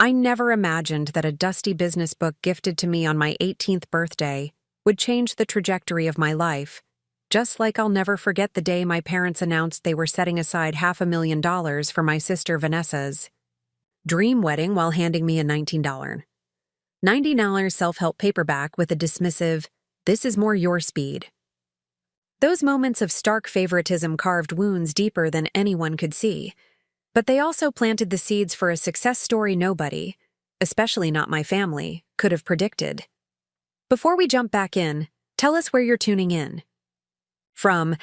I never imagined that a dusty business book gifted to me on my 18th birthday would change the trajectory of my life, just like I'll never forget the day my parents announced they were setting aside $500,000 for my sister Vanessa's dream wedding while handing me a $90 self-help paperback with a dismissive, "This is more your speed." Those moments of stark favoritism carved wounds deeper than anyone could see, but they also planted the seeds for a success story nobody, especially not my family, could have predicted. Before we jump back in, tell us where you're tuning in from,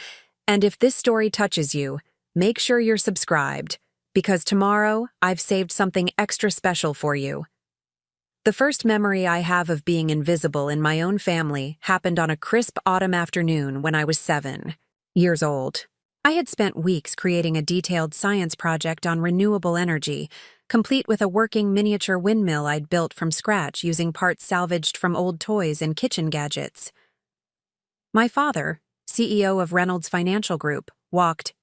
and if this story touches you, make sure you're subscribed, because tomorrow I've saved something extra special for you. The first memory I have of being invisible in my own family happened on a crisp autumn afternoon when I was 7 years old. I had spent weeks creating a detailed science project on renewable energy, complete with a working miniature windmill I'd built from scratch using parts salvaged from old toys and kitchen gadgets. My father, CEO of Reynolds Financial Group, walked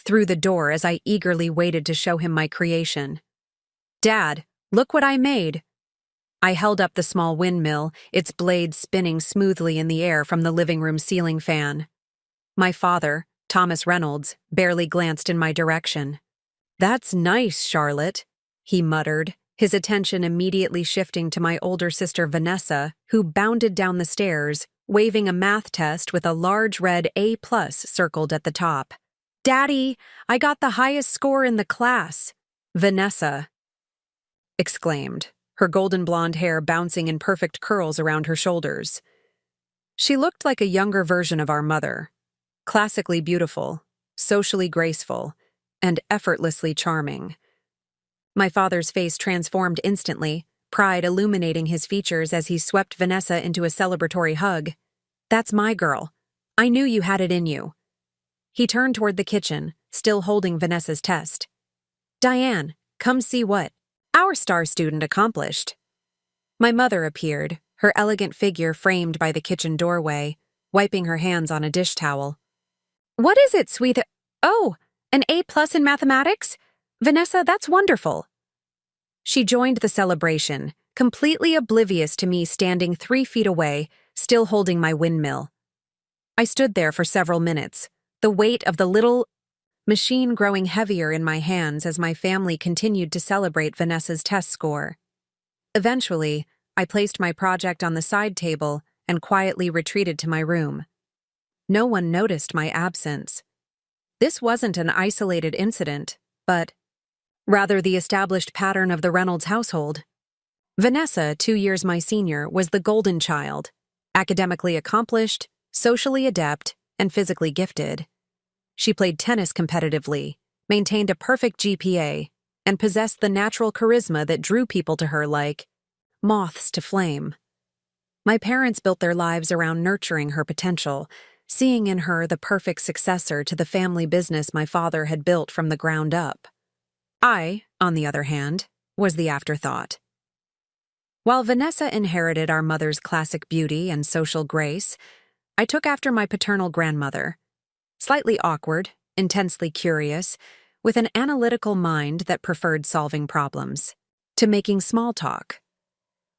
through the door as I eagerly waited to show him my creation. "Dad, look what I made." I held up the small windmill, its blades spinning smoothly in the air from the living room ceiling fan. My father, Thomas Reynolds, barely glanced in my direction. "That's nice, Charlotte," he muttered, his attention immediately shifting to my older sister Vanessa, who bounded down the stairs, waving a math test with a large red A+ circled at the top. "Daddy, I got the highest score in the class," Vanessa exclaimed, her golden blonde hair bouncing in perfect curls around her shoulders. She looked like a younger version of our mother, classically beautiful, socially graceful, and effortlessly charming. My father's face transformed instantly, pride illuminating his features as he swept Vanessa into a celebratory hug. "That's my girl. I knew you had it in you." He turned toward the kitchen, still holding Vanessa's test. "Diane, come see what our star student accomplished." My mother appeared, her elegant figure framed by the kitchen doorway, wiping her hands on a dish towel. "What is it, sweet? Oh, an A+ in mathematics? Vanessa, that's wonderful." She joined the celebration, completely oblivious to me standing 3 feet away, still holding my windmill. I stood there for several minutes, the weight of the little machine growing heavier in my hands as my family continued to celebrate Vanessa's test score. Eventually, I placed my project on the side table and quietly retreated to my room. No one noticed my absence. This wasn't an isolated incident, but rather the established pattern of the Reynolds household. Vanessa, 2 years my senior, was the golden child, academically accomplished, socially adept, and physically gifted. She played tennis competitively, maintained a perfect GPA, and possessed the natural charisma that drew people to her like moths to flame. My parents built their lives around nurturing her potential, seeing in her the perfect successor to the family business my father had built from the ground up. I, on the other hand, was the afterthought. While Vanessa inherited our mother's classic beauty and social grace, I took after my paternal grandmother. Slightly awkward, intensely curious, with an analytical mind that preferred solving problems to making small talk.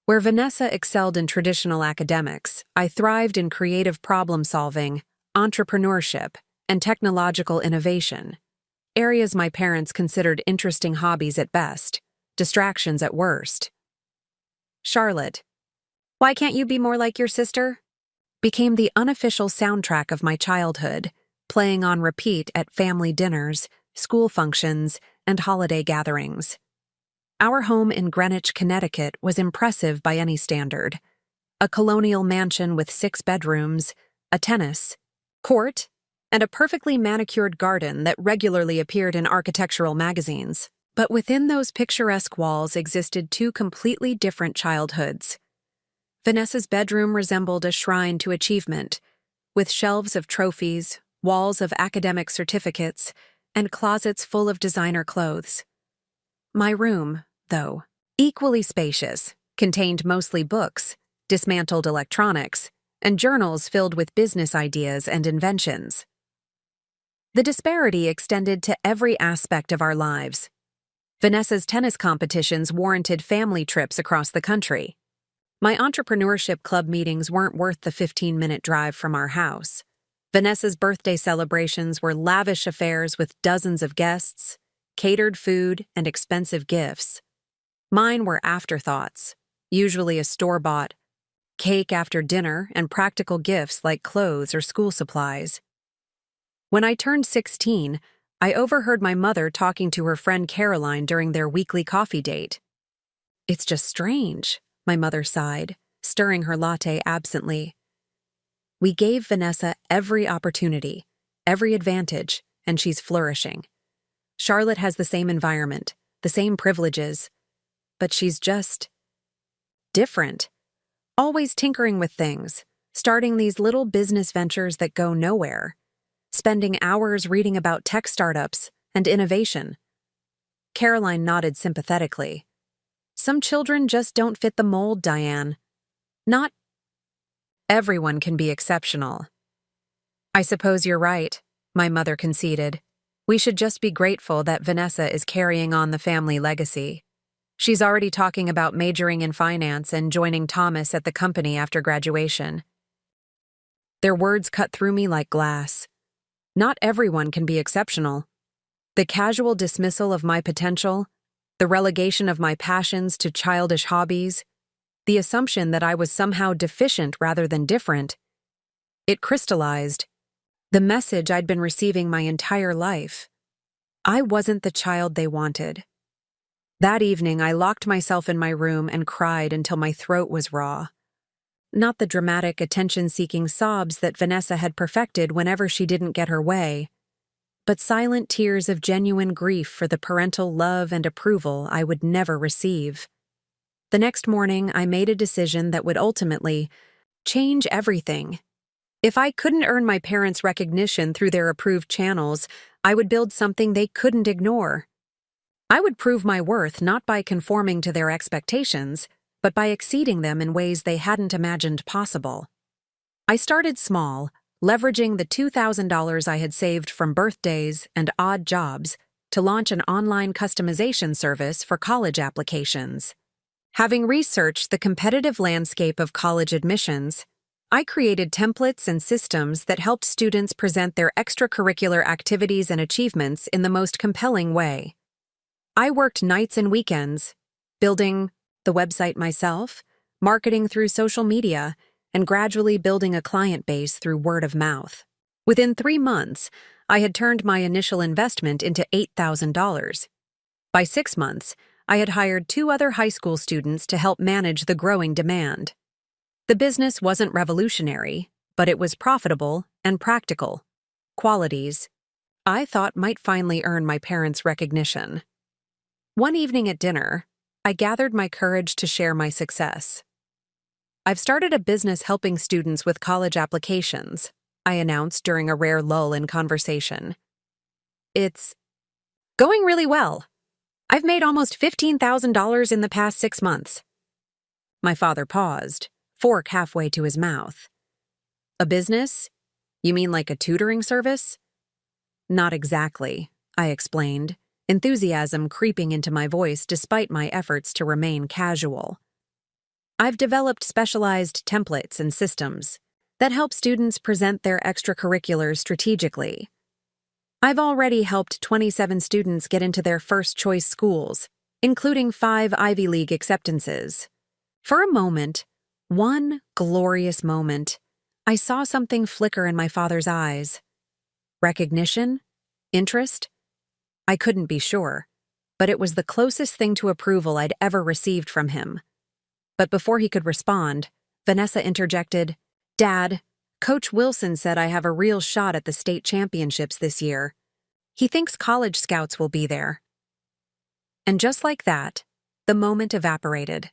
Where Vanessa excelled in traditional academics, I thrived in creative problem-solving, entrepreneurship, and technological innovation, areas my parents considered interesting hobbies at best, distractions at worst. "Charlotte, why can't you be more like your sister?" became the unofficial soundtrack of my childhood, playing on repeat at family dinners, school functions, and holiday gatherings. Our home in Greenwich, Connecticut was impressive by any standard. A colonial mansion with 6 bedrooms, a tennis court, and a perfectly manicured garden that regularly appeared in architectural magazines. But within those picturesque walls existed 2 completely different childhoods. Vanessa's bedroom resembled a shrine to achievement, with shelves of trophies, walls of academic certificates, and closets full of designer clothes. My room, though, equally spacious, contained mostly books, dismantled electronics, and journals filled with business ideas and inventions. The disparity extended to every aspect of our lives. Vanessa's tennis competitions warranted family trips across the country. My entrepreneurship club meetings weren't worth the 15-minute drive from our house. Vanessa's birthday celebrations were lavish affairs with dozens of guests, catered food, and expensive gifts. Mine were afterthoughts, usually a store-bought cake after dinner and practical gifts like clothes or school supplies. When I turned 16, I overheard my mother talking to her friend Caroline during their weekly coffee date. "It's just strange," my mother sighed, stirring her latte absently. "We gave Vanessa every opportunity, every advantage, and she's flourishing. Charlotte has the same environment, the same privileges, but she's just different. Always tinkering with things, starting these little business ventures that go nowhere, spending hours reading about tech startups and innovation." Caroline nodded sympathetically. "Some children just don't fit the mold, Diane. Not everyone can be exceptional." "I suppose you're right," my mother conceded. "We should just be grateful that Vanessa is carrying on the family legacy. She's already talking about majoring in finance and joining Thomas at the company after graduation." Their words cut through me like glass. Not everyone can be exceptional. The casual dismissal of my potential, the relegation of my passions to childish hobbies, the assumption that I was somehow deficient rather than different, it crystallized the message I'd been receiving my entire life. I wasn't the child they wanted. That evening, I locked myself in my room and cried until my throat was raw. Not the dramatic, attention-seeking sobs that Vanessa had perfected whenever she didn't get her way, but silent tears of genuine grief for the parental love and approval I would never receive. The next morning, I made a decision that would ultimately change everything. If I couldn't earn my parents' recognition through their approved channels, I would build something they couldn't ignore. I would prove my worth not by conforming to their expectations, but by exceeding them in ways they hadn't imagined possible. I started small, leveraging the $2,000 I had saved from birthdays and odd jobs to launch an online customization service for college applications. Having researched the competitive landscape of college admissions, I created templates and systems that helped students present their extracurricular activities and achievements in the most compelling way. I worked nights and weekends, building the website myself, marketing through social media, and gradually building a client base through word of mouth. Within 3 months, I had turned my initial investment into $8,000. By 6 months, I had hired 2 other high school students to help manage the growing demand. The business wasn't revolutionary, but it was profitable and practical. Qualities I thought might finally earn my parents' recognition. One evening at dinner, I gathered my courage to share my success. "I've started a business helping students with college applications," I announced during a rare lull in conversation. "It's going really well. I've made almost $15,000 in the past 6 months." My father paused, fork halfway to his mouth. "A business? You mean like a tutoring service?" "Not exactly," I explained, enthusiasm creeping into my voice despite my efforts to remain casual. "I've developed specialized templates and systems that help students present their extracurriculars strategically. I've already helped 27 students get into their first-choice schools, including 5 Ivy League acceptances." For a moment, one glorious moment, I saw something flicker in my father's eyes. Recognition? Interest? I couldn't be sure, but it was the closest thing to approval I'd ever received from him. But before he could respond, Vanessa interjected, "Dad, Coach Wilson said I have a real shot at the state championships this year. He thinks college scouts will be there." And just like that, the moment evaporated.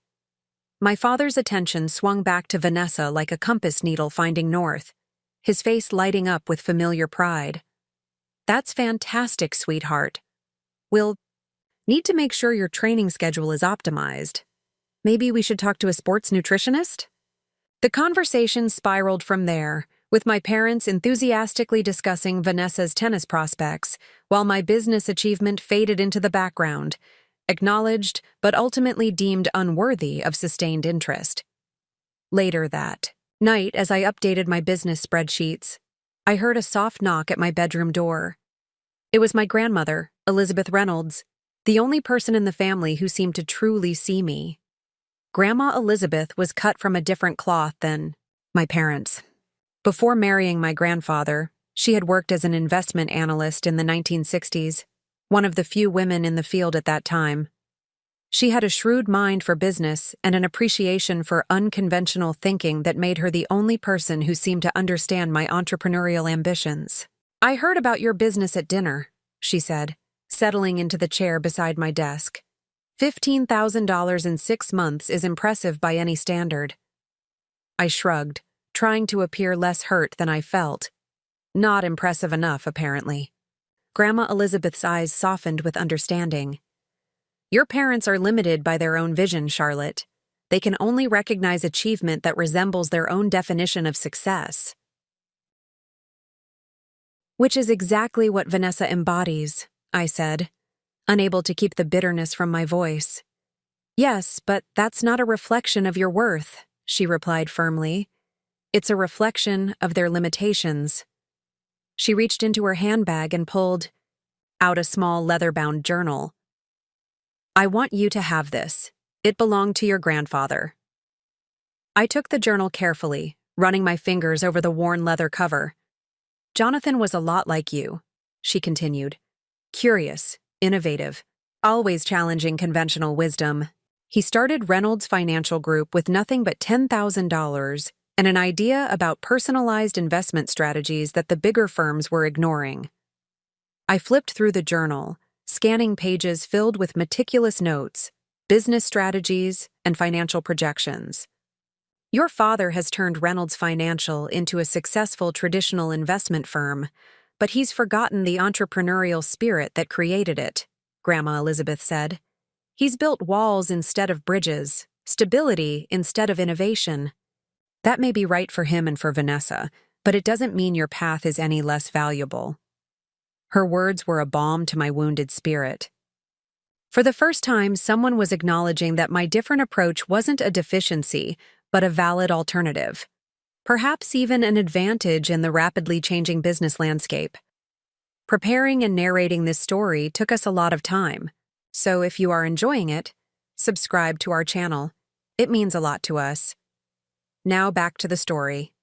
My father's attention swung back to Vanessa like a compass needle finding north, his face lighting up with familiar pride. "That's fantastic, sweetheart. We'll need to make sure your training schedule is optimized. Maybe we should talk to a sports nutritionist?" The conversation spiraled from there, with my parents enthusiastically discussing Vanessa's tennis prospects, while my business achievement faded into the background, acknowledged, but ultimately deemed unworthy of sustained interest. Later that night, as I updated my business spreadsheets, I heard a soft knock at my bedroom door. It was my grandmother, Elizabeth Reynolds, the only person in the family who seemed to truly see me. Grandma Elizabeth was cut from a different cloth than my parents. Before marrying my grandfather, she had worked as an investment analyst in the 1960s, one of the few women in the field at that time. She had a shrewd mind for business and an appreciation for unconventional thinking that made her the only person who seemed to understand my entrepreneurial ambitions. "I heard about your business at dinner," she said, settling into the chair beside my desk. $15,000 in 6 months is impressive by any standard. I shrugged, trying to appear less hurt than I felt. Not impressive enough, apparently. Grandma Elizabeth's eyes softened with understanding. "Your parents are limited by their own vision, Charlotte. They can only recognize achievement that resembles their own definition of success." "Which is exactly what Vanessa embodies," I said, unable to keep the bitterness from my voice. "Yes, but that's not a reflection of your worth," she replied firmly. "It's a reflection of their limitations." She reached into her handbag and pulled out a small leather-bound journal. "I want you to have this. It belonged to your grandfather." I took the journal carefully, running my fingers over the worn leather cover. "Jonathan was a lot like you," she continued. "Curious, innovative, always challenging conventional wisdom. He started Reynolds Financial Group with nothing but $10,000 and an idea about personalized investment strategies that the bigger firms were ignoring." I flipped through the journal, scanning pages filled with meticulous notes, business strategies, and financial projections. "Your father has turned Reynolds Financial into a successful traditional investment firm, but he's forgotten the entrepreneurial spirit that created it," Grandma Elizabeth said. "He's built walls instead of bridges, stability instead of innovation. That may be right for him and for Vanessa, but it doesn't mean your path is any less valuable." Her words were a balm to my wounded spirit. For the first time, someone was acknowledging that my different approach wasn't a deficiency, but a valid alternative. Perhaps even an advantage in the rapidly changing business landscape. Preparing and narrating this story took us a lot of time, so if you are enjoying it, subscribe to our channel. It means a lot to us. Now back to the story.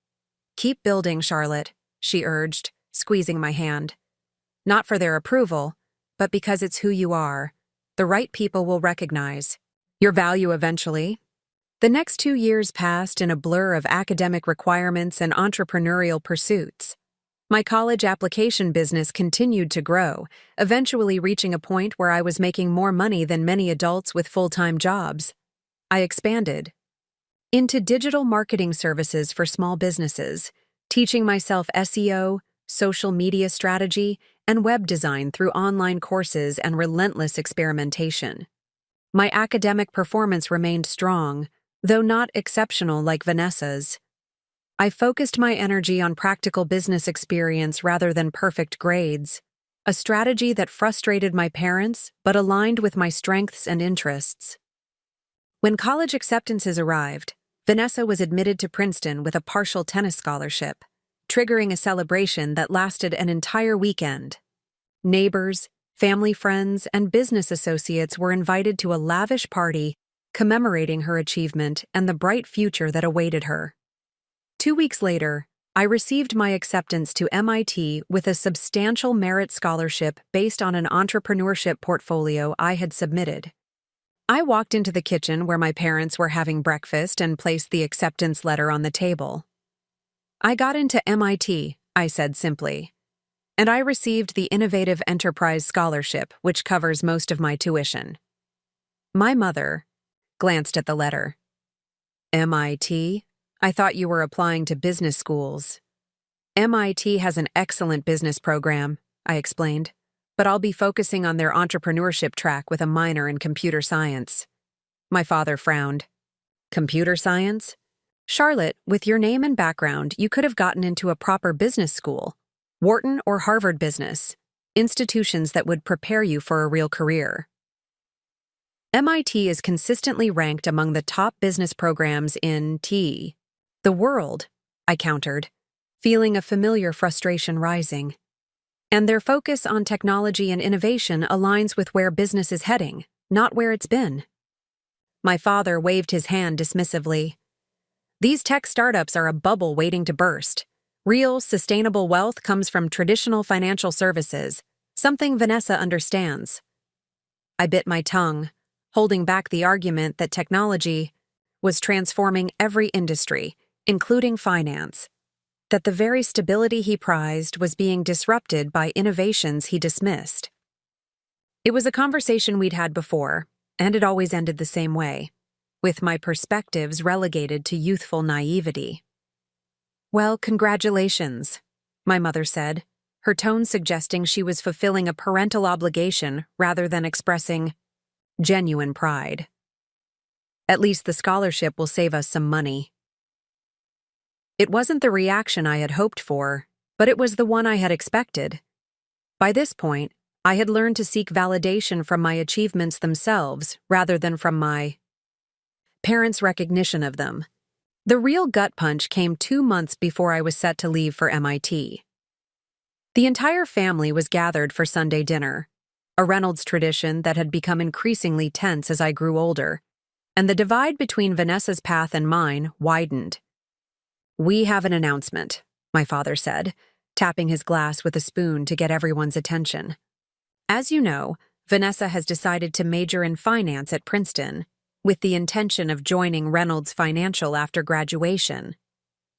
"Keep building, Charlotte," she urged, squeezing my hand. "Not for their approval, but because it's who you are. The right people will recognize your value eventually." The next 2 years passed in a blur of academic requirements and entrepreneurial pursuits. My college application business continued to grow, eventually reaching a point where I was making more money than many adults with full-time jobs. I expanded into digital marketing services for small businesses, teaching myself SEO, social media strategy, and web design through online courses and relentless experimentation. My academic performance remained strong, though not exceptional like Vanessa's. I focused my energy on practical business experience rather than perfect grades, a strategy that frustrated my parents but aligned with my strengths and interests. When college acceptances arrived, Vanessa was admitted to Princeton with a partial tennis scholarship, triggering a celebration that lasted an entire weekend. Neighbors, family friends, and business associates were invited to a lavish party commemorating her achievement and the bright future that awaited her. 2 weeks later, I received my acceptance to MIT with a substantial merit scholarship based on an entrepreneurship portfolio I had submitted. I walked into the kitchen where my parents were having breakfast and placed the acceptance letter on the table. "I got into MIT," I said simply, "and I received the Innovative Enterprise Scholarship, which covers most of my tuition." My mother glanced at the letter. "MIT? I thought you were applying to business schools." "MIT has an excellent business program," I explained, "but I'll be focusing on their entrepreneurship track with a minor in computer science." My father frowned. "Computer science? Charlotte, with your name and background, you could have gotten into a proper business school, Wharton or Harvard Business, institutions that would prepare you for a real career." MIT is consistently ranked among the top business programs in the world, I countered, feeling a familiar frustration rising. And their focus on technology and innovation aligns with where business is heading, not where it's been. My father waved his hand dismissively. These tech startups are a bubble waiting to burst. Real, sustainable wealth comes from traditional financial services, something Vanessa understands. I bit my tongue, holding back the argument that technology was transforming every industry, including finance, that the very stability he prized was being disrupted by innovations he dismissed. It was a conversation we'd had before, and it always ended the same way, with my perspectives relegated to youthful naivety. "Well, congratulations," my mother said, her tone suggesting she was fulfilling a parental obligation rather than expressing genuine pride. "At least the scholarship will save us some money." It wasn't the reaction I had hoped for, but it was the one I had expected. By this point, I had learned to seek validation from my achievements themselves rather than from my parents' recognition of them. The real gut punch came 2 months before I was set to leave for MIT. The entire family was gathered for Sunday dinner, a Reynolds tradition that had become increasingly tense as I grew older, and the divide between Vanessa's path and mine widened. "We have an announcement," my father said, tapping his glass with a spoon to get everyone's attention. "As you know, Vanessa has decided to major in finance at Princeton, with the intention of joining Reynolds Financial after graduation.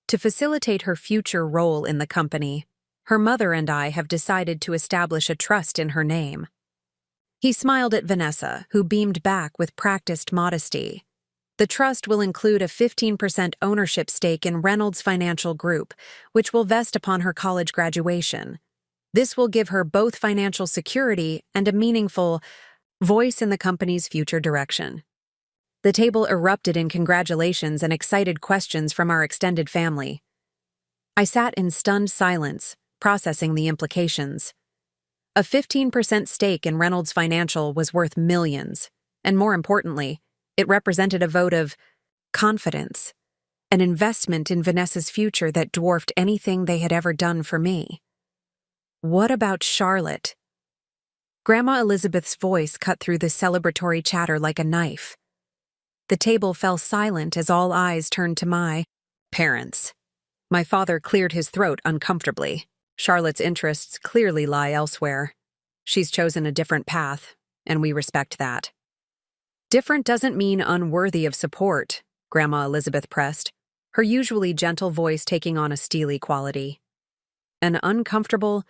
To facilitate her future role in the company, her mother and I have decided to establish a trust in her name." He smiled at Vanessa, who beamed back with practiced modesty. "The trust will include a 15% ownership stake in Reynolds Financial Group, which will vest upon her college graduation. This will give her both financial security and a meaningful voice in the company's future direction." The table erupted in congratulations and excited questions from our extended family. I sat in stunned silence, processing the implications. A 15% stake in Reynolds Financial was worth millions, and more importantly, it represented a vote of confidence, an investment in Vanessa's future that dwarfed anything they had ever done for me. "What about Charlotte?" Grandma Elizabeth's voice cut through the celebratory chatter like a knife. The table fell silent as all eyes turned to my parents. My father cleared his throat uncomfortably. "Charlotte's interests clearly lie elsewhere. She's chosen a different path, and we respect that." "Different doesn't mean unworthy of support," Grandma Elizabeth pressed, her usually gentle voice taking on a steely quality. An uncomfortable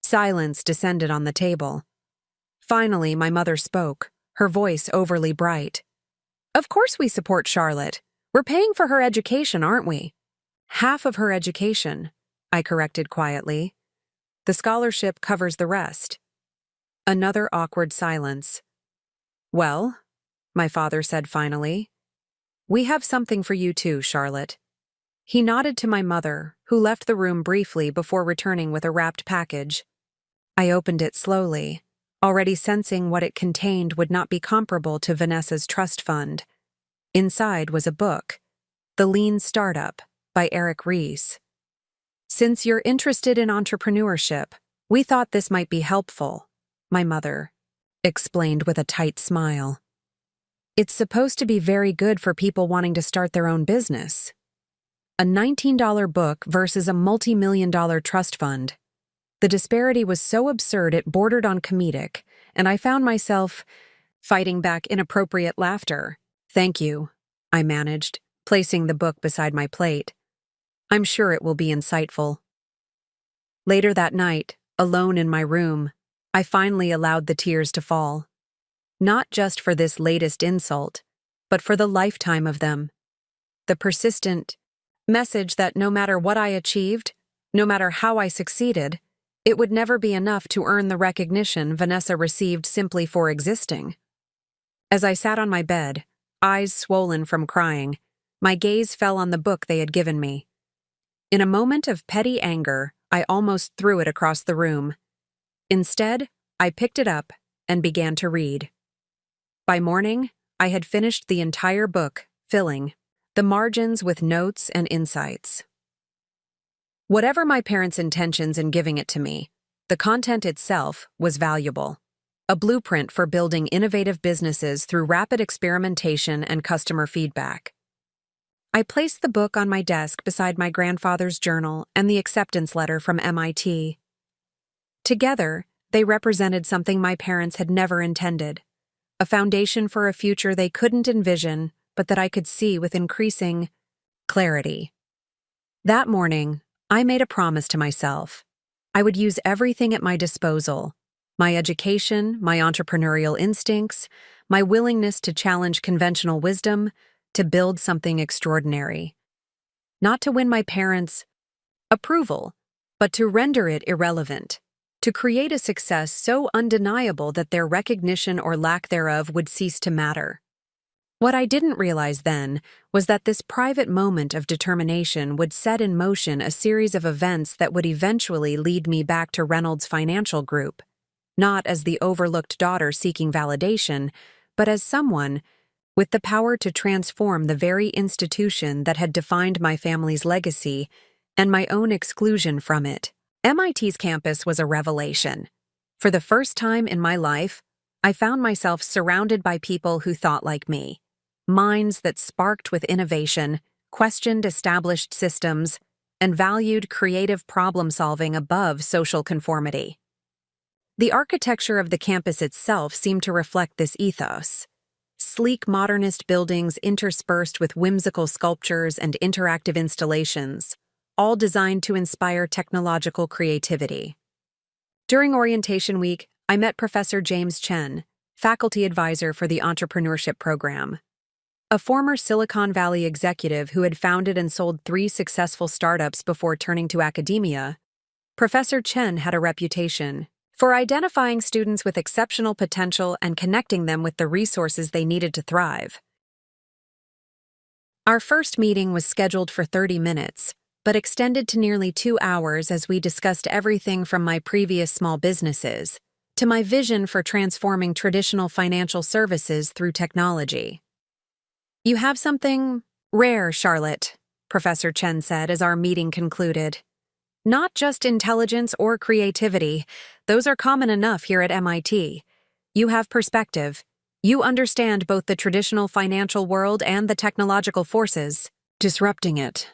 silence descended on the table. Finally, my mother spoke, her voice overly bright. "Of course we support Charlotte. We're paying for her education, aren't we?" "Half of her education," I corrected quietly. "The scholarship covers the rest." Another awkward silence. "Well," my father said finally, "we have something for you too, Charlotte." He nodded to my mother, who left the room briefly before returning with a wrapped package. I opened it slowly, already sensing what it contained would not be comparable to Vanessa's trust fund. Inside was a book, The Lean Startup, by Eric Ries. "Since you're interested in entrepreneurship, we thought this might be helpful," my mother explained with a tight smile. "It's supposed to be very good for people wanting to start their own business." A $19 book versus a multi-million-dollar trust fund. The disparity was so absurd it bordered on comedic, and I found myself fighting back inappropriate laughter. "Thank you," I managed, placing the book beside my plate. "I'm sure it will be insightful." Later that night, alone in my room, I finally allowed the tears to fall. Not just for this latest insult, but for the lifetime of them. The persistent message that no matter what I achieved, no matter how I succeeded, it would never be enough to earn the recognition Vanessa received simply for existing. As I sat on my bed, eyes swollen from crying, my gaze fell on the book they had given me. In a moment of petty anger, I almost threw it across the room. Instead, I picked it up and began to read. By morning, I had finished the entire book, filling the margins with notes and insights. Whatever my parents' intentions in giving it to me, the content itself was valuable. A blueprint for building innovative businesses through rapid experimentation and customer feedback. I placed the book on my desk beside my grandfather's journal and the acceptance letter from MIT. Together, they represented something my parents had never intended, a foundation for a future they couldn't envision, but that I could see with increasing clarity. That morning, I made a promise to myself. I would use everything at my disposal, my education, my entrepreneurial instincts, my willingness to challenge conventional wisdom, to build something extraordinary. Not to win my parents' approval, but to render it irrelevant, to create a success so undeniable that their recognition or lack thereof would cease to matter. What I didn't realize then was that this private moment of determination would set in motion a series of events that would eventually lead me back to Reynolds Financial Group, not as the overlooked daughter seeking validation, but as someone with the power to transform the very institution that had defined my family's legacy and my own exclusion from it. MIT's campus was a revelation. For the first time in my life, I found myself surrounded by people who thought like me. Minds that sparked with innovation, questioned established systems, and valued creative problem-solving above social conformity. The architecture of the campus itself seemed to reflect this ethos. Sleek modernist buildings interspersed with whimsical sculptures and interactive installations, all designed to inspire technological creativity. During orientation week, I met Professor James Chen, faculty advisor for the entrepreneurship program. A former Silicon Valley executive who had founded and sold 3 successful startups before turning to academia, Professor Chen had a reputation for identifying students with exceptional potential and connecting them with the resources they needed to thrive. Our first meeting was scheduled for 30 minutes, but extended to nearly 2 hours as we discussed everything from my previous small businesses to my vision for transforming traditional financial services through technology. "You have something rare, Charlotte," Professor Chen said as our meeting concluded. "Not just intelligence or creativity, those are common enough here at MIT. You have perspective. You understand both the traditional financial world and the technological forces disrupting it.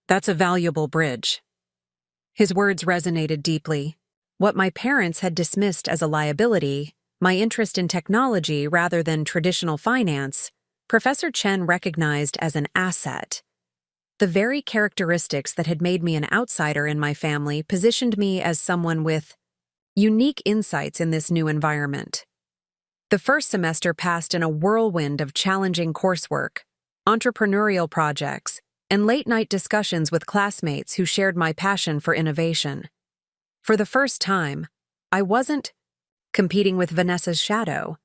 That's a valuable bridge." His words resonated deeply. What my parents had dismissed as a liability, my interest in technology rather than traditional finance, Professor Chen recognized as an asset. The very characteristics that had made me an outsider in my family positioned me as someone with unique insights in this new environment. The first semester passed in a whirlwind of challenging coursework, entrepreneurial projects, and late-night discussions with classmates who shared my passion for innovation. For the first time, I wasn't competing with Vanessa's shadow.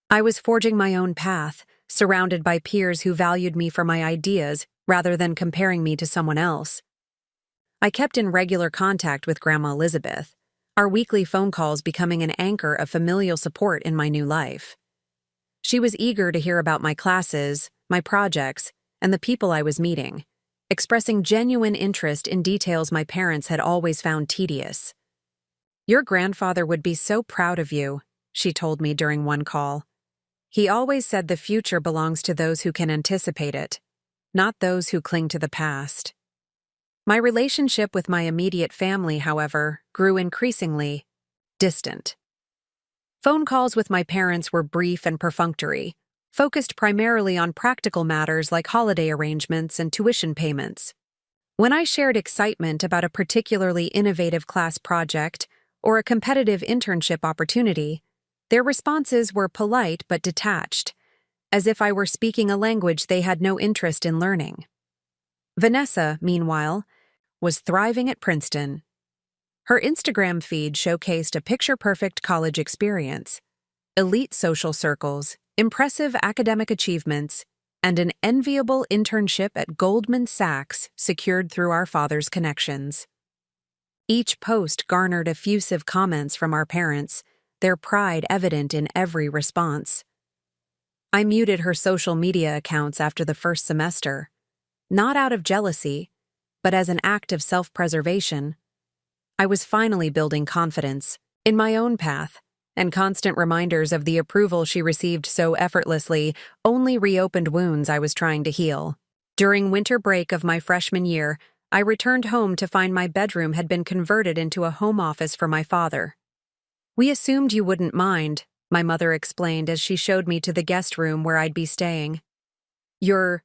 I was forging my own path, surrounded by peers who valued me for my ideas rather than comparing me to someone else. I kept in regular contact with Grandma Elizabeth, our weekly phone calls becoming an anchor of familial support in my new life. She was eager to hear about my classes, my projects, and the people I was meeting, expressing genuine interest in details my parents had always found tedious. "Your grandfather would be so proud of you," she told me during one call. "He always said the future belongs to those who can anticipate it, not those who cling to the past." My relationship with my immediate family, however, grew increasingly distant. Phone calls with my parents were brief and perfunctory, focused primarily on practical matters like holiday arrangements and tuition payments. When I shared excitement about a particularly innovative class project or a competitive internship opportunity, their responses were polite but detached, as if I were speaking a language they had no interest in learning. Vanessa, meanwhile, was thriving at Princeton. Her Instagram feed showcased a picture-perfect college experience, elite social circles, impressive academic achievements, and an enviable internship at Goldman Sachs secured through our father's connections. Each post garnered effusive comments from our parents, their pride evident in every response. I muted her social media accounts after the first semester, not out of jealousy, but as an act of self-preservation. I was finally building confidence in my own path, and constant reminders of the approval she received so effortlessly only reopened wounds I was trying to heal. During winter break of my freshman year, I returned home to find my bedroom had been converted into a home office for my father. "We assumed you wouldn't mind," my mother explained as she showed me to the guest room where I'd be staying. "You're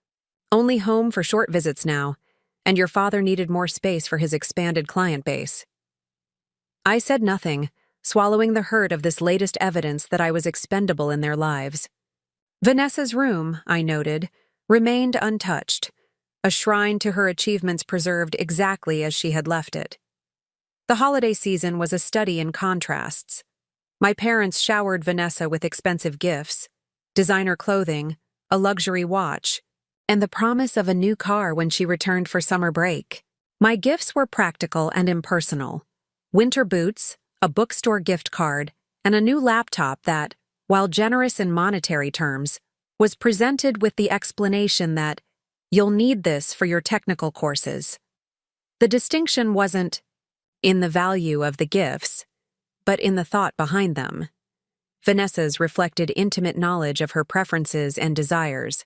only home for short visits now, and your father needed more space for his expanded client base." I said nothing, swallowing the hurt of this latest evidence that I was expendable in their lives. Vanessa's room, I noted, remained untouched, a shrine to her achievements preserved exactly as she had left it. The holiday season was a study in contrasts. My parents showered Vanessa with expensive gifts, designer clothing, a luxury watch, and the promise of a new car when she returned for summer break. My gifts were practical and impersonal. Winter boots, a bookstore gift card, and a new laptop that, while generous in monetary terms, was presented with the explanation that you'll need this for your technical courses. The distinction wasn't in the value of the gifts, but in the thought behind them. Vanessa's reflected intimate knowledge of her preferences and desires.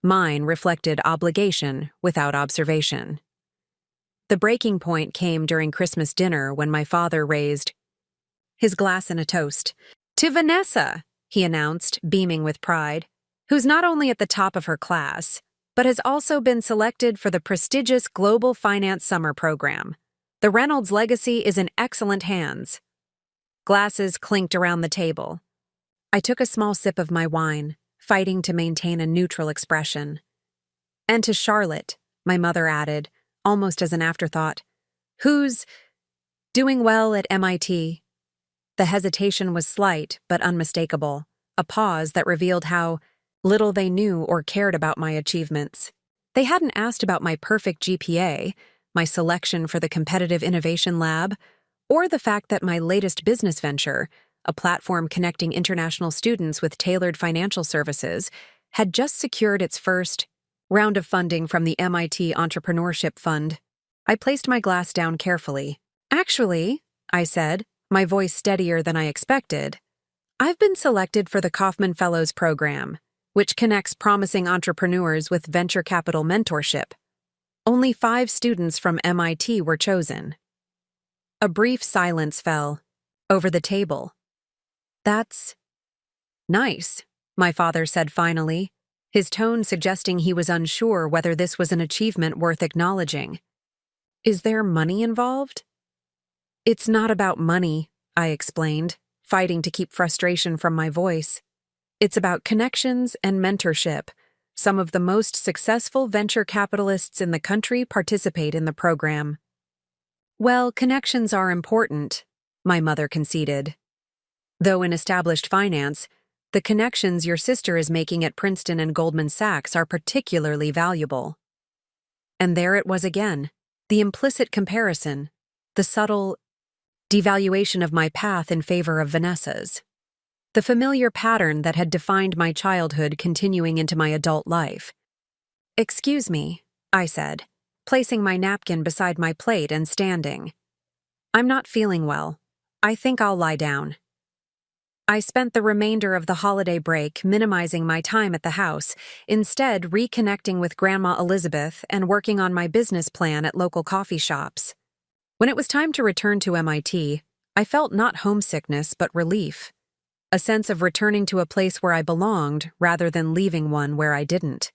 Mine reflected obligation without observation. The breaking point came during Christmas dinner when my father raised his glass in a toast. "To Vanessa," he announced, beaming with pride, "who's not only at the top of her class, but has also been selected for the prestigious Global Finance Summer Program. The Reynolds legacy is in excellent hands." Glasses clinked around the table. I took a small sip of my wine, fighting to maintain a neutral expression. "And to Charlotte," my mother added, almost as an afterthought, "who's doing well at MIT. The hesitation was slight but unmistakable, a pause that revealed how little they knew or cared about my achievements. They hadn't asked about my perfect GPA, my selection for the competitive innovation lab, or the fact that my latest business venture, a platform connecting international students with tailored financial services, had just secured its first round of funding from the MIT Entrepreneurship Fund. I placed my glass down carefully. "Actually," I said, my voice steadier than I expected, "I've been selected for the Kaufman Fellows Program, which connects promising entrepreneurs with venture capital mentorship. Only 5 students from MIT were chosen." A brief silence fell over the table. "That's nice," my father said finally, his tone suggesting he was unsure whether this was an achievement worth acknowledging. "Is there money involved?" "It's not about money," I explained, fighting to keep frustration from my voice. "It's about connections and mentorship. Some of the most successful venture capitalists in the country participate in the program." "Well, connections are important," my mother conceded. "Though in established finance, the connections your sister is making at Princeton and Goldman Sachs are particularly valuable." And there it was again, the implicit comparison, the subtle devaluation of my path in favor of Vanessa's. The familiar pattern that had defined my childhood continuing into my adult life. "Excuse me," I said, placing my napkin beside my plate and standing. "I'm not feeling well. I think I'll lie down." I spent the remainder of the holiday break minimizing my time at the house, instead reconnecting with Grandma Elizabeth and working on my business plan at local coffee shops. When it was time to return to MIT, I felt not homesickness but relief, a sense of returning to a place where I belonged rather than leaving one where I didn't.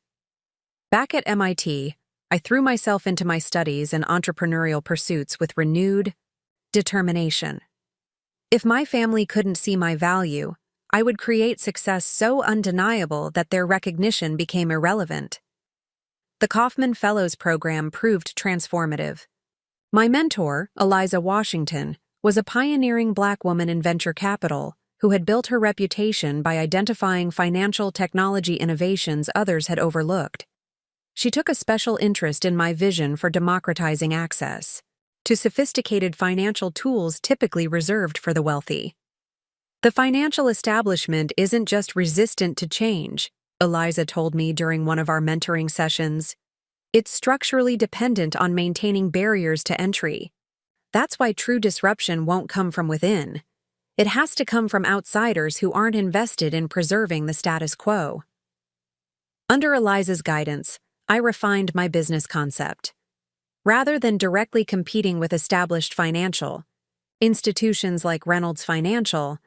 Back at MIT, I threw myself into my studies and entrepreneurial pursuits with renewed determination. If my family couldn't see my value, I would create success so undeniable that their recognition became irrelevant. The Kaufman Fellows Program proved transformative. My mentor, Eliza Washington, was a pioneering Black woman in venture capital who had built her reputation by identifying financial technology innovations others had overlooked. She took a special interest in my vision for democratizing access to sophisticated financial tools typically reserved for the wealthy. The financial establishment isn't just resistant to change, Eliza told me during one of our mentoring sessions. It's structurally dependent on maintaining barriers to entry. That's why true disruption won't come from within. It has to come from outsiders who aren't invested in preserving the status quo. Under Eliza's guidance, I refined my business concept. Rather than directly competing with established financial institutions like Reynolds Financial,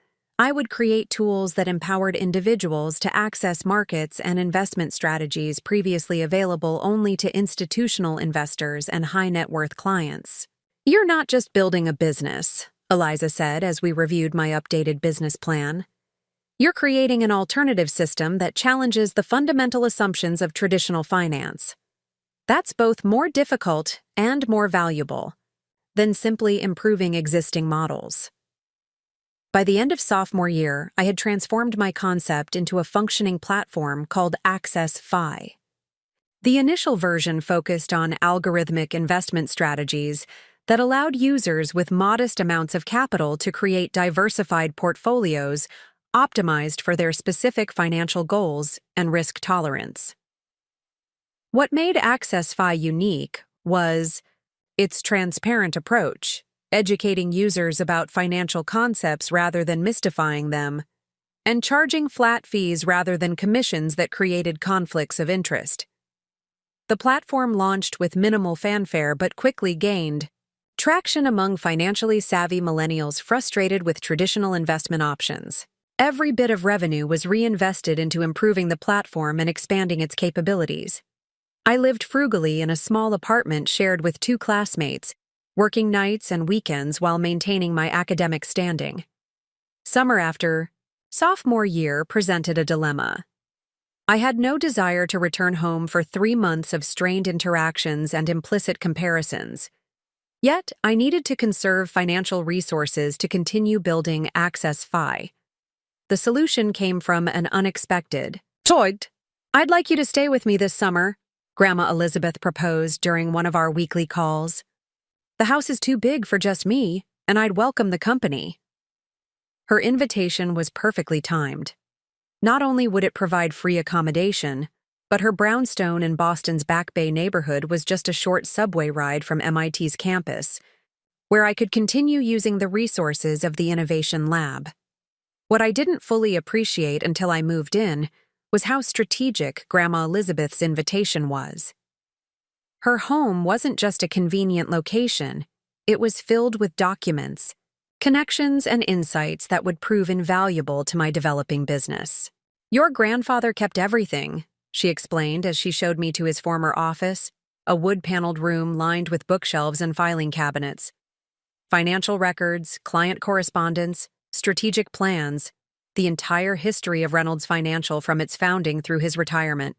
I would create tools that empowered individuals to access markets and investment strategies previously available only to institutional investors and high-net-worth clients. You're not just building a business, Eliza said as we reviewed my updated business plan. You're creating an alternative system that challenges the fundamental assumptions of traditional finance. That's both more difficult and more valuable than simply improving existing models. By the end of sophomore year, I had transformed my concept into a functioning platform called Access Fi. The initial version focused on algorithmic investment strategies that allowed users with modest amounts of capital to create diversified portfolios optimized for their specific financial goals and risk tolerance. What made Access Fi unique was its transparent approach, educating users about financial concepts rather than mystifying them, and charging flat fees rather than commissions that created conflicts of interest. The platform launched with minimal fanfare but quickly gained traction among financially savvy millennials frustrated with traditional investment options. Every bit of revenue was reinvested into improving the platform and expanding its capabilities. I lived frugally in a small apartment shared with 2 classmates, working nights and weekends while maintaining my academic standing. Summer after sophomore year presented a dilemma. I had no desire to return home for 3 months of strained interactions and implicit comparisons. Yet, I needed to conserve financial resources to continue building Access Fi. The solution came from an unexpected, "Toyd, I'd like you to stay with me this summer," Grandma Elizabeth proposed during one of our weekly calls. "The house is too big for just me, and I'd welcome the company." Her invitation was perfectly timed. Not only would it provide free accommodation, but her brownstone in Boston's Back Bay neighborhood was just a short subway ride from MIT's campus, where I could continue using the resources of the Innovation Lab. What I didn't fully appreciate until I moved in was how strategic Grandma Elizabeth's invitation was. Her home wasn't just a convenient location, it was filled with documents, connections, and insights that would prove invaluable to my developing business. "Your grandfather kept everything," she explained as she showed me to his former office, a wood-paneled room lined with bookshelves and filing cabinets. Financial records, client correspondence, strategic plans, the entire history of Reynolds Financial from its founding through his retirement.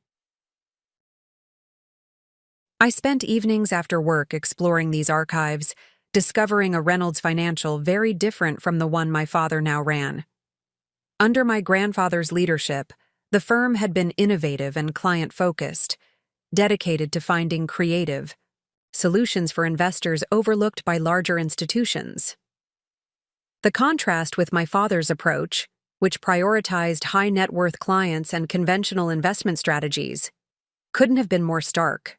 I spent evenings after work exploring these archives, discovering a Reynolds Financial very different from the one my father now ran. Under my grandfather's leadership, the firm had been innovative and client-focused, dedicated to finding creative solutions for investors overlooked by larger institutions. The contrast with my father's approach, which prioritized high-net-worth clients and conventional investment strategies, couldn't have been more stark.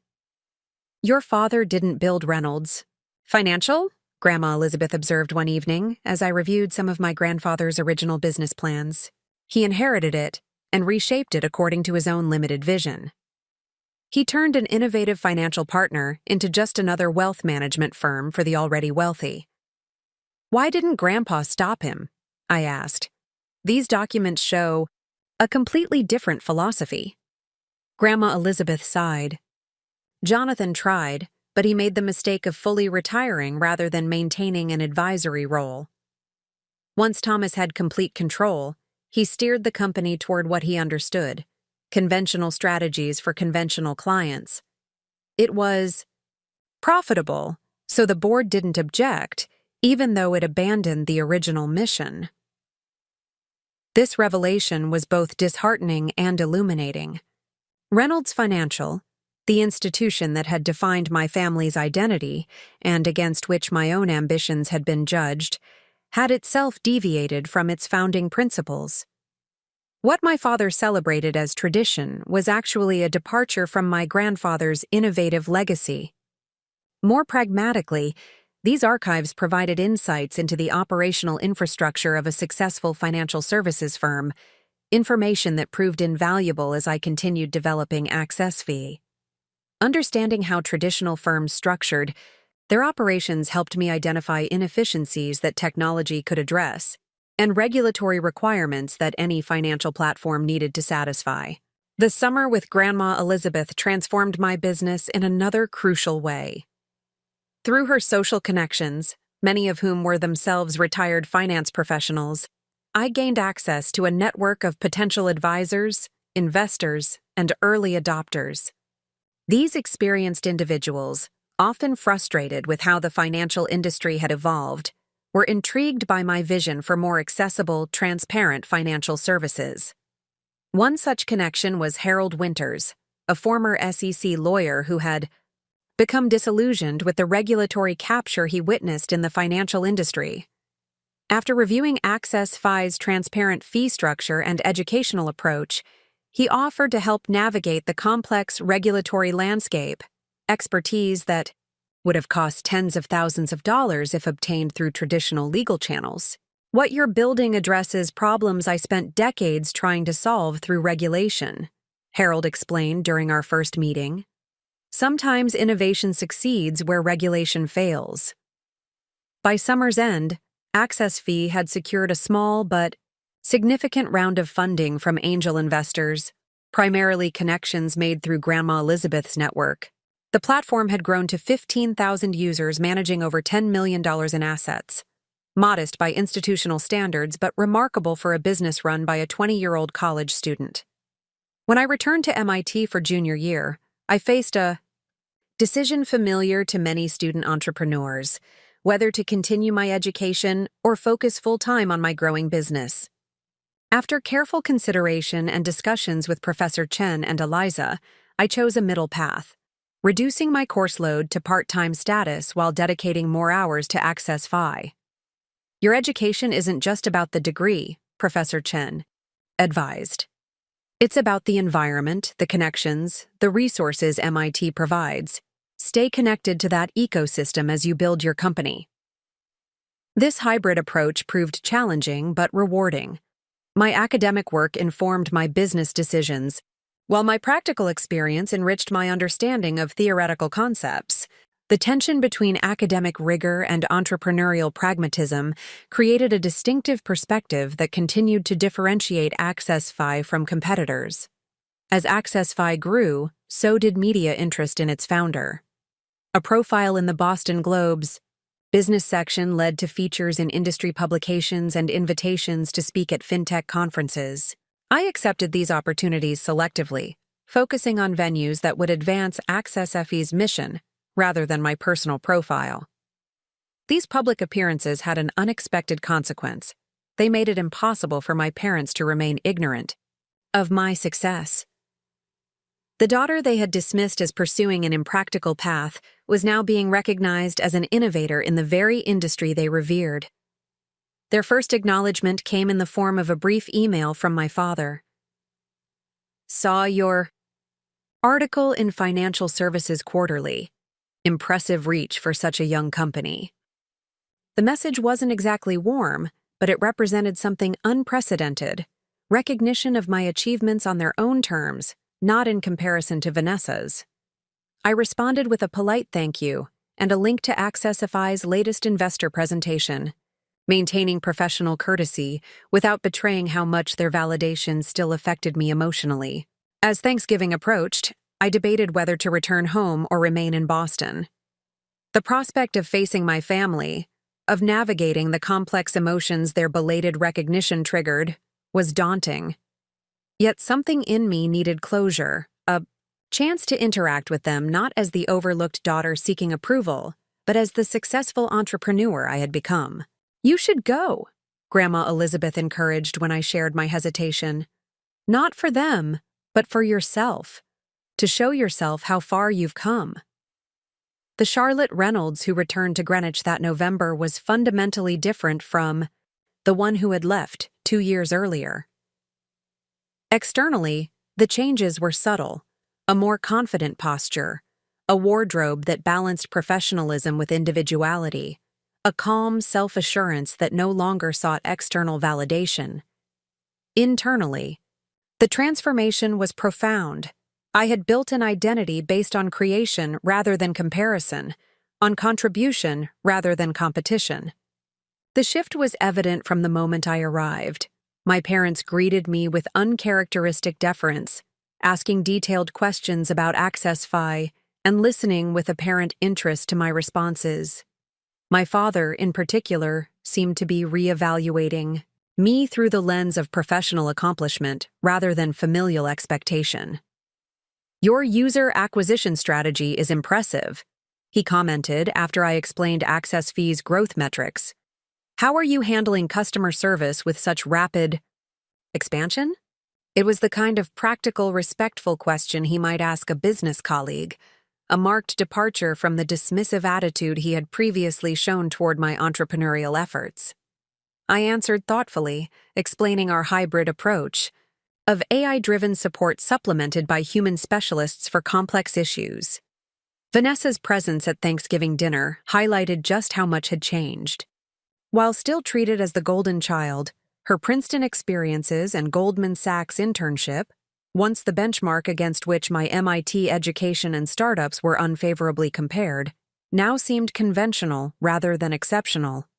"Your father didn't build Reynolds Financial?" Grandma Elizabeth observed one evening as I reviewed some of my grandfather's original business plans. "He inherited it and reshaped it according to his own limited vision. He turned an innovative financial partner into just another wealth management firm for the already wealthy." "Why didn't Grandpa stop him?" I asked. "These documents show a completely different philosophy." Grandma Elizabeth sighed. "Jonathan tried, but he made the mistake of fully retiring rather than maintaining an advisory role. Once Thomas had complete control, he steered the company toward what he understood, conventional strategies for conventional clients. It was profitable, so the board didn't object, even though it abandoned the original mission." This revelation was both disheartening and illuminating. Reynolds Financial, the institution that had defined my family's identity and against which my own ambitions had been judged, had itself deviated from its founding principles. What my father celebrated as tradition was actually a departure from my grandfather's innovative legacy. More pragmatically, these archives provided insights into the operational infrastructure of a successful financial services firm, information that proved invaluable as I continued developing Access Fee. Understanding how traditional firms structured, their operations helped me identify inefficiencies that technology could address, and regulatory requirements that any financial platform needed to satisfy. The summer with Grandma Elizabeth transformed my business in another crucial way. Through her social connections, many of whom were themselves retired finance professionals, I gained access to a network of potential advisors, investors, and early adopters. These experienced individuals, often frustrated with how the financial industry had evolved, were intrigued by my vision for more accessible, transparent financial services. One such connection was Harold Winters, a former SEC lawyer who had become disillusioned with the regulatory capture he witnessed in the financial industry. After reviewing Access Fi's transparent fee structure and educational approach, he offered to help navigate the complex regulatory landscape, expertise that would have cost tens of thousands of dollars if obtained through traditional legal channels. What you're building addresses problems I spent decades trying to solve through regulation, Harold explained during our first meeting. Sometimes innovation succeeds where regulation fails. By summer's end, Access Fee had secured a small but significant round of funding from angel investors, primarily connections made through Grandma Elizabeth's network. The platform had grown to 15,000 users managing over $10 million in assets. Modest by institutional standards, but remarkable for a business run by a 20-year-old college student. When I returned to MIT for junior year, I faced a decision familiar to many student entrepreneurs, whether to continue my education or focus full-time on my growing business. After careful consideration and discussions with Professor Chen and Eliza, I chose a middle path, reducing my course load to part-time status while dedicating more hours to Access Fi. Your education isn't just about the degree, Professor Chen advised. It's about the environment, the connections, the resources MIT provides. Stay connected to that ecosystem as you build your company. This hybrid approach proved challenging but rewarding. My academic work informed my business decisions, while my practical experience enriched my understanding of theoretical concepts. The tension between academic rigor and entrepreneurial pragmatism created a distinctive perspective that continued to differentiate Access Fi from competitors. As Access Fi grew, so did media interest in its founder. A profile in the Boston Globe's business section led to features in industry publications and invitations to speak at fintech conferences. I accepted these opportunities selectively, focusing on venues that would advance Access Fi's mission rather than my personal profile. These public appearances had an unexpected consequence. They made it impossible for my parents to remain ignorant of my success. The daughter they had dismissed as pursuing an impractical path was now being recognized as an innovator in the very industry they revered. Their first acknowledgement came in the form of a brief email from my father. Saw your article in Financial Services Quarterly. Impressive reach for such a young company. The message wasn't exactly warm, but it represented something unprecedented, recognition of my achievements on their own terms, not in comparison to Vanessa's. I responded with a polite thank you and a link to Access Fi's latest investor presentation, maintaining professional courtesy without betraying how much their validation still affected me emotionally. As Thanksgiving approached, I debated whether to return home or remain in Boston. The prospect of facing my family, of navigating the complex emotions their belated recognition triggered, was daunting. Yet something in me needed closure, a chance to interact with them not as the overlooked daughter seeking approval, but as the successful entrepreneur I had become. You should go, Grandma Elizabeth encouraged when I shared my hesitation. Not for them, but for yourself, to show yourself how far you've come. The Charlotte Reynolds who returned to Greenwich that November was fundamentally different from the one who had left 2 years earlier. Externally, the changes were subtle: a more confident posture, a wardrobe that balanced professionalism with individuality, a calm self-assurance that no longer sought external validation. Internally, the transformation was profound. I had built an identity based on creation rather than comparison, on contribution rather than competition. The shift was evident from the moment I arrived. My parents greeted me with uncharacteristic deference, asking detailed questions about Access Fi and listening with apparent interest to my responses. My father, in particular, seemed to be re-evaluating me through the lens of professional accomplishment rather than familial expectation. "Your user acquisition strategy is impressive," he commented after I explained Access Fi's growth metrics. "How are you handling customer service with such rapid expansion?" It was the kind of practical, respectful question he might ask a business colleague, a marked departure from the dismissive attitude he had previously shown toward my entrepreneurial efforts. I answered thoughtfully, explaining our hybrid approach of AI-driven support supplemented by human specialists for complex issues. Vanessa's presence at Thanksgiving dinner highlighted just how much had changed. While still treated as the golden child, her Princeton experiences and Goldman Sachs internship, once the benchmark against which my MIT education and startups were unfavorably compared, now seemed conventional rather than exceptional.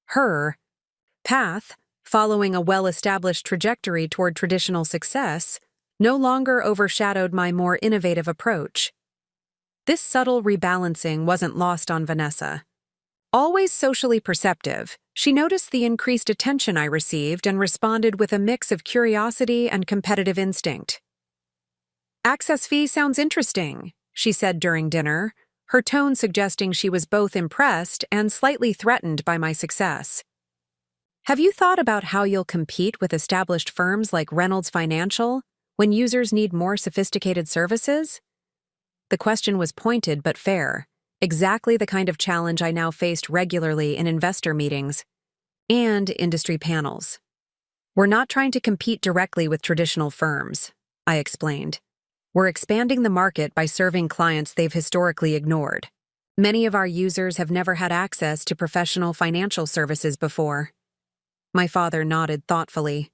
Her path, following a well-established trajectory toward traditional success, no longer overshadowed my more innovative approach. This subtle rebalancing wasn't lost on Vanessa. Always socially perceptive, she noticed the increased attention I received and responded with a mix of curiosity and competitive instinct. "Access Fee sounds interesting," she said during dinner, her tone suggesting she was both impressed and slightly threatened by my success. "Have you thought about how you'll compete with established firms like Reynolds Financial when users need more sophisticated services?" The question was pointed but fair, exactly the kind of challenge I now faced regularly in investor meetings and industry panels. "We're not trying to compete directly with traditional firms," I explained. "We're expanding the market by serving clients they've historically ignored. Many of our users have never had access to professional financial services before." My father nodded thoughtfully.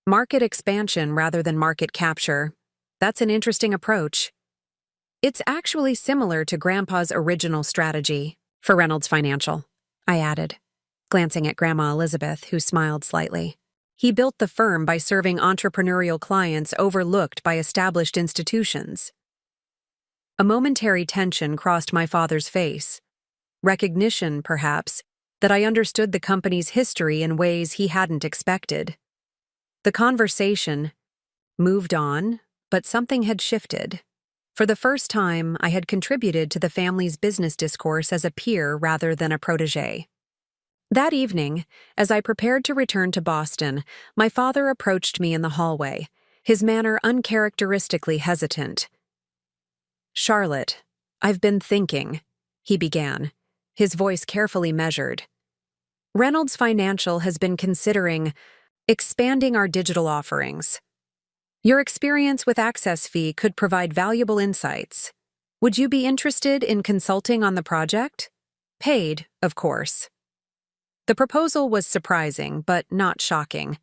"Market expansion rather than market capture. That's an interesting approach." "It's actually similar to Grandpa's original strategy for Reynolds Financial," I added, glancing at Grandma Elizabeth, who smiled slightly. "He built the firm by serving entrepreneurial clients overlooked by established institutions." A momentary tension crossed my father's face. Recognition, perhaps, that I understood the company's history in ways he hadn't expected. The conversation moved on, but something had shifted. For the first time, I had contributed to the family's business discourse as a peer rather than a protégé. That evening, as I prepared to return to Boston, my father approached me in the hallway, his manner uncharacteristically hesitant. "Charlotte, I've been thinking," he began, his voice carefully measured. "Reynolds Financial has been considering expanding our digital offerings. Your experience with Access Fee could provide valuable insights. Would you be interested in consulting on the project? Paid, of course." The proposal was surprising, but not shocking.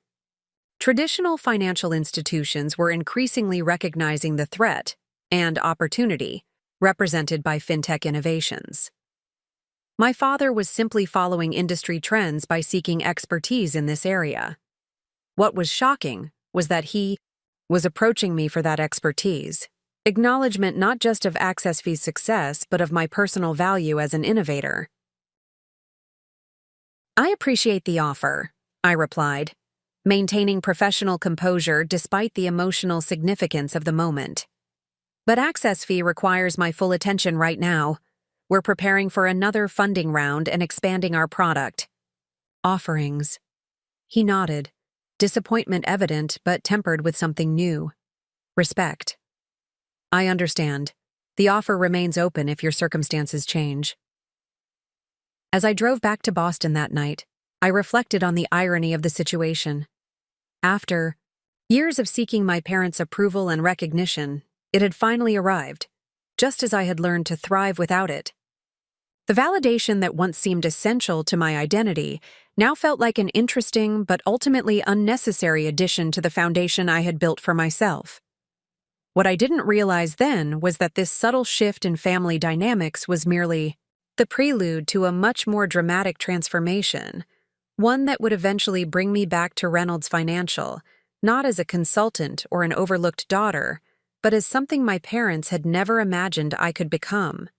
Traditional financial institutions were increasingly recognizing the threat and opportunity represented by fintech innovations. My father was simply following industry trends by seeking expertise in this area. What was shocking was that he was approaching me for that expertise, acknowledgement not just of Access Fee's success, but of my personal value as an innovator. "I appreciate the offer," I replied, maintaining professional composure despite the emotional significance of the moment. "But Access Fee requires my full attention right now. We're preparing for another funding round and expanding our product offerings." He nodded, disappointment evident but tempered with something new. "Respect. I understand. The offer remains open if your circumstances change. As I drove back to Boston that night, I reflected on the irony of the situation. After years of seeking my parents' approval and recognition, it had finally arrived, just as I had learned to thrive without it. The validation that once seemed essential to my identity now felt like an interesting but ultimately unnecessary addition to the foundation I had built for myself. What I didn't realize then was that this subtle shift in family dynamics was merely the prelude to a much more dramatic transformation, one that would eventually bring me back to Reynolds Financial, not as a consultant or an overlooked daughter, but as something my parents had never imagined I could become.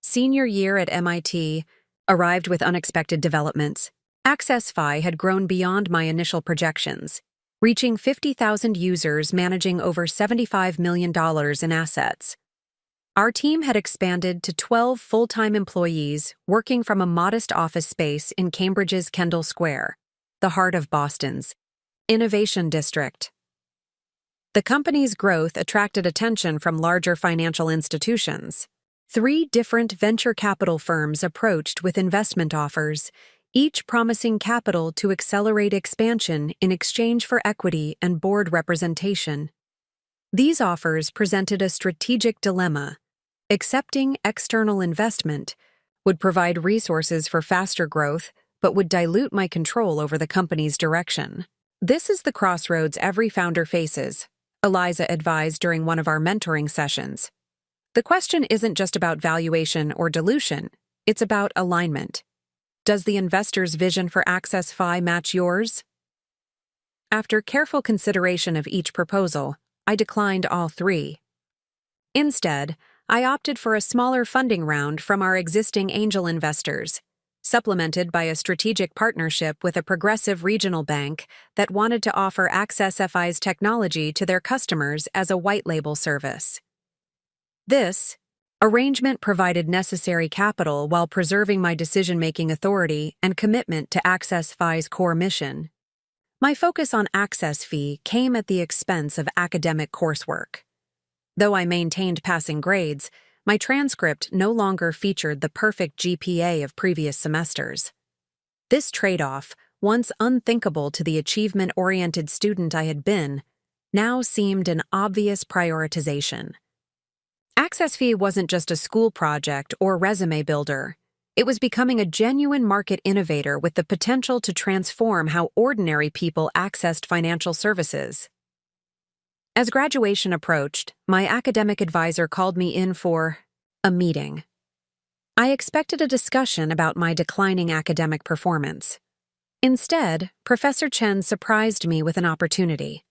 Senior year at MIT arrived with unexpected developments. Access Fi had grown beyond my initial projections, reaching 50,000 users managing over $75 million in assets. Our team had expanded to 12 full-time employees working from a modest office space in Cambridge's Kendall Square, the heart of Boston's innovation district. The company's growth attracted attention from larger financial institutions. 3 different venture capital firms approached with investment offers, each promising capital to accelerate expansion in exchange for equity and board representation. These offers presented a strategic dilemma. Accepting external investment would provide resources for faster growth, but would dilute my control over the company's direction. This is the crossroads every founder faces, Eliza advised during one of our mentoring sessions. The question isn't just about valuation or dilution, it's about alignment. Does the investor's vision for Access Fi match yours? After careful consideration of each proposal, I declined all 3. Instead, I opted for a smaller funding round from our existing angel investors, supplemented by a strategic partnership with a progressive regional bank that wanted to offer Access Fi's technology to their customers as a white label service. This arrangement provided necessary capital while preserving my decision-making authority and commitment to Access Fi's core mission. My focus on Access Fi came at the expense of academic coursework. Though I maintained passing grades, my transcript no longer featured the perfect GPA of previous semesters. This trade-off, once unthinkable to the achievement-oriented student I had been, now seemed an obvious prioritization. Access Fi wasn't just a school project or resume builder. It was becoming a genuine market innovator with the potential to transform how ordinary people accessed financial services. As graduation approached, my academic advisor called me in for a meeting. I expected a discussion about my declining academic performance. Instead, Professor Chen surprised me with an opportunity.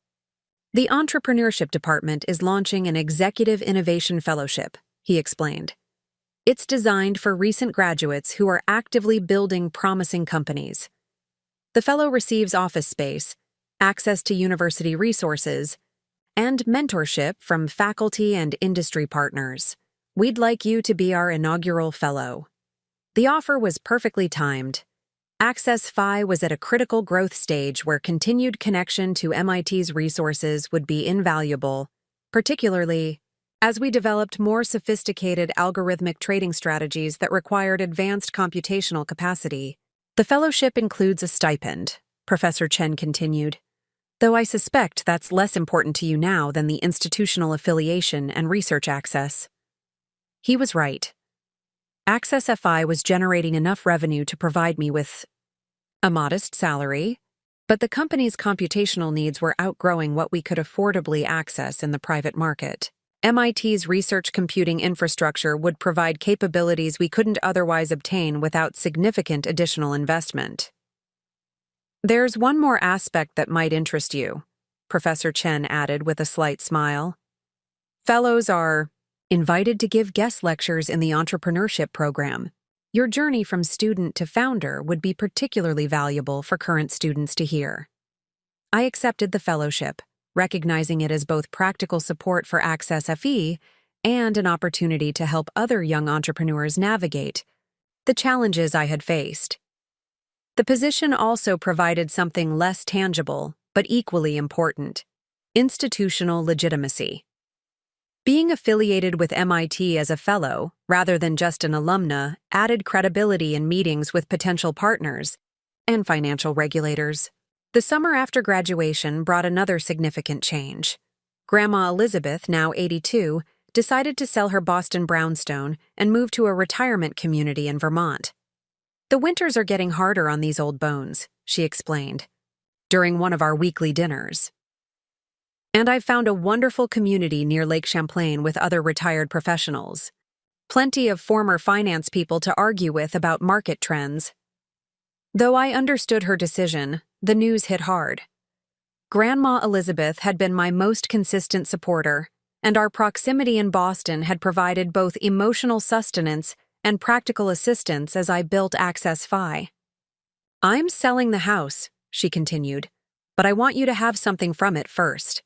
The entrepreneurship department is launching an Executive Innovation Fellowship, he explained. It's designed for recent graduates who are actively building promising companies. The fellow receives office space, access to university resources, and mentorship from faculty and industry partners. We'd like you to be our inaugural fellow. The offer was perfectly timed. Access Fi was at a critical growth stage where continued connection to MIT's resources would be invaluable, particularly as we developed more sophisticated algorithmic trading strategies that required advanced computational capacity. The fellowship includes a stipend, Professor Chen continued, though I suspect that's less important to you now than the institutional affiliation and research access. He was right. Access Fi was generating enough revenue to provide me with a modest salary, but the company's computational needs were outgrowing what we could affordably access in the private market. MIT's research computing infrastructure would provide capabilities we couldn't otherwise obtain without significant additional investment. There's one more aspect that might interest you, Professor Chen added with a slight smile. Fellows are invited to give guest lectures in the entrepreneurship program. Your journey from student to founder would be particularly valuable for current students to hear. I accepted the fellowship, recognizing it as both practical support for Access Fi and an opportunity to help other young entrepreneurs navigate the challenges I had faced. The position also provided something less tangible, but equally important: institutional legitimacy. Being affiliated with MIT as a fellow, rather than just an alumna, added credibility in meetings with potential partners and financial regulators. The summer after graduation brought another significant change. Grandma Elizabeth, now 82, decided to sell her Boston brownstone and move to a retirement community in Vermont. "The winters are getting harder on these old bones," she explained, during one of our weekly dinners. "And I've found a wonderful community near Lake Champlain with other retired professionals. Plenty of former finance people to argue with about market trends." Though I understood her decision, the news hit hard. Grandma Elizabeth had been my most consistent supporter, and our proximity in Boston had provided both emotional sustenance and practical assistance as I built Access Phi. "I'm selling the house," she continued, "but I want you to have something from it first."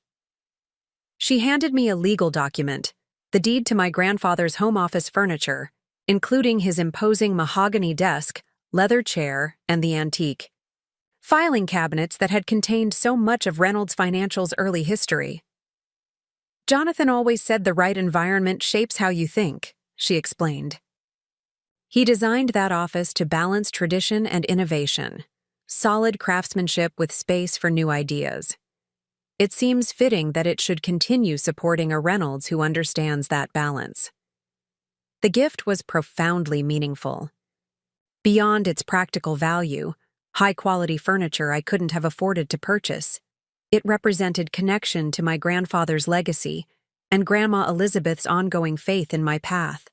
She handed me a legal document, the deed to my grandfather's home office furniture, including his imposing mahogany desk, leather chair, and the antique filing cabinets that had contained so much of Reynolds Financial's early history. "Jonathan always said the right environment shapes how you think," she explained. He designed that office to balance tradition and innovation, solid craftsmanship with space for new ideas. It seems fitting that it should continue supporting a Reynolds who understands that balance. The gift was profoundly meaningful. Beyond its practical value, high-quality furniture I couldn't have afforded to purchase, it represented connection to my grandfather's legacy and Grandma Elizabeth's ongoing faith in my path.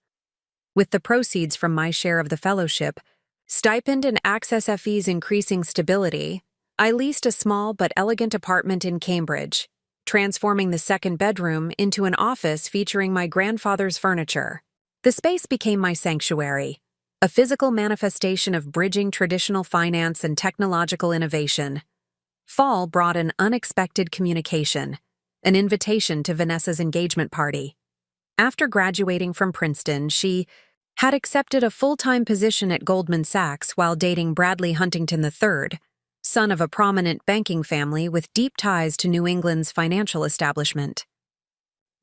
With the proceeds from my share of the fellowship, stipend and Access FE's increasing stability, I leased a small but elegant apartment in Cambridge, transforming the second bedroom into an office featuring my grandfather's furniture. The space became my sanctuary, a physical manifestation of bridging traditional finance and technological innovation. Fall brought an unexpected communication, an invitation to Vanessa's engagement party. After graduating from Princeton, she had accepted a full-time position at Goldman Sachs while dating Bradley Huntington III, son of a prominent banking family with deep ties to New England's financial establishment.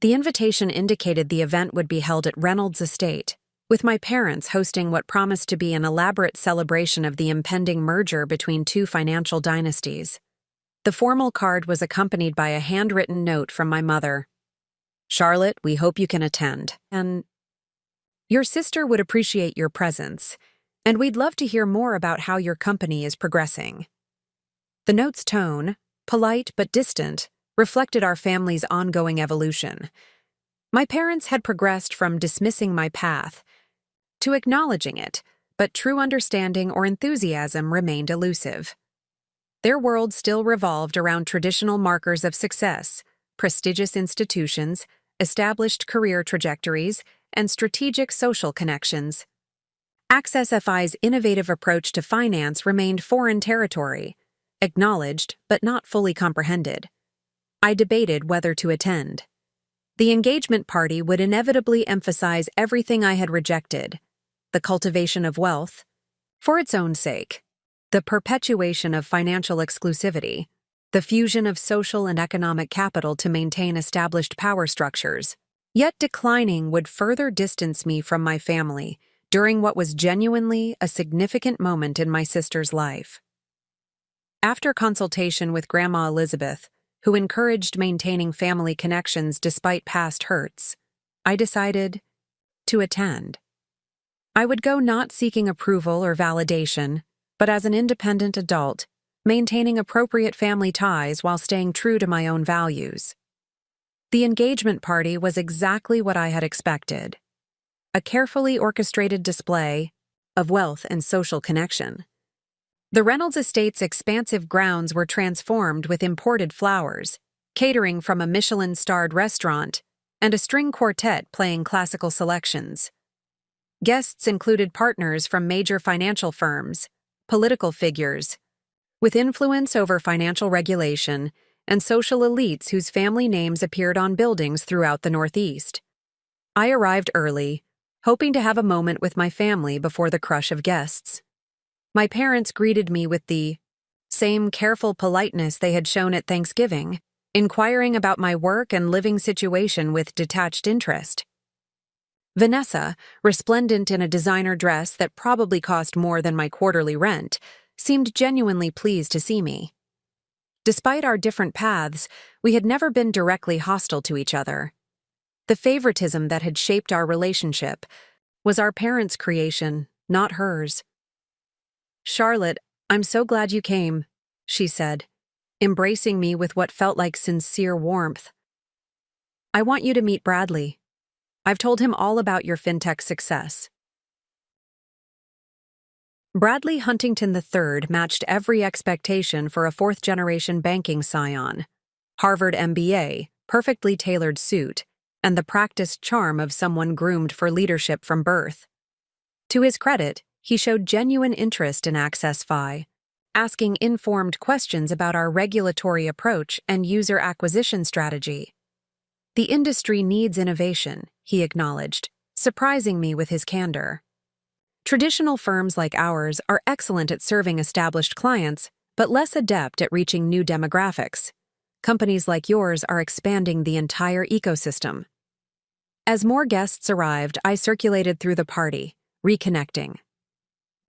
The invitation indicated the event would be held at Reynolds Estate, with my parents hosting what promised to be an elaborate celebration of the impending merger between two financial dynasties. The formal card was accompanied by a handwritten note from my mother. "Charlotte, we hope you can attend. And your sister would appreciate your presence, and we'd love to hear more about how your company is progressing." The note's tone, polite but distant, reflected our family's ongoing evolution. My parents had progressed from dismissing my path to acknowledging it, but true understanding or enthusiasm remained elusive. Their world still revolved around traditional markers of success, prestigious institutions, established career trajectories, and strategic social connections. Access FI's innovative approach to finance remained foreign territory, acknowledged but not fully comprehended. I debated whether to attend. The engagement party would inevitably emphasize everything I had rejected: the cultivation of wealth, for its own sake, the perpetuation of financial exclusivity, the fusion of social and economic capital to maintain established power structures. Yet declining would further distance me from my family during what was genuinely a significant moment in my sister's life. After consultation with Grandma Elizabeth, who encouraged maintaining family connections despite past hurts, I decided to attend. I would go not seeking approval or validation, but as an independent adult, maintaining appropriate family ties while staying true to my own values. The engagement party was exactly what I had expected: a carefully orchestrated display of wealth and social connection. The Reynolds Estate's expansive grounds were transformed with imported flowers, catering from a Michelin-starred restaurant, and a string quartet playing classical selections. Guests included partners from major financial firms, political figures with influence over financial regulation, and social elites whose family names appeared on buildings throughout the Northeast. I arrived early, hoping to have a moment with my family before the crush of guests. My parents greeted me with the same careful politeness they had shown at Thanksgiving, inquiring about my work and living situation with detached interest. Vanessa, resplendent in a designer dress that probably cost more than my quarterly rent, seemed genuinely pleased to see me. Despite our different paths, we had never been directly hostile to each other. The favoritism that had shaped our relationship was our parents' creation, not hers. "Charlotte, I'm so glad you came," she said, embracing me with what felt like sincere warmth. "I want you to meet Bradley. I've told him all about your fintech success." Bradley Huntington III matched every expectation for a fourth-generation banking scion. Harvard MBA, perfectly tailored suit, and the practiced charm of someone groomed for leadership from birth. To his credit, he showed genuine interest in Access Fi, asking informed questions about our regulatory approach and user acquisition strategy. "The industry needs innovation," he acknowledged, surprising me with his candor. "Traditional firms like ours are excellent at serving established clients, but less adept at reaching new demographics. Companies like yours are expanding the entire ecosystem." As more guests arrived, I circulated through the party, reconnecting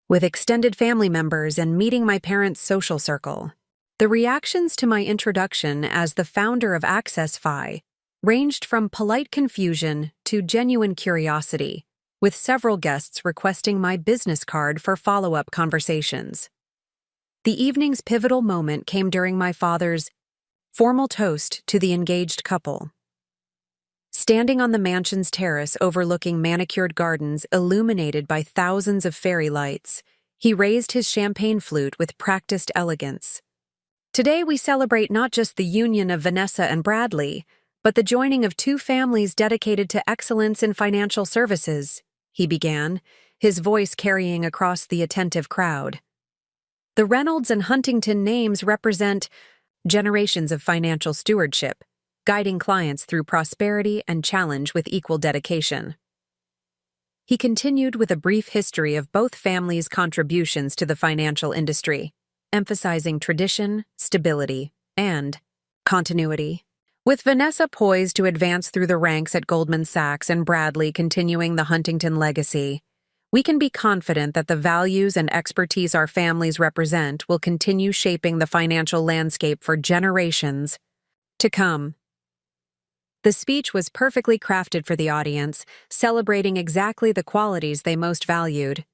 with extended family members and meeting my parents' social circle. The reactions to my introduction as the founder of Access Fi ranged from polite confusion to genuine curiosity, with several guests requesting my business card for follow-up conversations. The evening's pivotal moment came during my father's formal toast to the engaged couple. Standing on the mansion's terrace overlooking manicured gardens illuminated by thousands of fairy lights, he raised his champagne flute with practiced elegance. "Today we celebrate not just the union of Vanessa and Bradley, but the joining of two families dedicated to excellence in financial services," he began, his voice carrying across the attentive crowd. "The Reynolds and Huntington names represent generations of financial stewardship, guiding clients through prosperity and challenge with equal dedication." He continued with a brief history of both families' contributions to the financial industry, emphasizing tradition, stability, and continuity. With Vanessa poised to advance through the ranks at Goldman Sachs and Bradley continuing the Huntington legacy, we can be confident that the values and expertise our families represent will continue shaping the financial landscape for generations to come. The speech was perfectly crafted for the audience, celebrating exactly the qualities they most valued.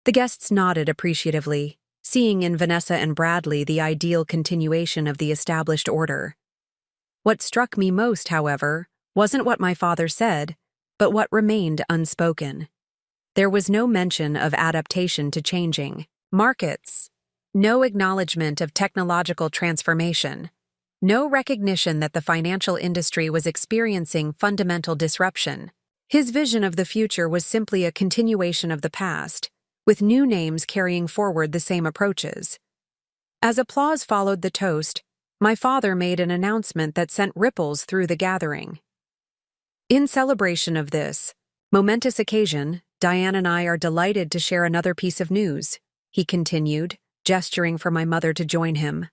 The guests nodded appreciatively, seeing in Vanessa and Bradley the ideal continuation of the established order. What struck me most, however, wasn't what my father said, but what remained unspoken. There was no mention of adaptation to changing markets, no acknowledgement of technological transformation, no recognition that the financial industry was experiencing fundamental disruption. His vision of the future was simply a continuation of the past, with new names carrying forward the same approaches. As applause followed the toast, my father made an announcement that sent ripples through the gathering. "In celebration of this momentous occasion, Diane and I are delighted to share another piece of news," he continued, gesturing for my mother to join him.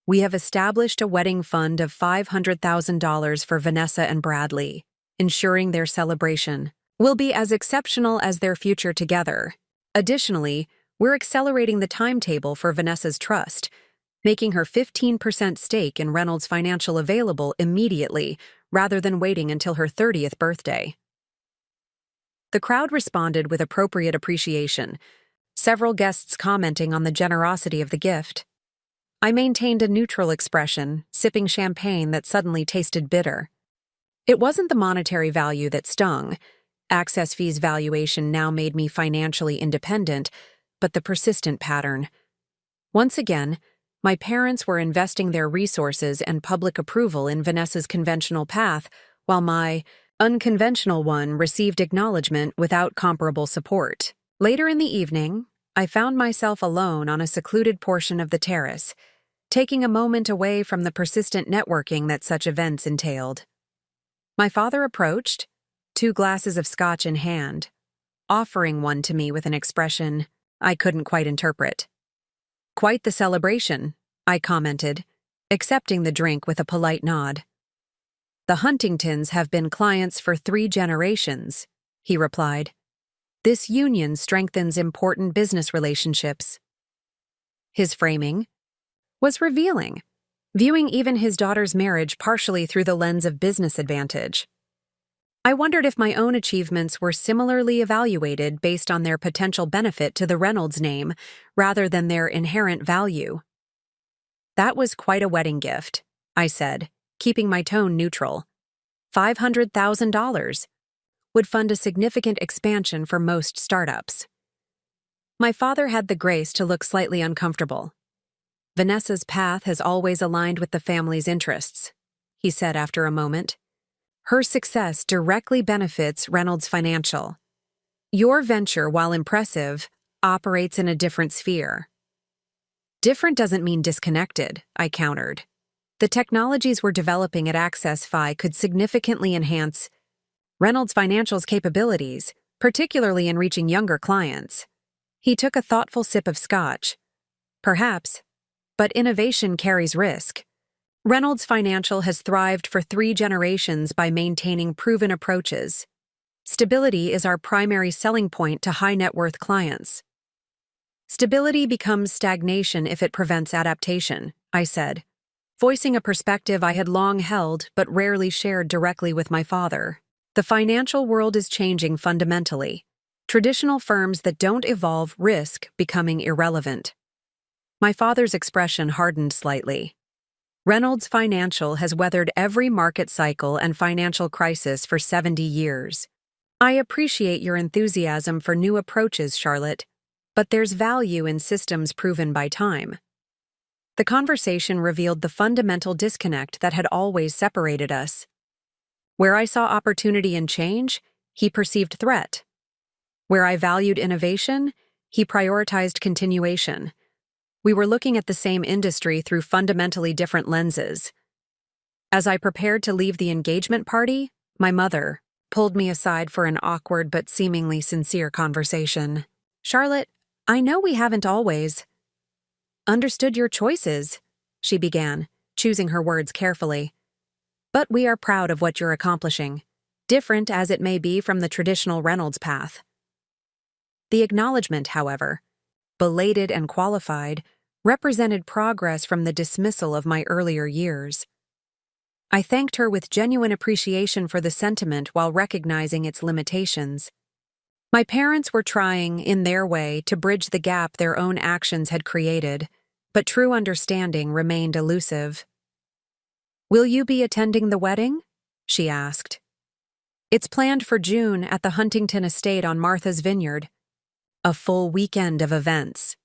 "We have established a wedding fund of $500,000 for Vanessa and Bradley, ensuring their celebration will be as exceptional as their future together. Additionally, we're accelerating the timetable for Vanessa's trust, making her 15% stake in Reynolds Financial available immediately rather than waiting until her 30th birthday." The crowd responded with appropriate appreciation, several guests commenting on the generosity of the gift. I maintained a neutral expression, sipping champagne that suddenly tasted bitter. It wasn't the monetary value that stung. Access Fi's valuation now made me financially independent, but the persistent pattern. Once again, my parents were investing their resources and public approval in Vanessa's conventional path, while my unconventional one received acknowledgement without comparable support. Later in the evening, I found myself alone on a secluded portion of the terrace, taking a moment away from the persistent networking that such events entailed. My father approached, 2 glasses of scotch in hand, offering one to me with an expression I couldn't quite interpret. "Quite the celebration," I commented, accepting the drink with a polite nod. "The Huntingtons have been clients for 3 generations," he replied. "This union strengthens important business relationships." His framing was revealing, viewing even his daughter's marriage partially through the lens of business advantage. I wondered if my own achievements were similarly evaluated based on their potential benefit to the Reynolds name rather than their inherent value. "That was quite a wedding gift," I said, keeping my tone neutral. $500,000 would fund a significant expansion for most startups. My father had the grace to look slightly uncomfortable. "Vanessa's path has always aligned with the family's interests," he said after a moment. "Her success directly benefits Reynolds Financial. Your venture, while impressive, operates in a different sphere." "Different doesn't mean disconnected," I countered. "The technologies we're developing at AccessFi could significantly enhance Reynolds Financial's capabilities, particularly in reaching younger clients." He took a thoughtful sip of scotch. "Perhaps, but innovation carries risk. Reynolds Financial has thrived for 3 generations by maintaining proven approaches. Stability is our primary selling point to high-net-worth clients." "Stability becomes stagnation if it prevents adaptation," I said, voicing a perspective I had long held but rarely shared directly with my father. "The financial world is changing fundamentally. Traditional firms that don't evolve risk becoming irrelevant." My father's expression hardened slightly. "Reynolds Financial has weathered every market cycle and financial crisis for 70 years. I appreciate your enthusiasm for new approaches, Charlotte, but there's value in systems proven by time." The conversation revealed the fundamental disconnect that had always separated us. Where I saw opportunity and change, he perceived threat. Where I valued innovation, he prioritized continuation. We were looking at the same industry through fundamentally different lenses. As I prepared to leave the engagement party, my mother pulled me aside for an awkward but seemingly sincere conversation. "Charlotte, I know we haven't always understood your choices," she began, choosing her words carefully. "But we are proud of what you're accomplishing, different as it may be from the traditional Reynolds path." The acknowledgement, however, belated and qualified, represented progress from the dismissal of my earlier years. I thanked her with genuine appreciation for the sentiment while recognizing its limitations. My parents were trying, in their way, to bridge the gap their own actions had created, but true understanding remained elusive. "Will you be attending the wedding?" she asked. "It's planned for June at the Huntington estate on Martha's Vineyard. A full weekend of events."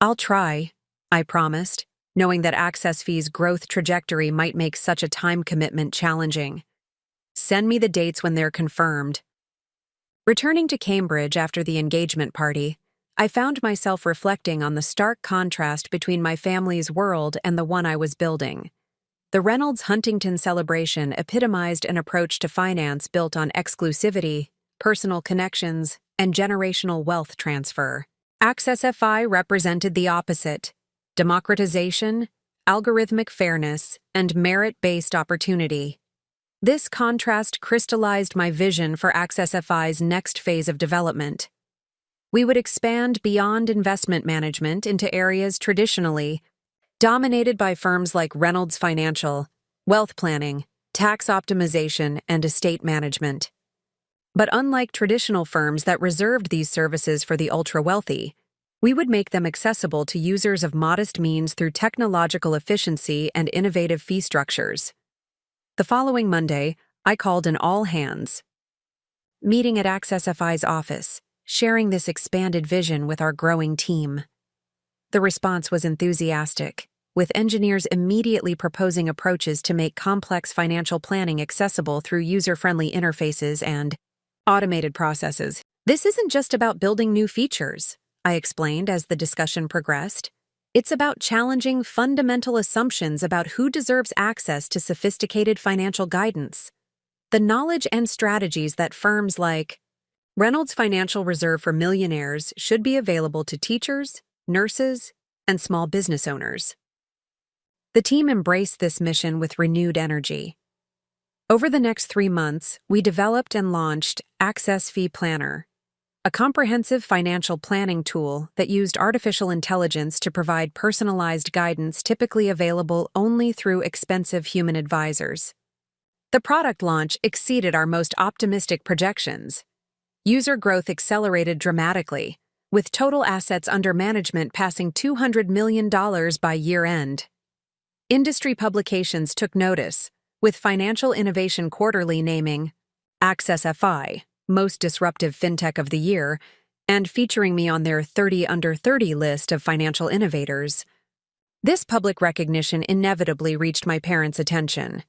"I'll try," I promised, knowing that AccessFi's growth trajectory might make such a time commitment challenging. "Send me the dates when they're confirmed." Returning to Cambridge after the engagement party, I found myself reflecting on the stark contrast between my family's world and the one I was building. The Reynolds Huntington celebration epitomized an approach to finance built on exclusivity, personal connections, and generational wealth transfer. AccessFi represented the opposite: democratization, algorithmic fairness, and merit-based opportunity. This contrast crystallized my vision for AccessFi's next phase of development. We would expand beyond investment management into areas traditionally dominated by firms like Reynolds Financial, wealth planning, tax optimization, and estate management. But unlike traditional firms that reserved these services for the ultra-wealthy, we would make them accessible to users of modest means through technological efficiency and innovative fee structures. The following Monday, I called an all-hands meeting at AccessFi's office, sharing this expanded vision with our growing team. The response was enthusiastic, with engineers immediately proposing approaches to make complex financial planning accessible through user-friendly interfaces and automated processes. "This isn't just about building new features," I explained as the discussion progressed. "It's about challenging fundamental assumptions about who deserves access to sophisticated financial guidance. The knowledge and strategies that firms like Reynolds Financial reserve for millionaires should be available to teachers, nurses, and small business owners." The team embraced this mission with renewed energy. Over the next 3 months, we developed and launched Access Fee Planner, a comprehensive financial planning tool that used artificial intelligence to provide personalized guidance typically available only through expensive human advisors. The product launch exceeded our most optimistic projections. User growth accelerated dramatically, with total assets under management passing $200 million by year-end. Industry publications took notice, with Financial Innovation Quarterly naming Access FI Most Disruptive FinTech of the Year and featuring me on their 30 Under 30 list of financial innovators. This public recognition inevitably reached my parents' attention.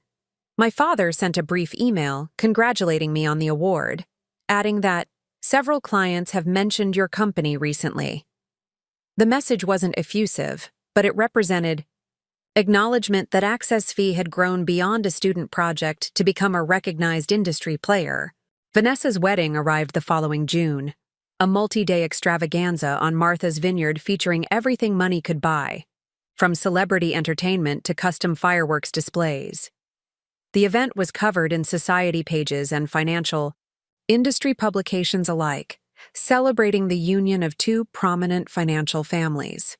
My father sent a brief email congratulating me on the award, adding that several clients have mentioned your company recently. The message wasn't effusive, but it represented acknowledgement that Access Fee had grown beyond a student project to become a recognized industry player. Vanessa's wedding arrived the following June, a multi-day extravaganza on Martha's Vineyard featuring everything money could buy, from celebrity entertainment to custom fireworks displays. The event was covered in society pages and financial industry publications alike, celebrating the union of two prominent financial families.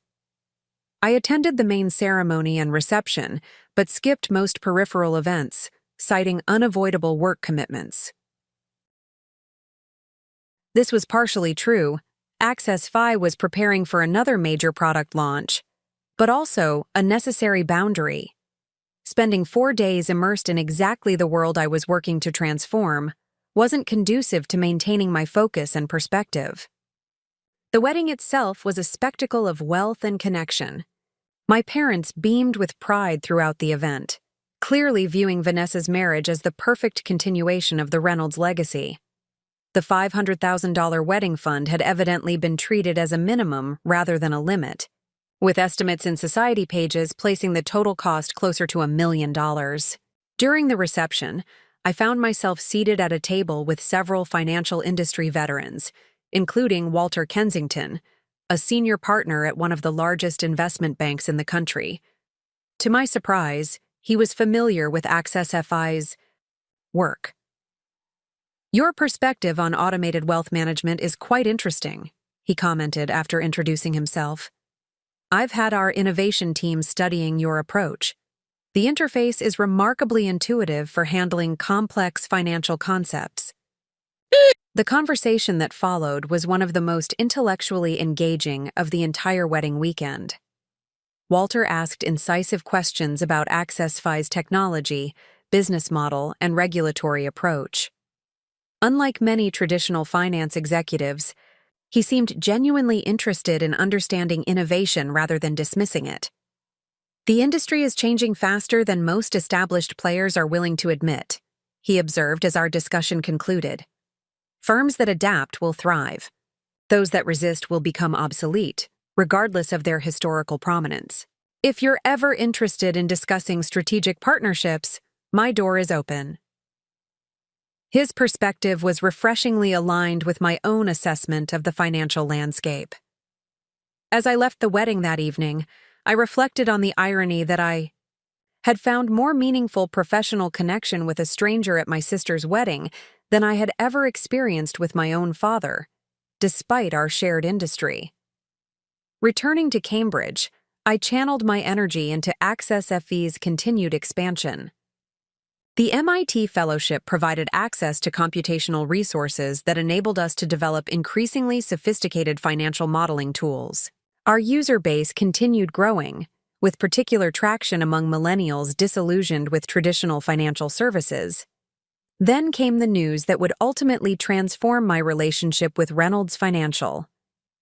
I attended the main ceremony and reception, but skipped most peripheral events, citing unavoidable work commitments. This was partially true. Access Fi was preparing for another major product launch, but also a necessary boundary. Spending 4 days immersed in exactly the world I was working to transform wasn't conducive to maintaining my focus and perspective. The wedding itself was a spectacle of wealth and connection. My parents beamed with pride throughout the event, clearly viewing Vanessa's marriage as the perfect continuation of the Reynolds legacy. The $500,000 wedding fund had evidently been treated as a minimum rather than a limit, with estimates in society pages placing the total cost closer to $1 million. During the reception, I found myself seated at a table with several financial industry veterans, including Walter Kensington, a senior partner at one of the largest investment banks in the country. To my surprise, he was familiar with Access FI's work. "Your perspective on automated wealth management is quite interesting," he commented after introducing himself. "I've had our innovation team studying your approach. The interface is remarkably intuitive for handling complex financial concepts." The conversation that followed was one of the most intellectually engaging of the entire wedding weekend. Walter asked incisive questions about Access Fi's technology, business model, and regulatory approach. Unlike many traditional finance executives, he seemed genuinely interested in understanding innovation rather than dismissing it. "The industry is changing faster than most established players are willing to admit," he observed as our discussion concluded. "Firms that adapt will thrive. Those that resist will become obsolete, regardless of their historical prominence. If you're ever interested in discussing strategic partnerships, my door is open." His perspective was refreshingly aligned with my own assessment of the financial landscape. As I left the wedding that evening, I reflected on the irony that I had found more meaningful professional connection with a stranger at my sister's wedding than I had ever experienced with my own father, despite our shared industry. Returning to Cambridge, I channeled my energy into Access FE's continued expansion. The MIT Fellowship provided access to computational resources that enabled us to develop increasingly sophisticated financial modeling tools. Our user base continued growing, with particular traction among millennials disillusioned with traditional financial services. Then came the news that would ultimately transform my relationship with Reynolds Financial.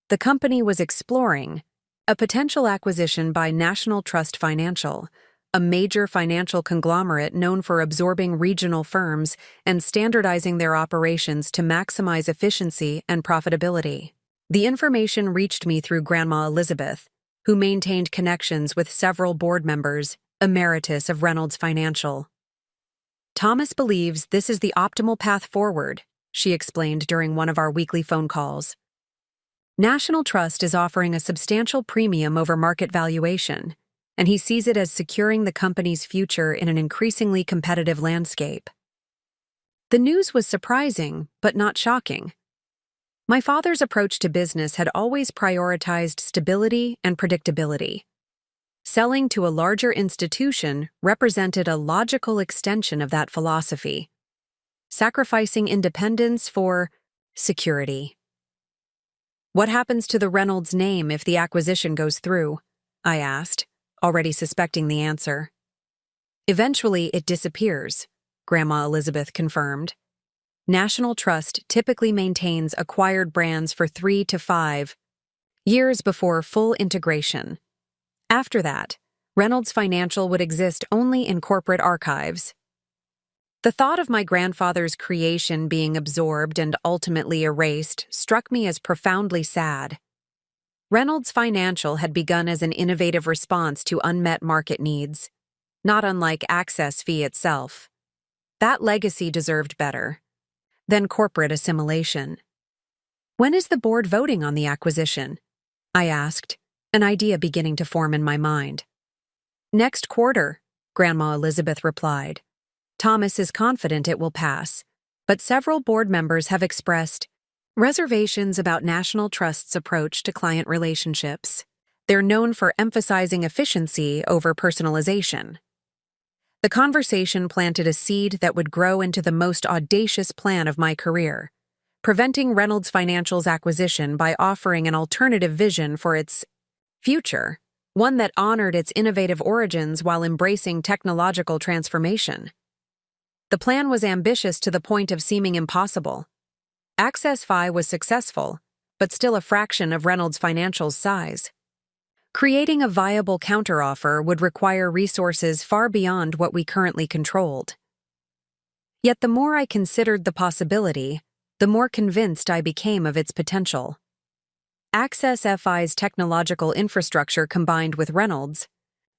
The company was exploring a potential acquisition by National Trust Financial, a major financial conglomerate known for absorbing regional firms and standardizing their operations to maximize efficiency and profitability. The information reached me through Grandma Elizabeth, who maintained connections with several board members, emeritus of Reynolds Financial. "Thomas believes this is the optimal path forward," she explained during one of our weekly phone calls. "National Trust is offering a substantial premium over market valuation, and he sees it as securing the company's future in an increasingly competitive landscape. The news was surprising, but not shocking. My father's approach to business had always prioritized stability and predictability. Selling to a larger institution represented a logical extension of that philosophy, sacrificing independence for security. "What happens to the Reynolds name if the acquisition goes through?" I asked, already suspecting the answer. "Eventually, it disappears," Grandma Elizabeth confirmed. "National Trust typically maintains acquired brands for 3 to 5 years before full integration. After that, Reynolds Financial would exist only in corporate archives." The thought of my grandfather's creation being absorbed and ultimately erased struck me as profoundly sad. Reynolds Financial had begun as an innovative response to unmet market needs, not unlike Access Fee itself. That legacy deserved better than corporate assimilation. "When is the board voting on the acquisition?" I asked, an idea beginning to form in my mind. "Next quarter," Grandma Elizabeth replied. "Thomas is confident it will pass, but several board members have expressed reservations about National Trust's approach to client relationships. They're known for emphasizing efficiency over personalization." The conversation planted a seed that would grow into the most audacious plan of my career, preventing Reynolds Financial's acquisition by offering an alternative vision for its future, one that honored its innovative origins while embracing technological transformation. The plan was ambitious to the point of seeming impossible. Access Fi was successful, but still a fraction of Reynolds Financial's size. Creating a viable counteroffer would require resources far beyond what we currently controlled. Yet the more I considered the possibility, the more convinced I became of its potential. Access FI's technological infrastructure combined with Reynolds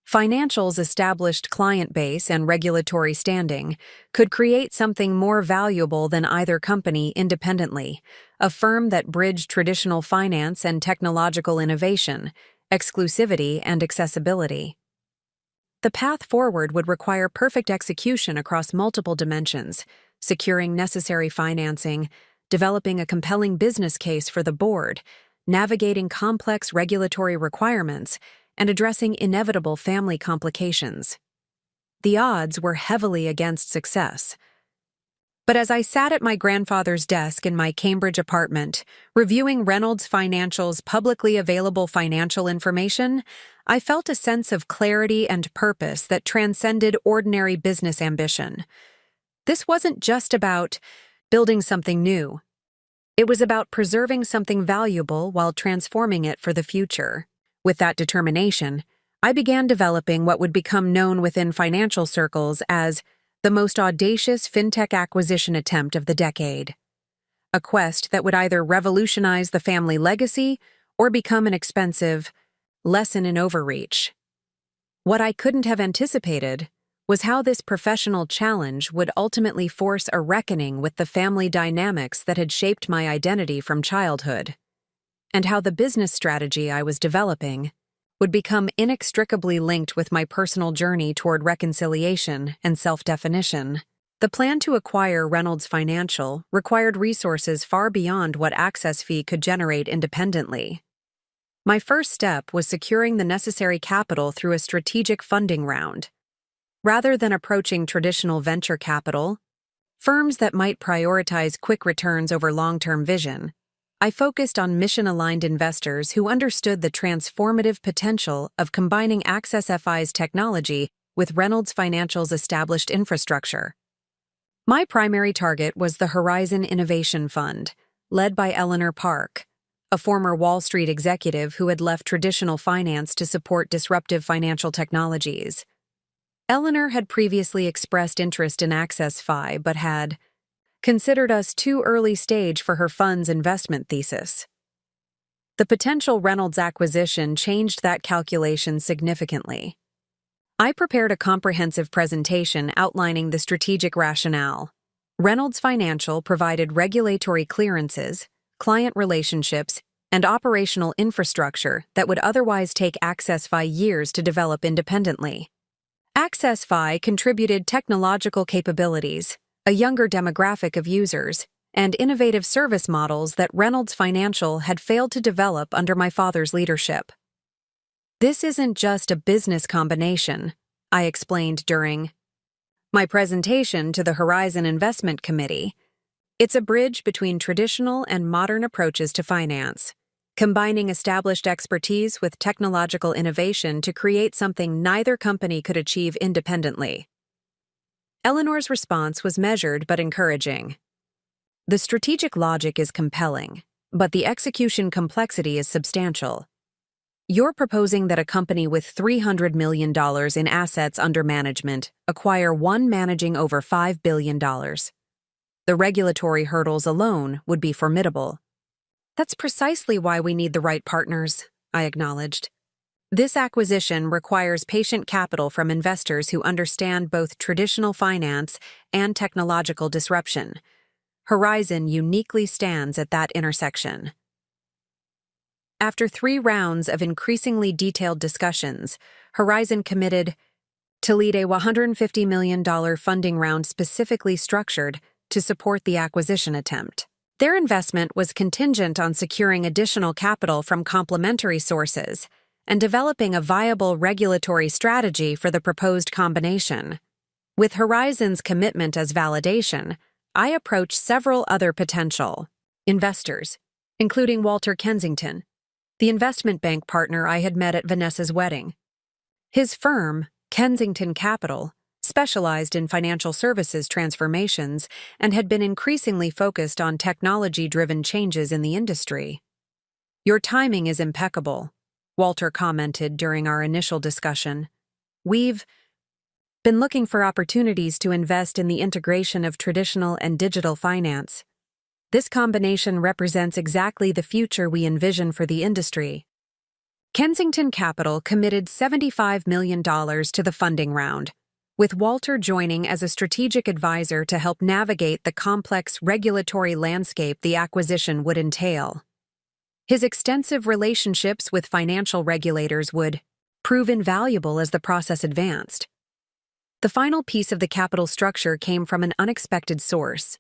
Financial's established client base and regulatory standing could create something more valuable than either company independently, a firm that bridged traditional finance and technological innovation, exclusivity and accessibility. The path forward would require perfect execution across multiple dimensions, securing necessary financing, developing a compelling business case for the board, navigating complex regulatory requirements, and addressing inevitable family complications. The odds were heavily against success. But as I sat at my grandfather's desk in my Cambridge apartment, reviewing Reynolds Financial's publicly available financial information, I felt a sense of clarity and purpose that transcended ordinary business ambition. This wasn't just about building something new. It was about preserving something valuable while transforming it for the future. With that determination, I began developing what would become known within financial circles as the most audacious fintech acquisition attempt of the decade. A quest that would either revolutionize the family legacy or become an expensive lesson in overreach. What I couldn't have anticipated was how this professional challenge would ultimately force a reckoning with the family dynamics that had shaped my identity from childhood, and how the business strategy I was developing would become inextricably linked with my personal journey toward reconciliation and self-definition. The plan to acquire Reynolds Financial required resources far beyond what Access Fee could generate independently. My first step was securing the necessary capital through a strategic funding round. Rather than approaching traditional venture capital, firms that might prioritize quick returns over long-term vision, I focused on mission-aligned investors who understood the transformative potential of combining Access FI's technology with Reynolds Financial's established infrastructure. My primary target was the Horizon Innovation Fund, led by Eleanor Park, a former Wall Street executive who had left traditional finance to support disruptive financial technologies. Eleanor had previously expressed interest in Access Fi but had considered us too early stage for her fund's investment thesis. The potential Reynolds acquisition changed that calculation significantly. I prepared a comprehensive presentation outlining the strategic rationale. Reynolds Financial provided regulatory clearances, client relationships, and operational infrastructure that would otherwise take AccessFi years to develop independently. AccessFi contributed technological capabilities, a younger demographic of users, and innovative service models that Reynolds Financial had failed to develop under my father's leadership. This isn't just a business combination, I explained during my presentation to the Horizon Investment Committee. It's a bridge between traditional and modern approaches to finance, combining established expertise with technological innovation to create something neither company could achieve independently. Eleanor's response was measured but encouraging. The strategic logic is compelling, but the execution complexity is substantial. You're proposing that a company with $300 million in assets under management acquire one managing over $5 billion. The regulatory hurdles alone would be formidable. That's precisely why we need the right partners, I acknowledged. This acquisition requires patient capital from investors who understand both traditional finance and technological disruption. Horizon uniquely stands at that intersection. After 3 rounds of increasingly detailed discussions, Horizon committed to lead a $150 million funding round specifically structured to support the acquisition attempt. Their investment was contingent on securing additional capital from complementary sources and developing a viable regulatory strategy for the proposed combination. With Horizon's commitment as validation, I approached several other potential investors, including Walter Kensington, the investment bank partner I had met at Vanessa's wedding. His firm, Kensington Capital, specialized in financial services transformations and had been increasingly focused on technology-driven changes in the industry. "Your timing is impeccable," Walter commented during our initial discussion. "We've been looking for opportunities to invest in the integration of traditional and digital finance. This combination represents exactly the future we envision for the industry." Kensington Capital committed $75 million to the funding round, with Walter joining as a strategic advisor to help navigate the complex regulatory landscape the acquisition would entail. His extensive relationships with financial regulators would prove invaluable as the process advanced. The final piece of the capital structure came from an unexpected source.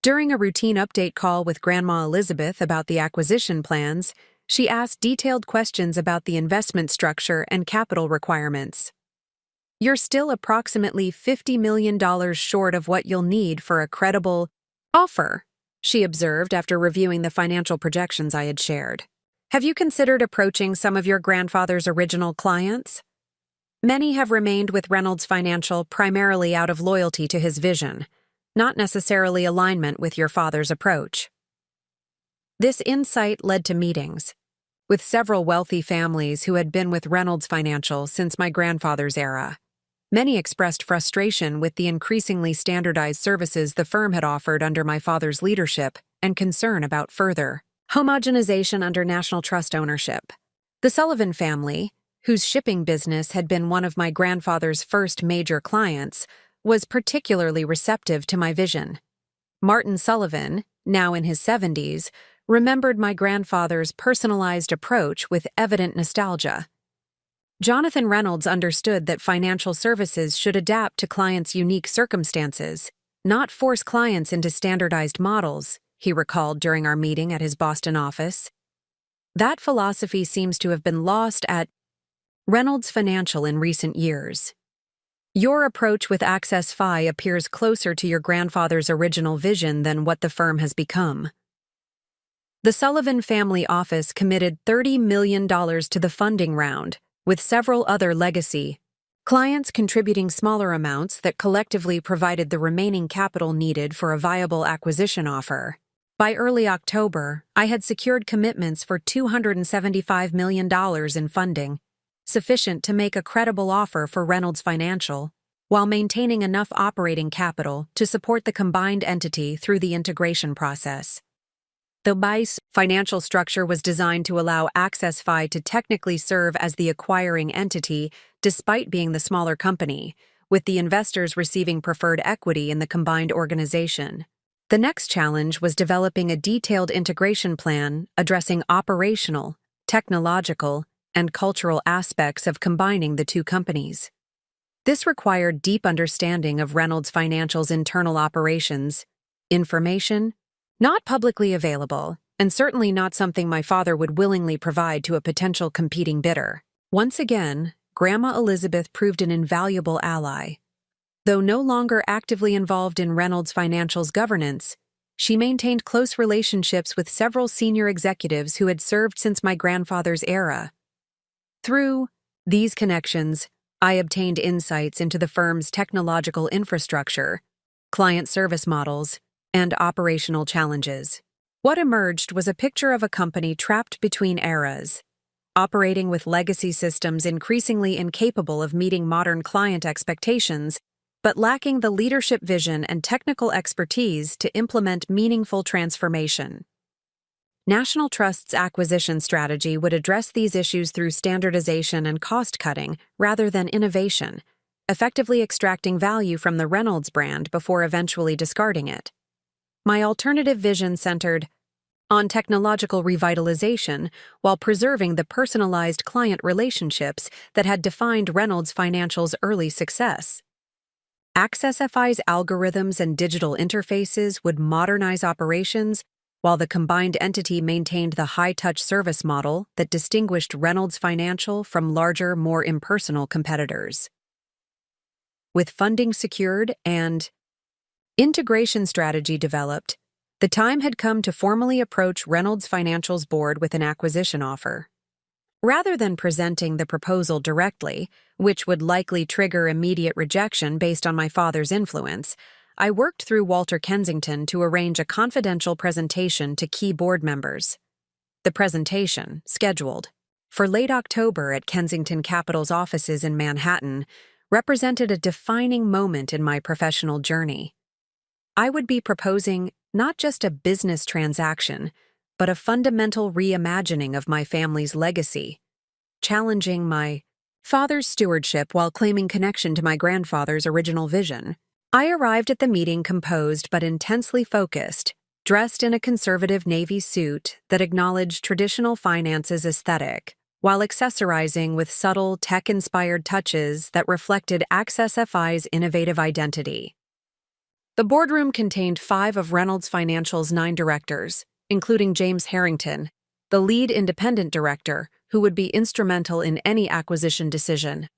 During a routine update call with Grandma Elizabeth about the acquisition plans, she asked detailed questions about the investment structure and capital requirements. "You're still approximately $50 million short of what you'll need for a credible offer," she observed after reviewing the financial projections I had shared. "Have you considered approaching some of your grandfather's original clients? Many have remained with Reynolds Financial primarily out of loyalty to his vision, not necessarily alignment with your father's approach." This insight led to meetings with several wealthy families who had been with Reynolds Financial since my grandfather's era. Many expressed frustration with the increasingly standardized services the firm had offered under my father's leadership and concern about further homogenization under national trust ownership. The Sullivan family, whose shipping business had been one of my grandfather's first major clients, was particularly receptive to my vision. Martin Sullivan, now in his 70s, remembered my grandfather's personalized approach with evident nostalgia. Jonathan Reynolds understood that financial services should adapt to clients' unique circumstances, not force clients into standardized models, he recalled during our meeting at his Boston office. That philosophy seems to have been lost at Reynolds Financial in recent years. "Your approach with AccessFi appears closer to your grandfather's original vision than what the firm has become." The Sullivan family office committed $30 million to the funding round, with several other legacy clients contributing smaller amounts that collectively provided the remaining capital needed for a viable acquisition offer. By early October, I had secured commitments for $275 million in funding, sufficient to make a credible offer for Reynolds Financial, while maintaining enough operating capital to support the combined entity through the integration process. The BICE financial structure was designed to allow AccessFi to technically serve as the acquiring entity despite being the smaller company, with the investors receiving preferred equity in the combined organization. The next challenge was developing a detailed integration plan addressing operational, technological, and cultural aspects of combining the two companies. This required deep understanding of Reynolds Financial's internal operations, information not publicly available, and certainly not something my father would willingly provide to a potential competing bidder. Once again, Grandma Elizabeth proved an invaluable ally. Though no longer actively involved in Reynolds Financial's governance, she maintained close relationships with several senior executives who had served since my grandfather's era. Through these connections, I obtained insights into the firm's technological infrastructure, client service models, and operational challenges. What emerged was a picture of a company trapped between eras, operating with legacy systems increasingly incapable of meeting modern client expectations, but lacking the leadership vision and technical expertise to implement meaningful transformation. National Trust's acquisition strategy would address these issues through standardization and cost-cutting rather than innovation, effectively extracting value from the Reynolds brand before eventually discarding it. My alternative vision centered on technological revitalization while preserving the personalized client relationships that had defined Reynolds Financial's early success. AccessFI's algorithms and digital interfaces would modernize operations, while the combined entity maintained the high-touch service model that distinguished Reynolds Financial from larger, more impersonal competitors. With funding secured and integration strategy developed, the time had come to formally approach Reynolds Financial's board with an acquisition offer. Rather than presenting the proposal directly, which would likely trigger immediate rejection based on my father's influence, I worked through Walter Kensington to arrange a confidential presentation to key board members. The presentation, scheduled for late October at Kensington Capital's offices in Manhattan, represented a defining moment in my professional journey. I would be proposing not just a business transaction, but a fundamental reimagining of my family's legacy, challenging my father's stewardship while claiming connection to my grandfather's original vision. I arrived at the meeting composed but intensely focused, dressed in a conservative navy suit that acknowledged traditional finance's aesthetic, while accessorizing with subtle tech-inspired touches that reflected AccessFI's innovative identity. The boardroom contained 5 of Reynolds Financial's 9 directors, including James Harrington, the lead independent director, who would be instrumental in any acquisition decision.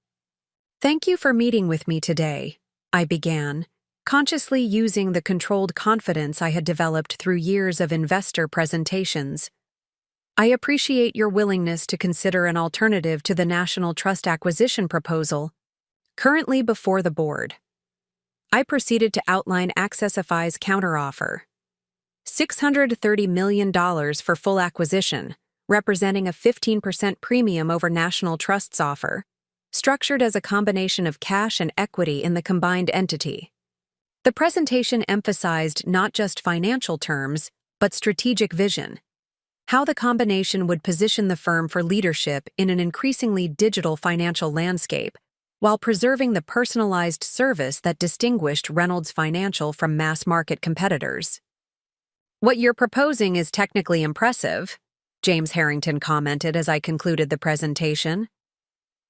"Thank you for meeting with me today," I began, consciously using the controlled confidence I had developed through years of investor presentations. "I appreciate your willingness to consider an alternative to the National Trust acquisition proposal currently before the board." I proceeded to outline AccessFI's counteroffer: $630 million for full acquisition, representing a 15% premium over National Trust's offer, structured as a combination of cash and equity in the combined entity. The presentation emphasized not just financial terms, but strategic vision, how the combination would position the firm for leadership in an increasingly digital financial landscape, while preserving the personalized service that distinguished Reynolds Financial from mass-market competitors. "What you're proposing is technically impressive," James Harrington commented as I concluded the presentation,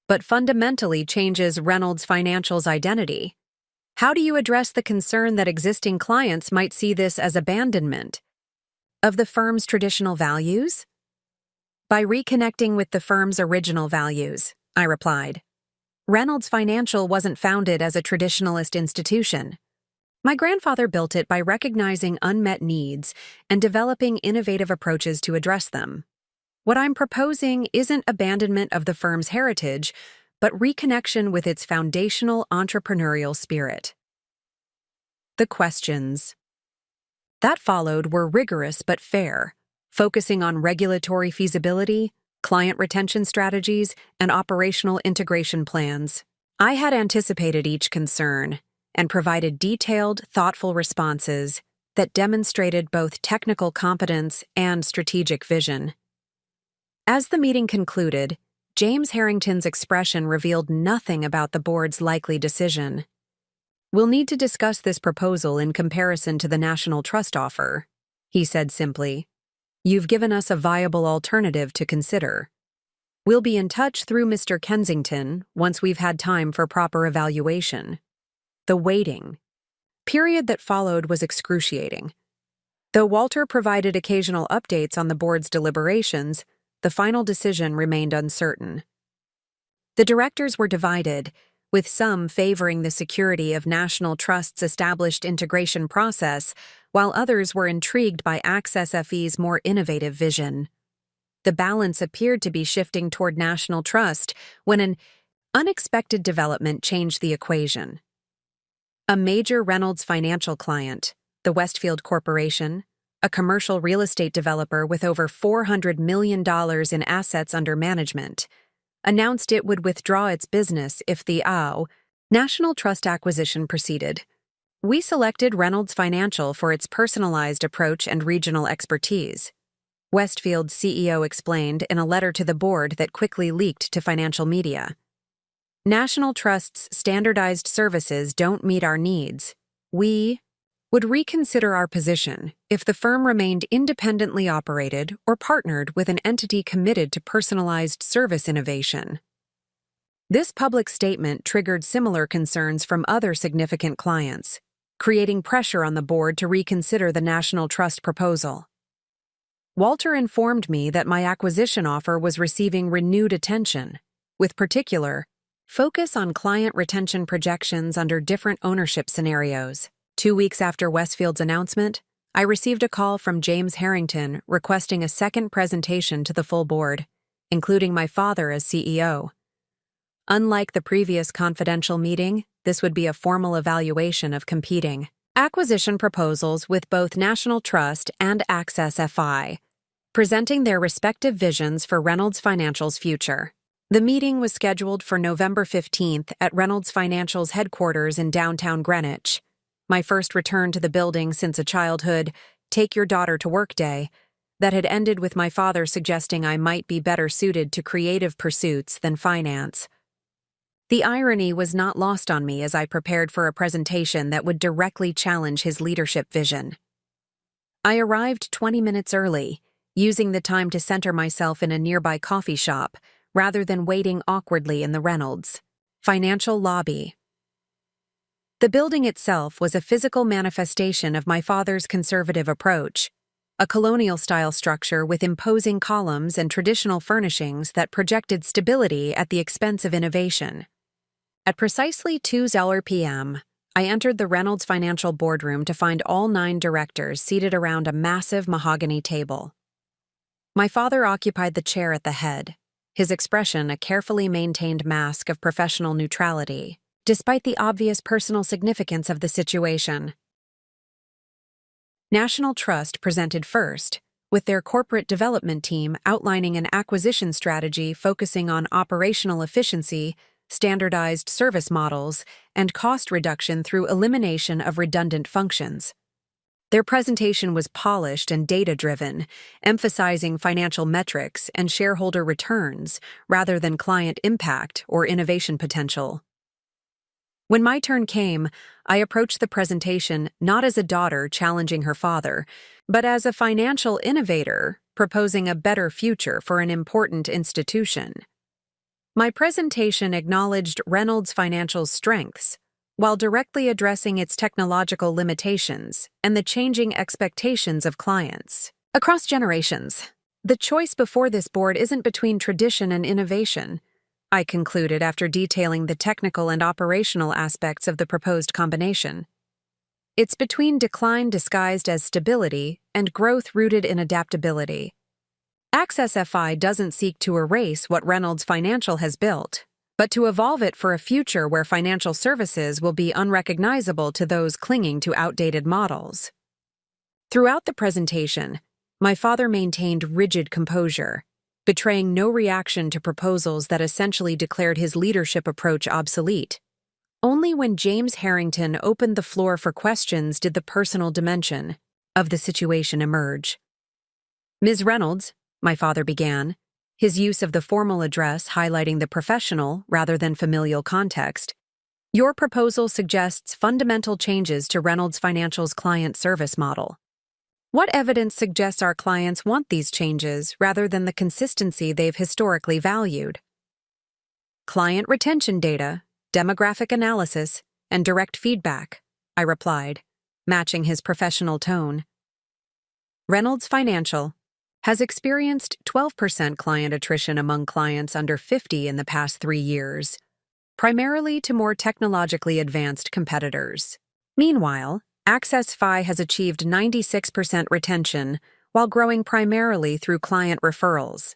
"but fundamentally changes Reynolds Financial's identity. How do you address the concern that existing clients might see this as abandonment of the firm's traditional values?" "By reconnecting with the firm's original values," I replied. "Reynolds Financial wasn't founded as a traditionalist institution. My grandfather built it by recognizing unmet needs and developing innovative approaches to address them. What I'm proposing isn't abandonment of the firm's heritage, but reconnection with its foundational entrepreneurial spirit." The questions that followed were rigorous but fair, focusing on regulatory feasibility, client retention strategies, and operational integration plans. I had anticipated each concern and provided detailed, thoughtful responses that demonstrated both technical competence and strategic vision. As the meeting concluded, James Harrington's expression revealed nothing about the board's likely decision. "We'll need to discuss this proposal in comparison to the National Trust offer," he said simply. "You've given us a viable alternative to consider. We'll be in touch through Mr. Kensington once we've had time for proper evaluation." The waiting period that followed was excruciating. Though Walter provided occasional updates on the board's deliberations, the final decision remained uncertain. The directors were divided, with some favoring the security of National Trust's established integration process, while others were intrigued by Access FE's more innovative vision. The balance appeared to be shifting toward National Trust when an unexpected development changed the equation. A major Reynolds financial client, the Westfield Corporation, a commercial real estate developer with over $400 million in assets under management, announced it would withdraw its business if the National Trust acquisition proceeded. "We selected Reynolds Financial for its personalized approach and regional expertise," Westfield's CEO explained in a letter to the board that quickly leaked to financial media. "National Trust's standardized services don't meet our needs. We would reconsider our position if the firm remained independently operated or partnered with an entity committed to personalized service innovation." This public statement triggered similar concerns from other significant clients, creating pressure on the board to reconsider the National Trust proposal. Walter informed me that my acquisition offer was receiving renewed attention, with particular focus on client retention projections under different ownership scenarios. 2 weeks after Westfield's announcement, I received a call from James Harrington requesting a second presentation to the full board, including my father as CEO. Unlike the previous confidential meeting, this would be a formal evaluation of competing acquisition proposals with both National Trust and Access FI, presenting their respective visions for Reynolds Financial's future. The meeting was scheduled for November 15th at Reynolds Financial's headquarters in downtown Greenwich. My first return to the building since a childhood "take your daughter to work" day that had ended with my father suggesting I might be better suited to creative pursuits than finance. The irony was not lost on me as I prepared for a presentation that would directly challenge his leadership vision. I arrived 20 minutes early, using the time to center myself in a nearby coffee shop, rather than waiting awkwardly in the Reynolds financial lobby. The building itself was a physical manifestation of my father's conservative approach, a colonial-style structure with imposing columns and traditional furnishings that projected stability at the expense of innovation. At precisely 2:00 p.m., I entered the Reynolds Financial boardroom to find all 9 directors seated around a massive mahogany table. My father occupied the chair at the head, his expression a carefully maintained mask of professional neutrality, despite the obvious personal significance of the situation. National Trust presented first, with their corporate development team outlining an acquisition strategy focusing on operational efficiency, standardized service models, and cost reduction through elimination of redundant functions. Their presentation was polished and data-driven, emphasizing financial metrics and shareholder returns rather than client impact or innovation potential. When my turn came, I approached the presentation not as a daughter challenging her father, but as a financial innovator proposing a better future for an important institution. My presentation acknowledged Reynolds Financial's strengths, while directly addressing its technological limitations and the changing expectations of clients. Across generations, the choice before this board isn't between tradition and innovation, I concluded after detailing the technical and operational aspects of the proposed combination. It's between decline disguised as stability and growth rooted in adaptability. Access FI doesn't seek to erase what Reynolds Financial has built, but to evolve it for a future where financial services will be unrecognizable to those clinging to outdated models. Throughout the presentation, my father maintained rigid composure, betraying no reaction to proposals that essentially declared his leadership approach obsolete. Only when James Harrington opened the floor for questions did the personal dimension of the situation emerge. "Ms. Reynolds," my father began, his use of the formal address highlighting the professional rather than familial context, Your proposal suggests fundamental changes to Reynolds Financial's client service model. What evidence suggests our clients want these changes rather than the consistency they've historically valued? Client retention data, demographic analysis, and direct feedback, I replied, matching his professional tone. Reynolds Financial has experienced 12% client attrition among clients under 50 in the past 3 years, primarily to more technologically advanced competitors. Meanwhile, AccessFi has achieved 96% retention while growing primarily through client referrals.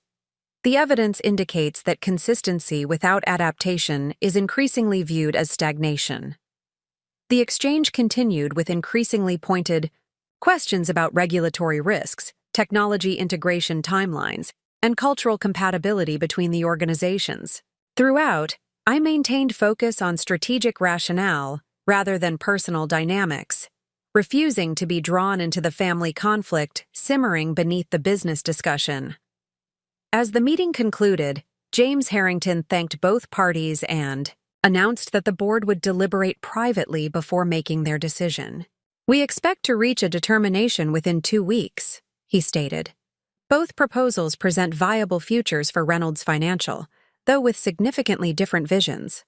The evidence indicates that consistency without adaptation is increasingly viewed as stagnation. The exchange continued with increasingly pointed questions about regulatory risks, technology integration timelines, and cultural compatibility between the organizations. Throughout, I maintained focus on strategic rationale rather than personal dynamics, refusing to be drawn into the family conflict simmering beneath the business discussion. As the meeting concluded, James Harrington thanked both parties and announced that the board would deliberate privately before making their decision. "We expect to reach a determination within 2 weeks," he stated. Both proposals present viable futures for Reynolds Financial, though with significantly different visions.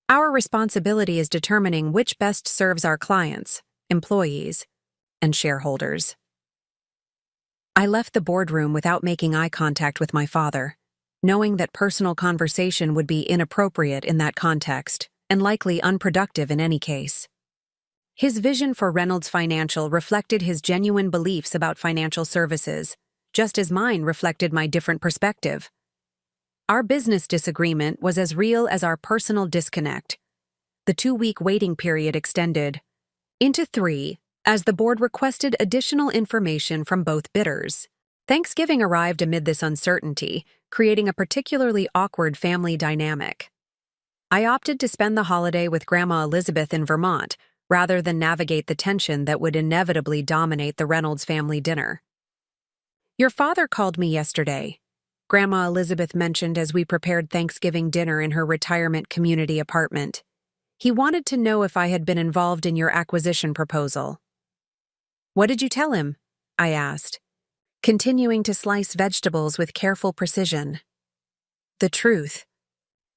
Our responsibility is determining which best serves our clients, employees, and shareholders. I left the boardroom without making eye contact with my father, knowing that personal conversation would be inappropriate in that context and likely unproductive in any case. His vision for Reynolds Financial reflected his genuine beliefs about financial services, just as mine reflected my different perspective. Our business disagreement was as real as our personal disconnect. The 2-week waiting period extended into 3 as the board requested additional information from both bidders. Thanksgiving arrived amid this uncertainty, creating a particularly awkward family dynamic. I opted to spend the holiday with Grandma Elizabeth in Vermont, rather than navigate the tension that would inevitably dominate the Reynolds family dinner. "Your father called me yesterday," Grandma Elizabeth mentioned as we prepared Thanksgiving dinner in her retirement community apartment. "He wanted to know if I had been involved in your acquisition proposal." "What did you tell him?" I asked, continuing to slice vegetables with careful precision. "The truth.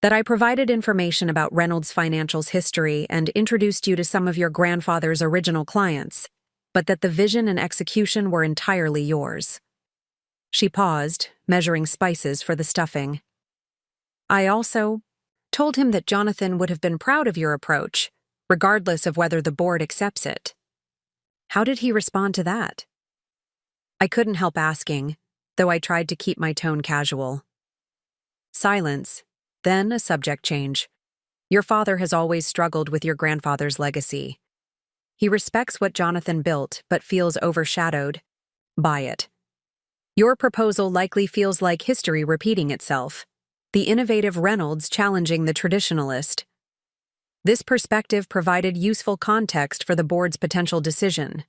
That I provided information about Reynolds Financial's history and introduced you to some of your grandfather's original clients, but that the vision and execution were entirely yours." She paused, measuring spices for the stuffing. "I also told him that Jonathan would have been proud of your approach, regardless of whether the board accepts it." "How did he respond to that?" I couldn't help asking, though I tried to keep my tone casual. Silence, then a subject change. "Your father has always struggled with your grandfather's legacy. He respects what Jonathan built, but feels overshadowed by it. Your proposal likely feels like history repeating itself, the innovative Reynolds challenging the traditionalist." This perspective provided useful context for the board's potential decision.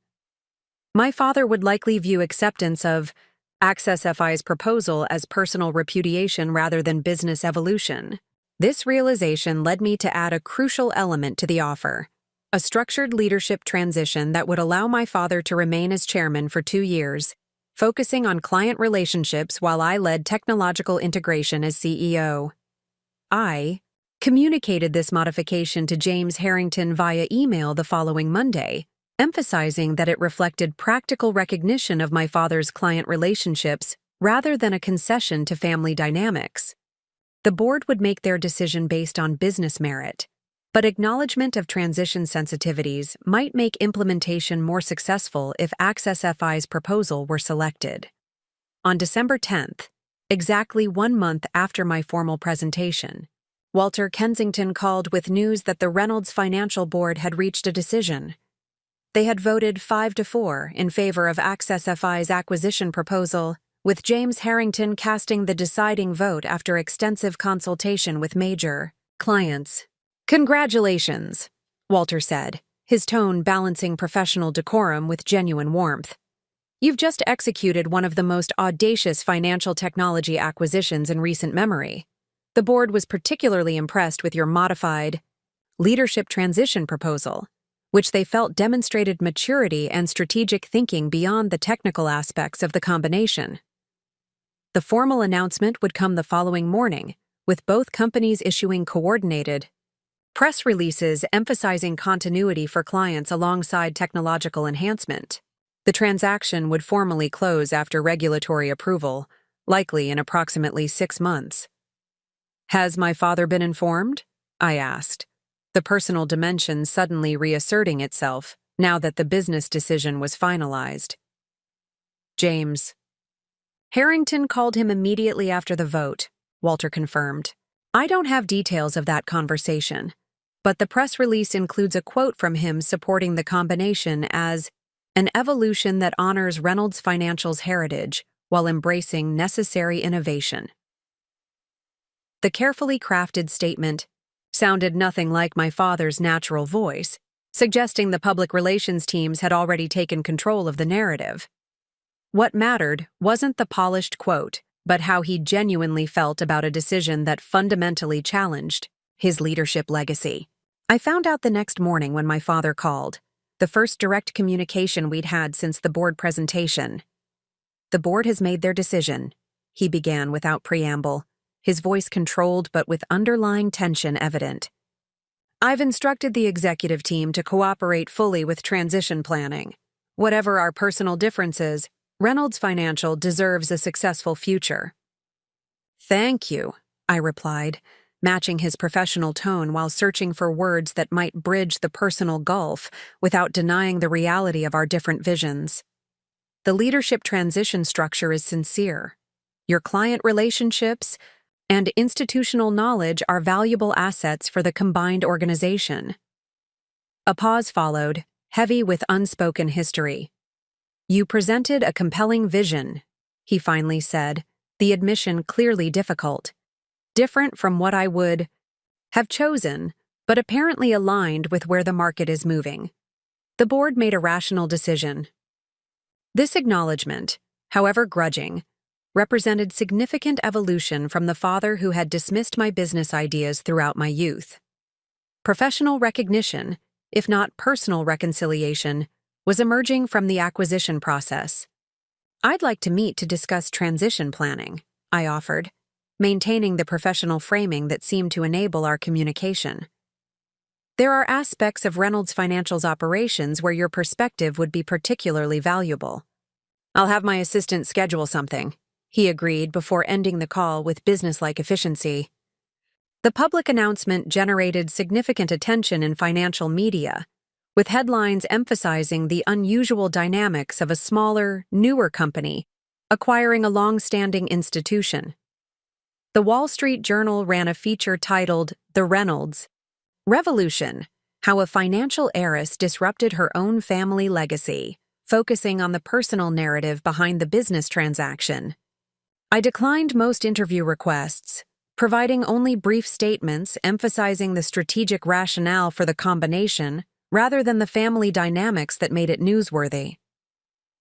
My father would likely view acceptance of AccessFi's proposal as personal repudiation rather than business evolution. This realization led me to add a crucial element to the offer, a structured leadership transition that would allow my father to remain as chairman for 2 years, focusing on client relationships while I led technological integration as CEO. I communicated this modification to James Harrington via email the following Monday, emphasizing that it reflected practical recognition of my father's client relationships rather than a concession to family dynamics. The board would make their decision based on business merit, but acknowledgement of transition sensitivities might make implementation more successful if AccessFi's proposal were selected. On December 10th, exactly 1 month after my formal presentation, Walter Kensington called with news that the Reynolds Financial Board had reached a decision. They had voted 5-4 in favor of AccessFi's acquisition proposal, with James Harrington casting the deciding vote after extensive consultation with major clients. "Congratulations," Walter said, his tone balancing professional decorum with genuine warmth. "You've just executed one of the most audacious financial technology acquisitions in recent memory. The board was particularly impressed with your modified leadership transition proposal, which they felt demonstrated maturity and strategic thinking beyond the technical aspects of the combination. The formal announcement would come the following morning, with both companies issuing coordinated press releases emphasizing continuity for clients alongside technological enhancement. The transaction would formally close after regulatory approval, likely in approximately 6 months. "Has my father been informed?" I asked, the personal dimension suddenly reasserting itself now that the business decision was finalized. "James." "Harrington called him immediately after the vote," Walter confirmed. "I don't have details of that conversation, but the press release includes a quote from him supporting the combination as an evolution that honors Reynolds Financial's heritage while embracing necessary innovation." The carefully crafted statement sounded nothing like my father's natural voice, suggesting the public relations teams had already taken control of the narrative. What mattered wasn't the polished quote, but how he genuinely felt about a decision that fundamentally challenged his leadership legacy. I found out the next morning when my father called, the first direct communication we'd had since the board presentation. "The board has made their decision," he began without preamble, his voice controlled but with underlying tension evident. "I've instructed the executive team to cooperate fully with transition planning. Whatever our personal differences, Reynolds Financial deserves a successful future." "Thank you," I replied, matching his professional tone while searching for words that might bridge the personal gulf without denying the reality of our different visions. "The leadership transition structure is sincere. Your client relationships and institutional knowledge are valuable assets for the combined organization." A pause followed, heavy with unspoken history. "You presented a compelling vision," he finally said, the admission clearly difficult. "Different from what I would have chosen, but apparently aligned with where the market is moving. The board made a rational decision." This acknowledgement, however grudging, represented significant evolution from the father who had dismissed my business ideas throughout my youth. Professional recognition, if not personal reconciliation, was emerging from the acquisition process. "I'd like to meet to discuss transition planning," I offered, maintaining the professional framing that seemed to enable our communication. "There are aspects of Reynolds Financial's operations where your perspective would be particularly valuable." "I'll have my assistant schedule something," he agreed before ending the call with businesslike efficiency. The public announcement generated significant attention in financial media, with headlines emphasizing the unusual dynamics of a smaller, newer company acquiring a long-standing institution. The Wall Street Journal ran a feature titled "The Reynolds Revolution: How a Financial Heiress Disrupted Her Own Family Legacy," focusing on the personal narrative behind the business transaction. I declined most interview requests, providing only brief statements emphasizing the strategic rationale for the combination rather than the family dynamics that made it newsworthy.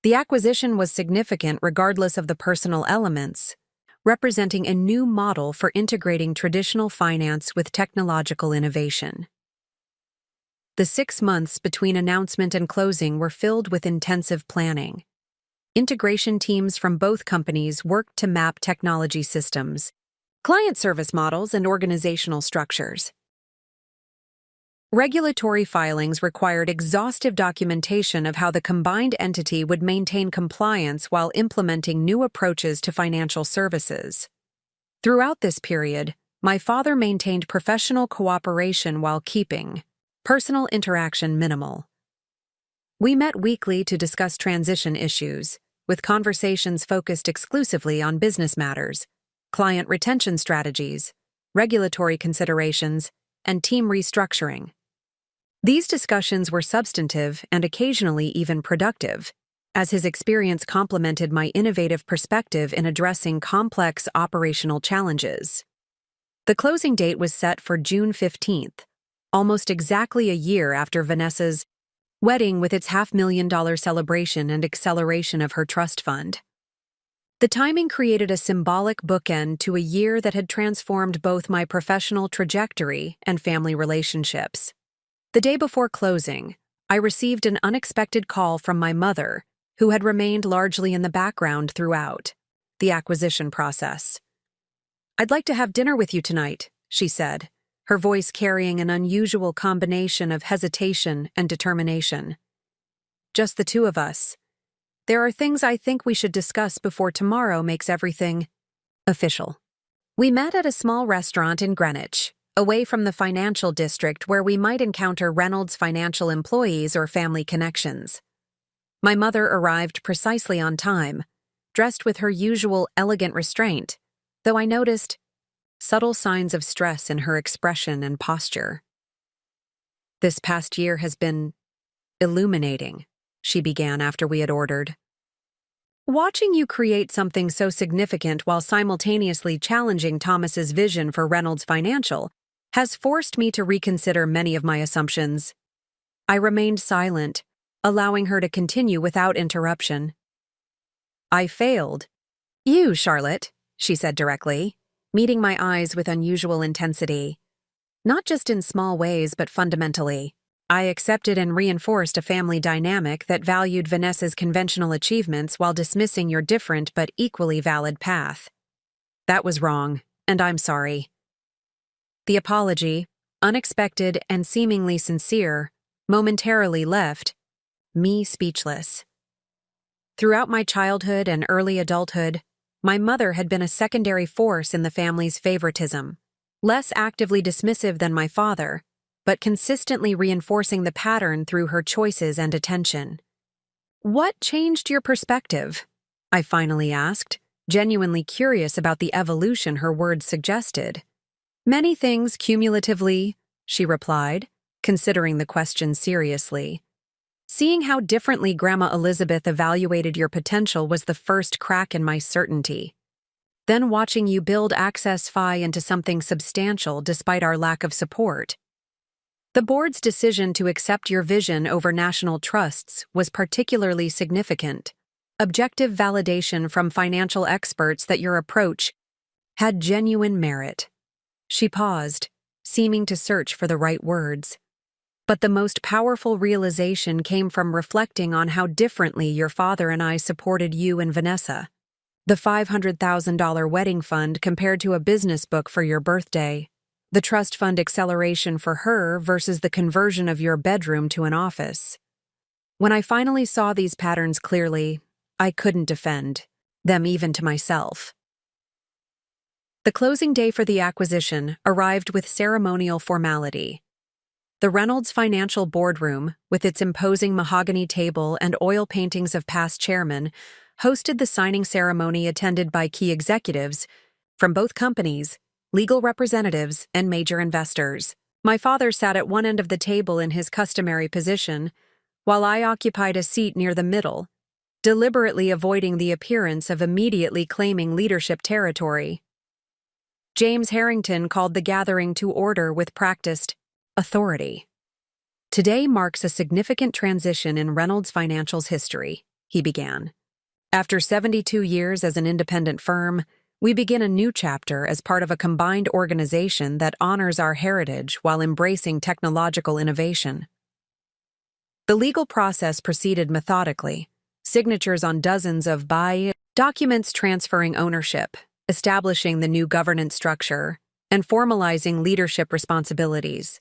The acquisition was significant regardless of the personal elements, representing a new model for integrating traditional finance with technological innovation. The 6 months between announcement and closing were filled with intensive planning. Integration teams from both companies worked to map technology systems, client service models, and organizational structures. Regulatory filings required exhaustive documentation of how the combined entity would maintain compliance while implementing new approaches to financial services. Throughout this period, my father maintained professional cooperation while keeping personal interaction minimal. We met weekly to discuss transition issues, with conversations focused exclusively on business matters, client retention strategies, regulatory considerations, and team restructuring. These discussions were substantive and occasionally even productive, as his experience complemented my innovative perspective in addressing complex operational challenges. The closing date was set for June 15th, almost exactly a year after Vanessa's wedding with its $500,000 celebration and acceleration of her trust fund. The timing created a symbolic bookend to a year that had transformed both my professional trajectory and family relationships. The day before closing, I received an unexpected call from my mother, who had remained largely in the background throughout the acquisition process. "I'd like to have dinner with you tonight," she said, her voice carrying an unusual combination of hesitation and determination. "Just the two of us. There are things I think we should discuss before tomorrow makes everything official." We met at a small restaurant in Greenwich, away from the financial district where we might encounter Reynolds Financial employees or family connections. My mother arrived precisely on time, dressed with her usual elegant restraint, though I noticed subtle signs of stress in her expression and posture. "This past year has been illuminating," she began after we had ordered. "Watching you create something so significant while simultaneously challenging Thomas's vision for Reynolds Financial has forced me to reconsider many of my assumptions." I remained silent, allowing her to continue without interruption. "I failed. You, Charlotte," she said directly, meeting my eyes with unusual intensity. "Not just in small ways, but fundamentally. I accepted and reinforced a family dynamic that valued Vanessa's conventional achievements while dismissing your different but equally valid path. That was wrong, and I'm sorry." The apology, unexpected and seemingly sincere, momentarily left me speechless. Throughout my childhood and early adulthood, my mother had been a secondary force in the family's favoritism, less actively dismissive than my father, but consistently reinforcing the pattern through her choices and attention. "What changed your perspective?" I finally asked, genuinely curious about the evolution her words suggested. "Many things cumulatively," she replied, considering the question seriously. "Seeing how differently Grandma Elizabeth evaluated your potential was the first crack in my certainty. Then watching you build Access Fi into something substantial despite our lack of support. The board's decision to accept your vision over national trusts was particularly significant. Objective validation from financial experts that your approach had genuine merit." She paused, seeming to search for the right words. "But the most powerful realization came from reflecting on how differently your father and I supported you and Vanessa. The $500,000 wedding fund compared to a business book for your birthday. The trust fund acceleration for her versus the conversion of your bedroom to an office. When I finally saw these patterns clearly, I couldn't defend them even to myself." The closing day for the acquisition arrived with ceremonial formality. The Reynolds Financial boardroom, with its imposing mahogany table and oil paintings of past chairmen, hosted the signing ceremony attended by key executives from both companies, legal representatives, and major investors. My father sat at one end of the table in his customary position, while I occupied a seat near the middle, deliberately avoiding the appearance of immediately claiming leadership territory. James Harrington called the gathering to order with practiced authority. "Today marks a significant transition in Reynolds Financial's history," he began. "After 72 years as an independent firm, we begin a new chapter as part of a combined organization that honors our heritage while embracing technological innovation." The legal process proceeded methodically, signatures on dozens of documents transferring ownership, establishing the new governance structure, and formalizing leadership responsibilities.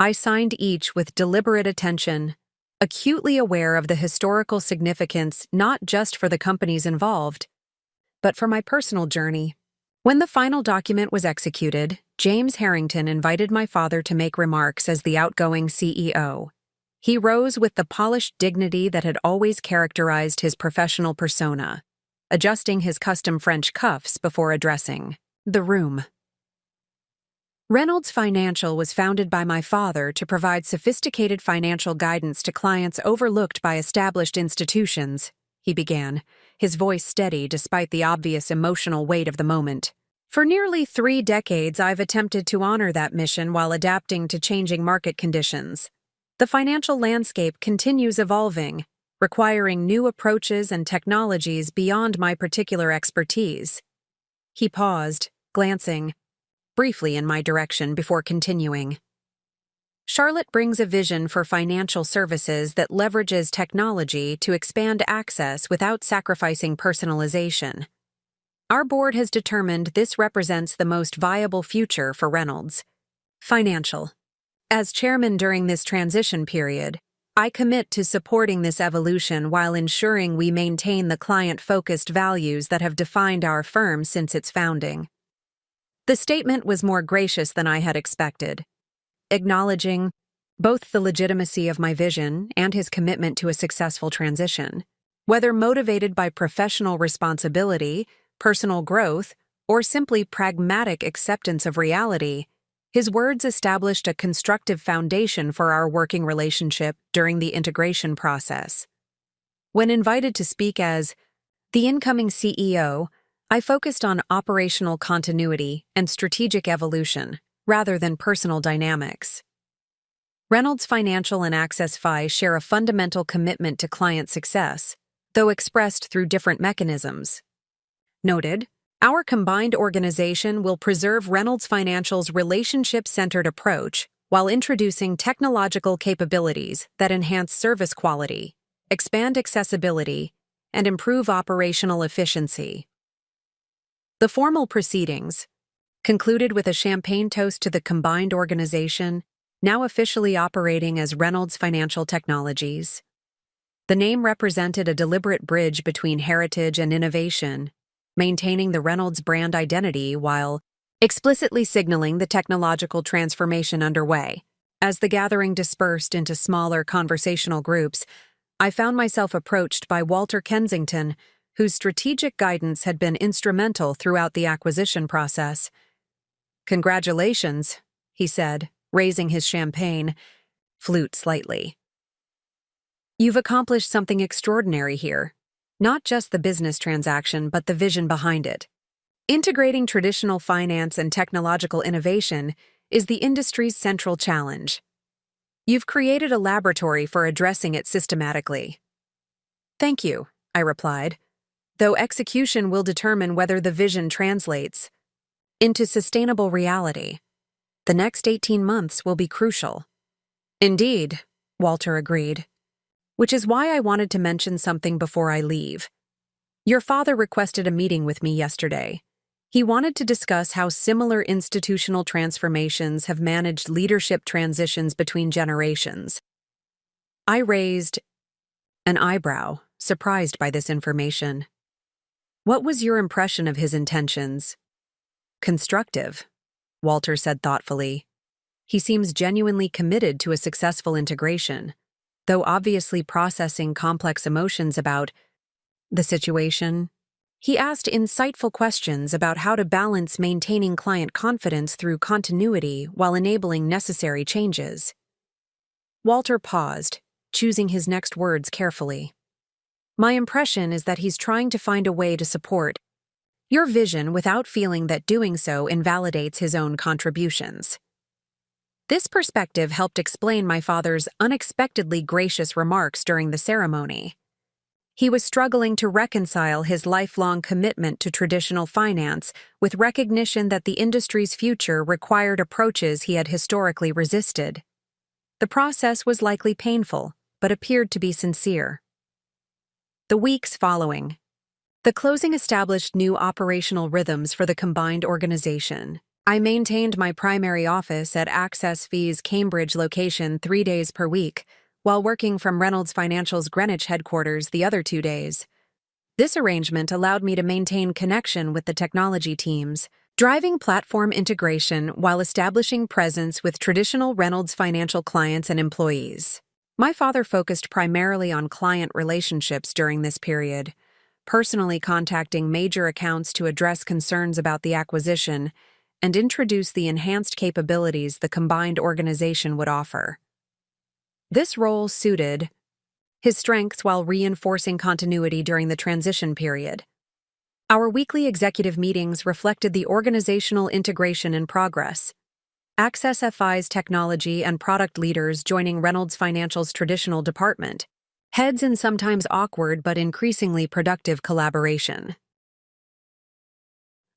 I signed each with deliberate attention, acutely aware of the historical significance not just for the companies involved, but for my personal journey. When the final document was executed, James Harrington invited my father to make remarks as the outgoing CEO. He rose with the polished dignity that had always characterized his professional persona, adjusting his custom French cuffs before addressing the room. Reynolds Financial was founded by my father to provide sophisticated financial guidance to clients overlooked by established institutions, he began, his voice steady despite the obvious emotional weight of the moment. For nearly 3 decades, I've attempted to honor that mission while adapting to changing market conditions. The financial landscape continues evolving, requiring new approaches and technologies beyond my particular expertise. He paused, glancing briefly in my direction before continuing. Charlotte brings a vision for financial services that leverages technology to expand access without sacrificing personalization. Our board has determined this represents the most viable future for Reynolds. Financial. As chairman during this transition period, I commit to supporting this evolution while ensuring we maintain the client-focused values that have defined our firm since its founding. The statement was more gracious than I had expected, acknowledging both the legitimacy of my vision and his commitment to a successful transition. Whether motivated by professional responsibility, personal growth, or simply pragmatic acceptance of reality, his words established a constructive foundation for our working relationship during the integration process. When invited to speak as the incoming CEO, I focused on operational continuity and strategic evolution, rather than personal dynamics. Reynolds Financial and Access Fi share a fundamental commitment to client success, though expressed through different mechanisms. Noted, our combined organization will preserve Reynolds Financial's relationship-centered approach while introducing technological capabilities that enhance service quality, expand accessibility, and improve operational efficiency. The formal proceedings concluded with a champagne toast to the combined organization, now officially operating as Reynolds Financial Technologies. The name represented a deliberate bridge between heritage and innovation, maintaining the Reynolds brand identity while explicitly signaling the technological transformation underway. As the gathering dispersed into smaller conversational groups, I found myself approached by Walter Kensington, whose strategic guidance had been instrumental throughout the acquisition process. "Congratulations," he said, raising his champagne flute slightly. "You've accomplished something extraordinary here. Not just the business transaction, but the vision behind it. Integrating traditional finance and technological innovation is the industry's central challenge. You've created a laboratory for addressing it systematically." "Thank you," I replied, "though execution will determine whether the vision translates into sustainable reality. The next 18 months will be crucial." "Indeed," Walter agreed. "Which is why I wanted to mention something before I leave. Your father requested a meeting with me yesterday. He wanted to discuss how similar institutional transformations have managed leadership transitions between generations." I raised an eyebrow, surprised by this information. "What was your impression of his intentions?" "Constructive," Walter said thoughtfully. "He seems genuinely committed to a successful integration, though obviously processing complex emotions about the situation. He asked insightful questions about how to balance maintaining client confidence through continuity while enabling necessary changes." Walter paused, choosing his next words carefully. "My impression is that he's trying to find a way to support your vision without feeling that doing so invalidates his own contributions." This perspective helped explain my father's unexpectedly gracious remarks during the ceremony. He was struggling to reconcile his lifelong commitment to traditional finance with recognition that the industry's future required approaches he had historically resisted. The process was likely painful, but appeared to be sincere. The weeks following, the closing established new operational rhythms for the combined organization. I maintained my primary office at Access Fi's Cambridge location 3 days per week, while working from Reynolds Financial's Greenwich headquarters the other 2 days. This arrangement allowed me to maintain connection with the technology teams, driving platform integration while establishing presence with traditional Reynolds Financial clients and employees. My father focused primarily on client relationships during this period, personally contacting major accounts to address concerns about the acquisition and introduce the enhanced capabilities the combined organization would offer. This role suited his strengths while reinforcing continuity during the transition period. Our weekly executive meetings reflected the organizational integration in progress. Access FI's technology and product leaders joining Reynolds Financial's traditional department, heads in sometimes awkward but increasingly productive collaboration.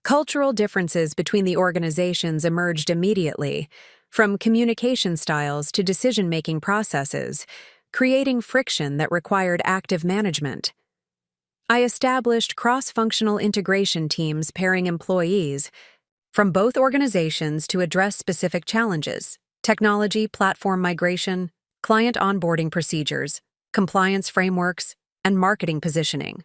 Cultural differences between the organizations emerged immediately, from communication styles to decision-making processes, creating friction that required active management. I established cross-functional integration teams pairing employees from both organizations to address specific challenges: technology, platform migration, client onboarding procedures, compliance frameworks, and marketing positioning.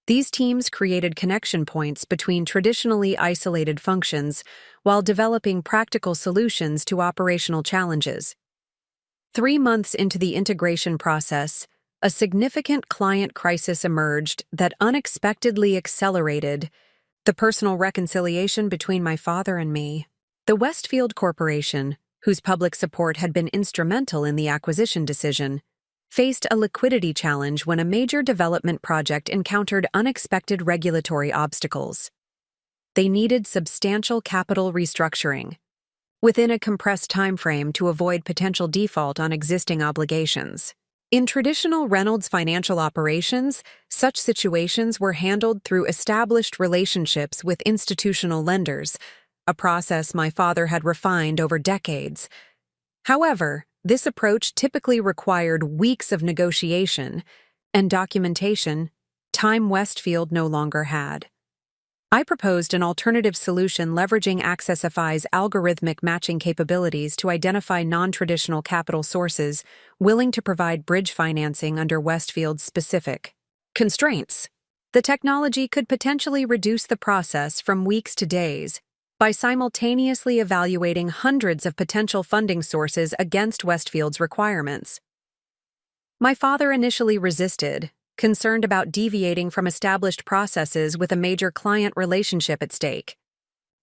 These teams created connection points between traditionally isolated functions while developing practical solutions to operational challenges. 3 months into the integration process, a significant client crisis emerged that unexpectedly accelerated the personal reconciliation between my father and me. The Westfield Corporation, whose public support had been instrumental in the acquisition decision, faced a liquidity challenge when a major development project encountered unexpected regulatory obstacles. They needed substantial capital restructuring within a compressed timeframe to avoid potential default on existing obligations. In traditional Reynolds financial operations, such situations were handled through established relationships with institutional lenders, a process my father had refined over decades. However, this approach typically required weeks of negotiation and documentation, time Westfield no longer had. I proposed an alternative solution leveraging AccessFI's algorithmic matching capabilities to identify non-traditional capital sources willing to provide bridge financing under Westfield's specific constraints. The technology could potentially reduce the process from weeks to days by simultaneously evaluating hundreds of potential funding sources against Westfield's requirements. My father initially resisted, concerned about deviating from established processes with a major client relationship at stake.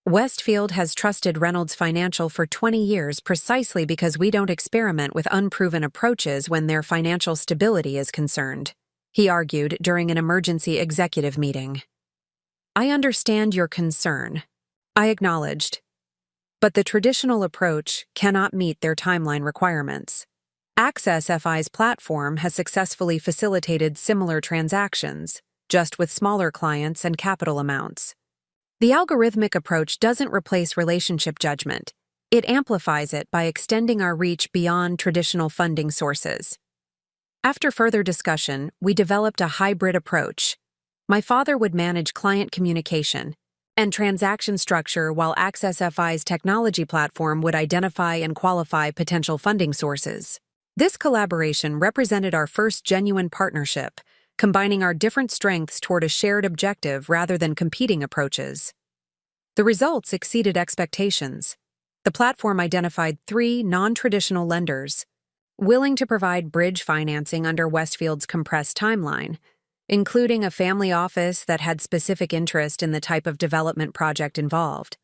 Westfield has trusted Reynolds Financial for 20 years precisely because we don't experiment with unproven approaches when their financial stability is concerned, he argued during an emergency executive meeting. I understand your concern, I acknowledged, but the traditional approach cannot meet their timeline requirements. AccessFI's platform has successfully facilitated similar transactions, just with smaller clients and capital amounts. The algorithmic approach doesn't replace relationship judgment. It amplifies it by extending our reach beyond traditional funding sources. After further discussion, we developed a hybrid approach. My father would manage client communication and transaction structure while AccessFI's technology platform would identify and qualify potential funding sources. This collaboration represented our first genuine partnership, combining our different strengths toward a shared objective rather than competing approaches. The results exceeded expectations. The platform identified 3 non-traditional lenders willing to provide bridge financing under Westfield's compressed timeline, including a family office that had specific interest in the type of development project involved.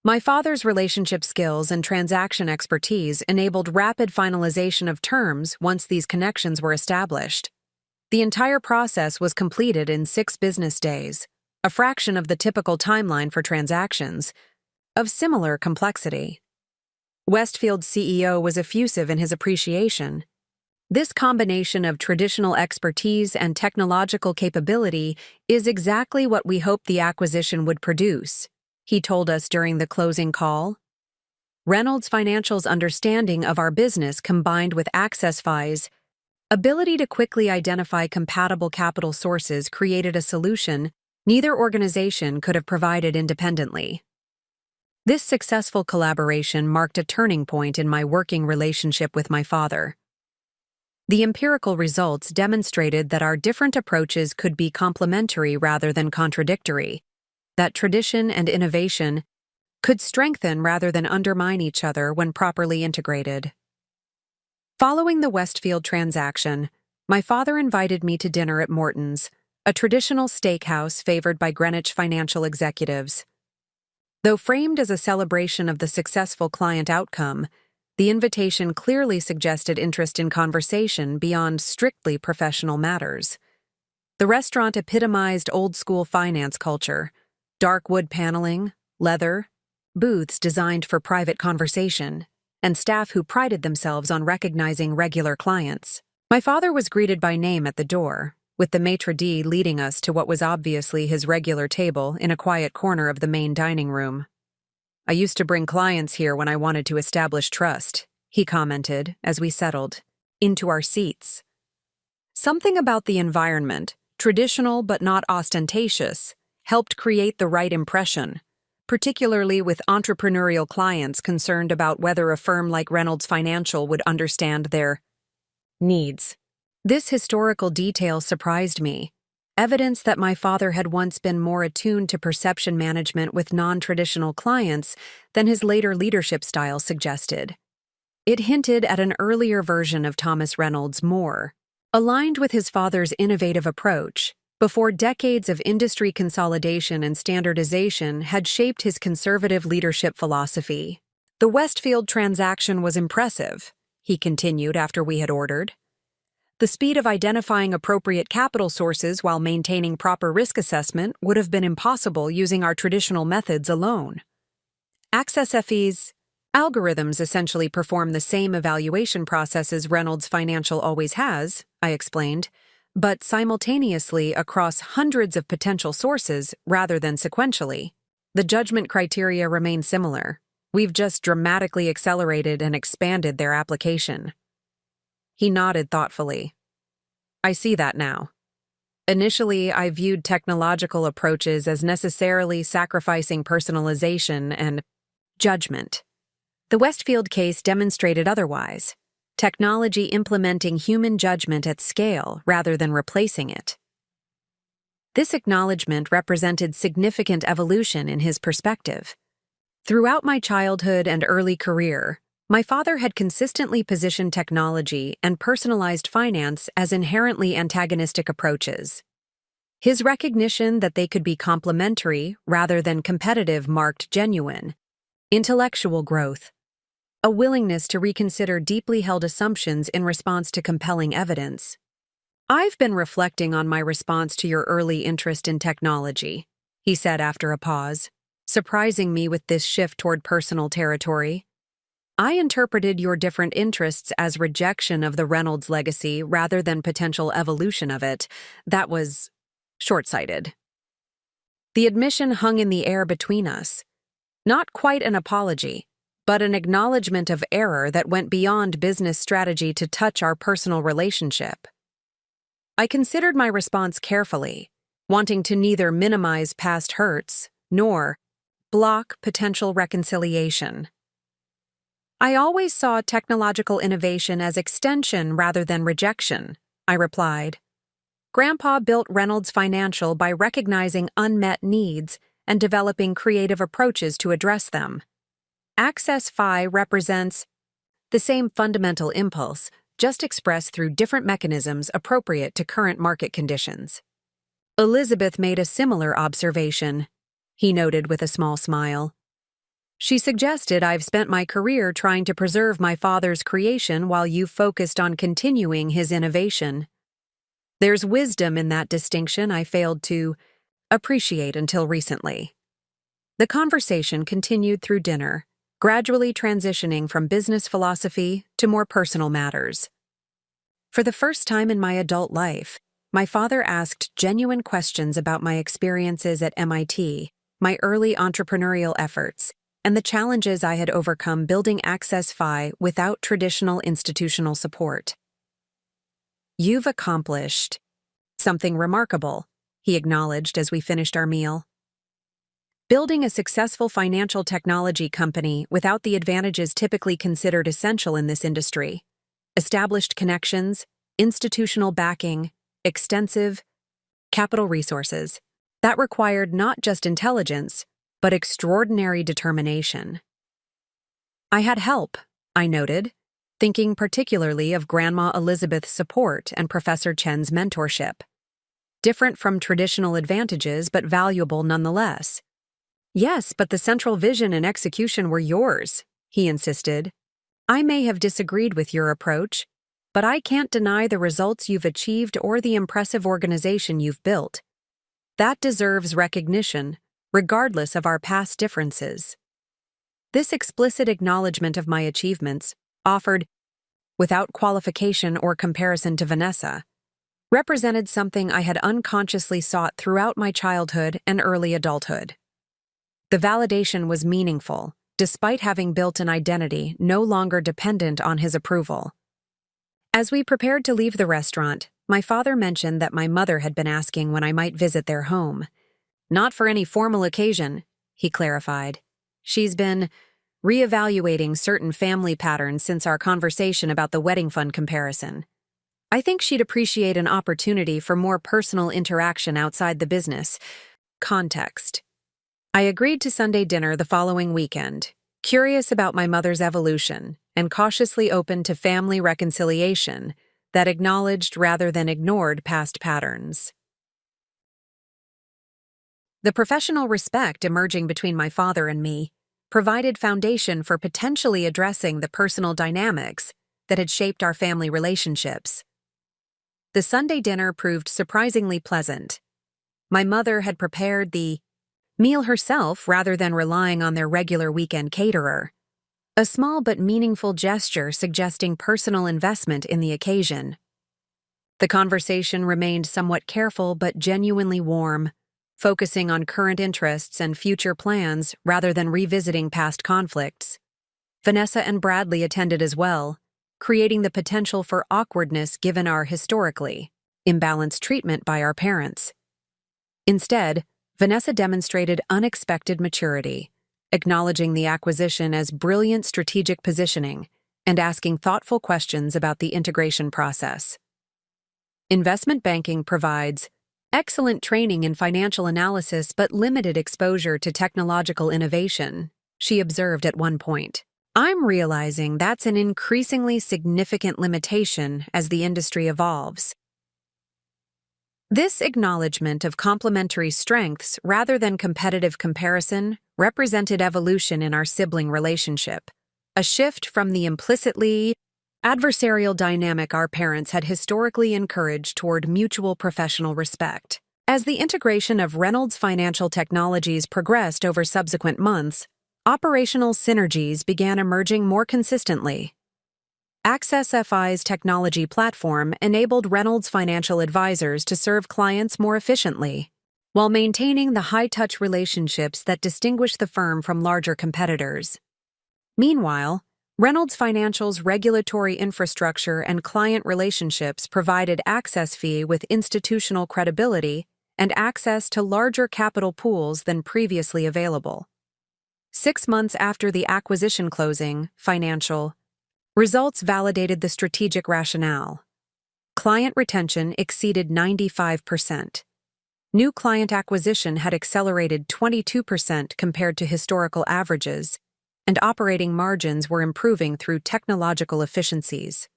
My father's relationship skills and transaction expertise enabled rapid finalization of terms once these connections were established. The entire process was completed in 6 business days, a fraction of the typical timeline for transactions of similar complexity. Westfield's CEO was effusive in his appreciation. This combination of traditional expertise and technological capability is exactly what we hoped the acquisition would produce, he told us during the closing call. Reynolds Financial's understanding of our business combined with AccessFI's ability to quickly identify compatible capital sources created a solution neither organization could have provided independently. This successful collaboration marked a turning point in my working relationship with my father. The empirical results demonstrated that our different approaches could be complementary rather than contradictory, that tradition and innovation could strengthen rather than undermine each other when properly integrated. Following the Westfield transaction, my father invited me to dinner at Morton's, a traditional steakhouse favored by Greenwich financial executives. Though framed as a celebration of the successful client outcome, the invitation clearly suggested interest in conversation beyond strictly professional matters. The restaurant epitomized old-school finance culture: dark wood paneling, leather, booths designed for private conversation, and staff who prided themselves on recognizing regular clients. My father was greeted by name at the door, with the maitre d' leading us to what was obviously his regular table in a quiet corner of the main dining room. "I used to bring clients here when I wanted to establish trust," he commented as we settled into our seats. Something about the environment, traditional but not ostentatious, helped create the right impression, particularly with entrepreneurial clients concerned about whether a firm like Reynolds Financial would understand their needs. This historical detail surprised me, evidence that my father had once been more attuned to perception management with non-traditional clients than his later leadership style suggested. It hinted at an earlier version of Thomas Reynolds more aligned with his father's innovative approach, before decades of industry consolidation and standardization had shaped his conservative leadership philosophy. "The Westfield transaction was impressive," he continued after we had ordered. "The speed of identifying appropriate capital sources while maintaining proper risk assessment would have been impossible using our traditional methods alone. Access FE's algorithms essentially perform the same evaluation processes Reynolds Financial always has," I explained, "but simultaneously across hundreds of potential sources rather than sequentially. The judgment criteria remain similar. We've just dramatically accelerated and expanded their application." He nodded thoughtfully. "I see that now. Initially, I viewed technological approaches as necessarily sacrificing personalization and judgment. The Westfield case demonstrated otherwise, technology implementing human judgment at scale rather than replacing it." This acknowledgement represented significant evolution in his perspective. Throughout my childhood and early career, my father had consistently positioned technology and personalized finance as inherently antagonistic approaches. His recognition that they could be complementary rather than competitive marked genuine, intellectual growth, a willingness to reconsider deeply held assumptions in response to compelling evidence. "I've been reflecting on my response to your early interest in technology," he said after a pause, surprising me with this shift toward personal territory. "I interpreted your different interests as rejection of the Reynolds legacy rather than potential evolution of it. That was short-sighted." The admission hung in the air between us. Not quite an apology, but an acknowledgement of error that went beyond business strategy to touch our personal relationship. I considered my response carefully, wanting to neither minimize past hurts nor block potential reconciliation. "I always saw technological innovation as extension rather than rejection," I replied. "Grandpa built Reynolds Financial by recognizing unmet needs and developing creative approaches to address them. Access FI represents the same fundamental impulse, just expressed through different mechanisms appropriate to current market conditions." Elizabeth made a similar observation, he noted with a small smile. "She suggested I've spent my career trying to preserve my father's creation while you've focused on continuing his innovation. There's wisdom in that distinction I failed to appreciate until recently." The conversation continued through dinner, gradually transitioning from business philosophy to more personal matters. For the first time in my adult life, my father asked genuine questions about my experiences at MIT, my early entrepreneurial efforts, and the challenges I had overcome building Access FI without traditional institutional support. "You've accomplished something remarkable," he acknowledged as we finished our meal. "Building a successful financial technology company without the advantages typically considered essential in this industry: established connections, institutional backing, extensive capital resources. That required not just intelligence, but extraordinary determination." "I had help," I noted, thinking particularly of Grandma Elizabeth's support and Professor Chen's mentorship. Different from traditional advantages, but valuable nonetheless. "Yes, but the central vision and execution were yours," he insisted. "I may have disagreed with your approach, but I can't deny the results you've achieved or the impressive organization you've built. That deserves recognition, regardless of our past differences." This explicit acknowledgement of my achievements offered without qualification or comparison to Vanessa, represented something I had unconsciously sought throughout my childhood and early adulthood. The validation was meaningful, despite having built an identity no longer dependent on his approval. As we prepared to leave the restaurant, my father mentioned that my mother had been asking when I might visit their home. Not for any formal occasion, he clarified. She's been reevaluating certain family patterns since our conversation about the wedding fund comparison. I think she'd appreciate an opportunity for more personal interaction outside the business context. I agreed to Sunday dinner the following weekend, curious about my mother's evolution and cautiously open to family reconciliation that acknowledged rather than ignored past patterns. The professional respect emerging between my father and me provided foundation for potentially addressing the personal dynamics that had shaped our family relationships. The Sunday dinner proved surprisingly pleasant. My mother had prepared the meal herself rather than relying on their regular weekend caterer, a small but meaningful gesture suggesting personal investment in the occasion. The conversation remained somewhat careful but genuinely warm, focusing on current interests and future plans rather than revisiting past conflicts. Vanessa and Bradley attended as well, creating the potential for awkwardness given our historically imbalanced treatment by our parents. Instead, Vanessa demonstrated unexpected maturity, acknowledging the acquisition as brilliant strategic positioning and asking thoughtful questions about the integration process. Investment banking provides excellent training in financial analysis but limited exposure to technological innovation, she observed at one point. I'm realizing that's an increasingly significant limitation as the industry evolves. This acknowledgement of complementary strengths rather than competitive comparison represented evolution in our sibling relationship, a shift from the implicitly adversarial dynamic our parents had historically encouraged toward mutual professional respect. As the integration of Reynolds Financial Technologies progressed over subsequent months, operational synergies began emerging more consistently. Access FI's technology platform enabled Reynolds Financial Advisors to serve clients more efficiently, while maintaining the high-touch relationships that distinguish the firm from larger competitors. Meanwhile, Reynolds Financial's regulatory infrastructure and client relationships provided Access FI with institutional credibility and access to larger capital pools than previously available. 6 months after the acquisition closing, financial results validated the strategic rationale. Client retention exceeded 95%. New client acquisition had accelerated 22% compared to historical averages, and operating margins were improving through technological efficiencies.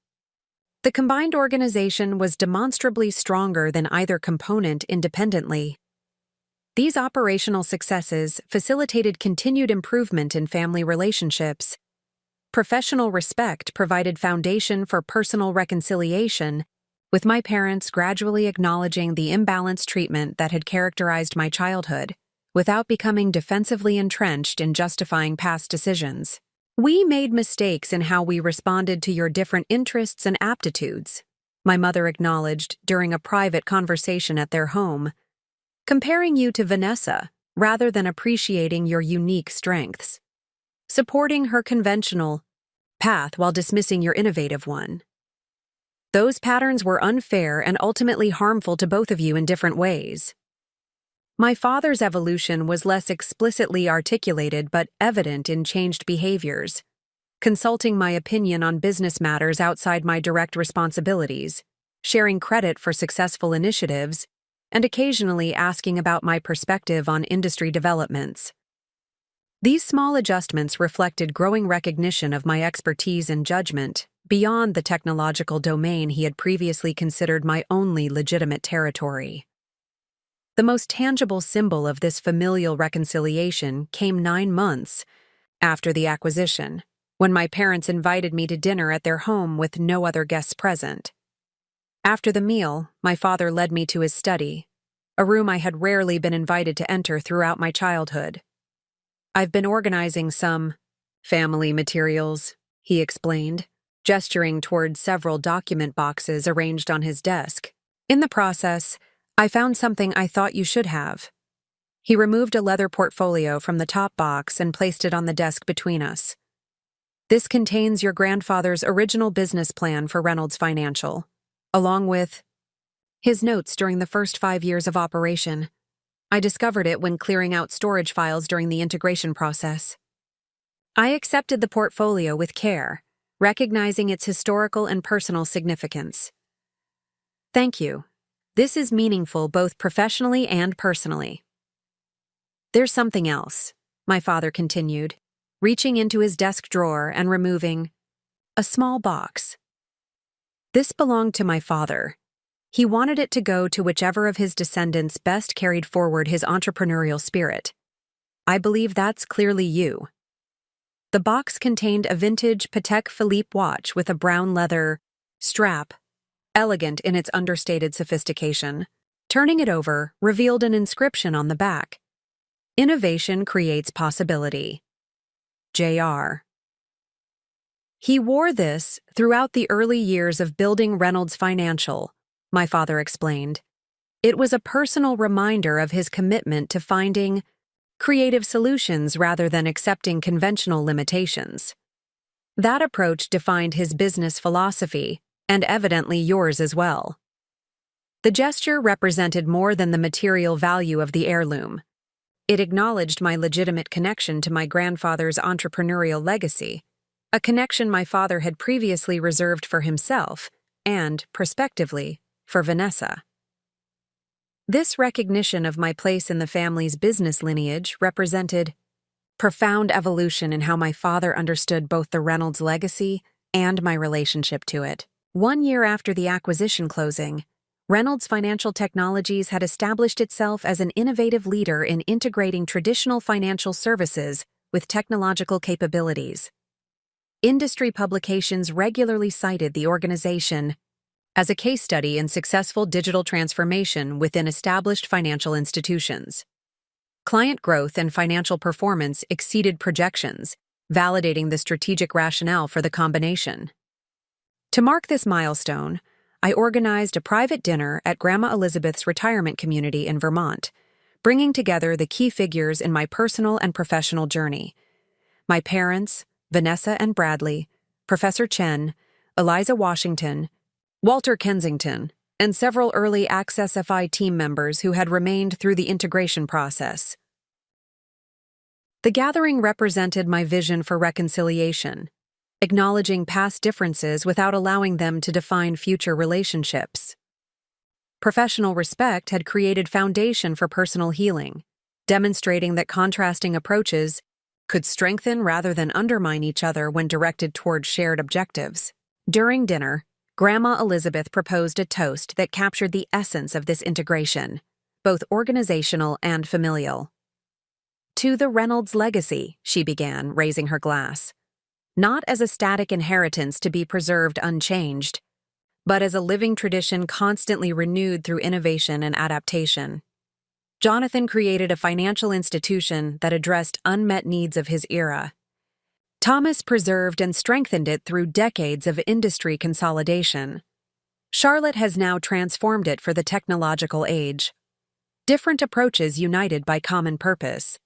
The combined organization was demonstrably stronger than either component independently. These operational successes facilitated continued improvement in family relationships. Professional respect provided foundation for personal reconciliation, with my parents gradually acknowledging the imbalanced treatment that had characterized my childhood, without becoming defensively entrenched in justifying past decisions. We made mistakes in how we responded to your different interests and aptitudes, my mother acknowledged during a private conversation at their home, comparing you to Vanessa rather than appreciating your unique strengths, supporting her conventional path while dismissing your innovative one. Those patterns were unfair and ultimately harmful to both of you in different ways. My father's evolution was less explicitly articulated but evident in changed behaviors, consulting my opinion on business matters outside my direct responsibilities, sharing credit for successful initiatives, and occasionally asking about my perspective on industry developments. These small adjustments reflected growing recognition of my expertise and judgment beyond the technological domain he had previously considered my only legitimate territory. The most tangible symbol of this familial reconciliation came 9 months after the acquisition, when my parents invited me to dinner at their home with no other guests present. After the meal, my father led me to his study, a room I had rarely been invited to enter throughout my childhood. I've been organizing some family materials, he explained, gesturing toward several document boxes arranged on his desk. In the process, I found something I thought you should have. He removed a leather portfolio from the top box and placed it on the desk between us. This contains your grandfather's original business plan for Reynolds Financial, along with his notes during the first 5 years of operation. I discovered it when clearing out storage files during the integration process. I accepted the portfolio with care, recognizing its historical and personal significance. Thank you. This is meaningful both professionally and personally. There's something else, my father continued, reaching into his desk drawer and removing a small box. This belonged to my father. He wanted it to go to whichever of his descendants best carried forward his entrepreneurial spirit. I believe that's clearly you. The box contained a vintage Patek Philippe watch with a brown leather strap, elegant in its understated sophistication. Turning it over revealed an inscription on the back. Innovation creates possibility. Jr. He wore this throughout the early years of building Reynolds Financial, my father explained. It was a personal reminder of his commitment to finding creative solutions rather than accepting conventional limitations. That approach defined his business philosophy, and evidently yours as well. The gesture represented more than the material value of the heirloom. It acknowledged my legitimate connection to my grandfather's entrepreneurial legacy, a connection my father had previously reserved for himself and, prospectively, for Vanessa. This recognition of my place in the family's business lineage represented profound evolution in how my father understood both the Reynolds legacy and my relationship to it. 1 year after the acquisition closing, Reynolds Financial Technologies had established itself as an innovative leader in integrating traditional financial services with technological capabilities. Industry publications regularly cited the organization as a case study in successful digital transformation within established financial institutions. Client growth and financial performance exceeded projections, validating the strategic rationale for the combination. To mark this milestone, I organized a private dinner at Grandma Elizabeth's retirement community in Vermont, bringing together the key figures in my personal and professional journey. My parents, Vanessa and Bradley, Professor Chen, Eliza Washington, Walter Kensington, and several early Access FI team members who had remained through the integration process. The gathering represented my vision for reconciliation, acknowledging past differences without allowing them to define future relationships. Professional respect had created foundation for personal healing, demonstrating that contrasting approaches could strengthen rather than undermine each other when directed toward shared objectives. During dinner, Grandma Elizabeth proposed a toast that captured the essence of this integration, both organizational and familial. To the Reynolds legacy, she began, raising her glass. Not as a static inheritance to be preserved unchanged, but as a living tradition constantly renewed through innovation and adaptation. Jonathan created a financial institution that addressed unmet needs of his era. Thomas preserved and strengthened it through decades of industry consolidation. Charlotte has now transformed it for the technological age. Different approaches united by common purpose,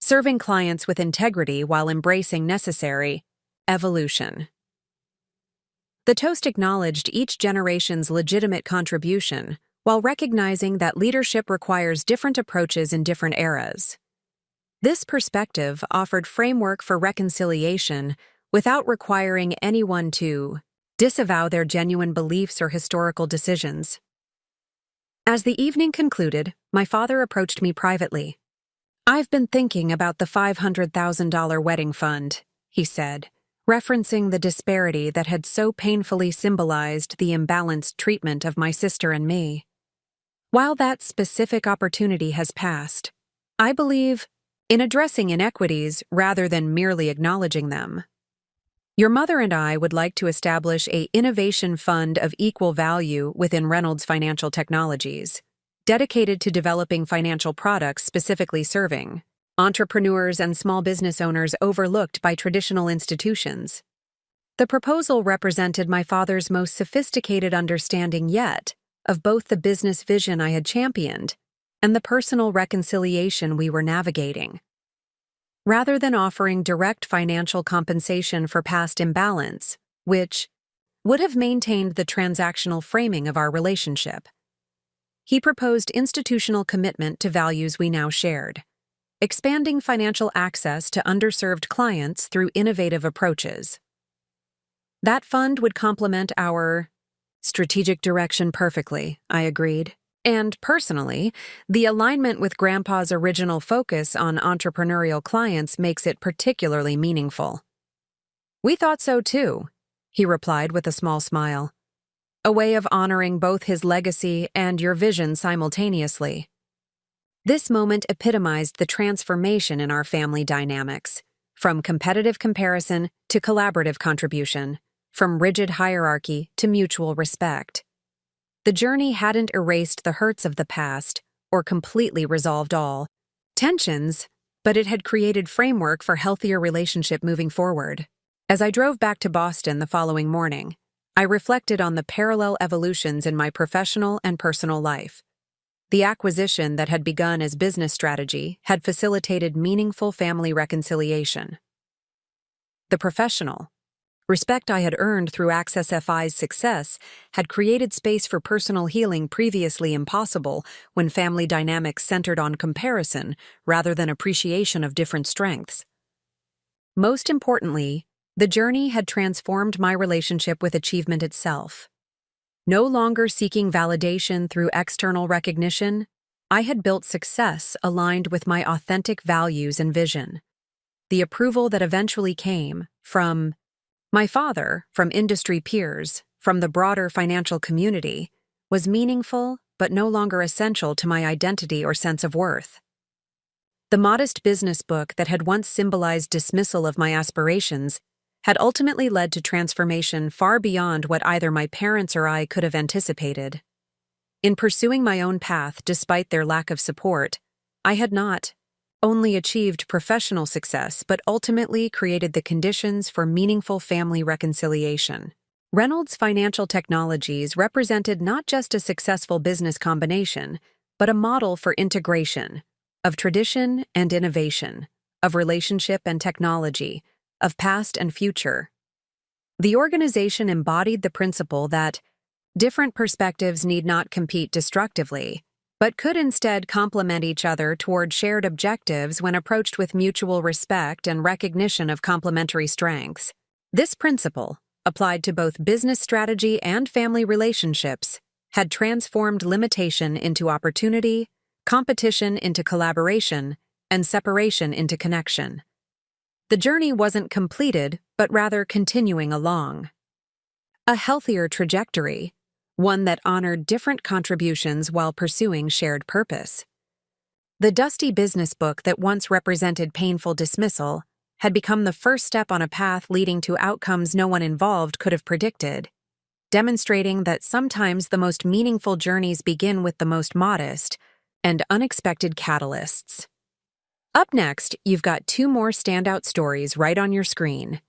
serving clients with integrity while embracing necessary evolution. The toast acknowledged each generation's legitimate contribution while recognizing that leadership requires different approaches in different eras. This perspective offered framework for reconciliation without requiring anyone to disavow their genuine beliefs or historical decisions. As the evening concluded, my father approached me privately. "I've been thinking about the $500,000 wedding fund," he said, referencing the disparity that had so painfully symbolized the imbalanced treatment of my sister and me. While that specific opportunity has passed, I believe in addressing inequities rather than merely acknowledging them. Your mother and I would like to establish an innovation fund of equal value within Reynolds Financial Technologies, dedicated to developing financial products specifically serving entrepreneurs and small business owners overlooked by traditional institutions. The proposal represented my father's most sophisticated understanding yet of both the business vision I had championed and the personal reconciliation we were navigating. Rather than offering direct financial compensation for past imbalance, which would have maintained the transactional framing of our relationship, he proposed institutional commitment to values we now shared, expanding financial access to underserved clients through innovative approaches. That fund would complement our strategic direction perfectly, I agreed. And personally, the alignment with Grandpa's original focus on entrepreneurial clients makes it particularly meaningful. We thought so too, he replied with a small smile. A way of honoring both his legacy and your vision simultaneously. This moment epitomized the transformation in our family dynamics, from competitive comparison to collaborative contribution, from rigid hierarchy to mutual respect. The journey hadn't erased the hurts of the past or completely resolved all tensions, but it had created framework for healthier relationship moving forward. As I drove back to Boston the following morning, I reflected on the parallel evolutions in my professional and personal life. The acquisition that had begun as business strategy had facilitated meaningful family reconciliation. The professional respect I had earned through Access FI's success had created space for personal healing previously impossible when family dynamics centered on comparison rather than appreciation of different strengths. Most importantly, the journey had transformed my relationship with achievement itself. No longer seeking validation through external recognition, I had built success aligned with my authentic values and vision. The approval that eventually came from my father, from industry peers, from the broader financial community, was meaningful but no longer essential to my identity or sense of worth. The modest business book that had once symbolized dismissal of my aspirations had ultimately led to transformation far beyond what either my parents or I could have anticipated. In pursuing my own path despite their lack of support, I had not only achieved professional success but ultimately created the conditions for meaningful family reconciliation. Reynolds Financial Technologies represented not just a successful business combination, but a model for integration of tradition and innovation, of relationship and technology, of past and future. The organization embodied the principle that different perspectives need not compete destructively, but could instead complement each other toward shared objectives when approached with mutual respect and recognition of complementary strengths. This principle, applied to both business strategy and family relationships, had transformed limitation into opportunity, competition into collaboration, and separation into connection. The journey wasn't completed, but rather continuing along. A healthier trajectory, one that honored different contributions while pursuing shared purpose. The dusty business book that once represented painful dismissal had become the first step on a path leading to outcomes no one involved could have predicted, demonstrating that sometimes the most meaningful journeys begin with the most modest and unexpected catalysts. Up next, you've got 2 more standout stories right on your screen.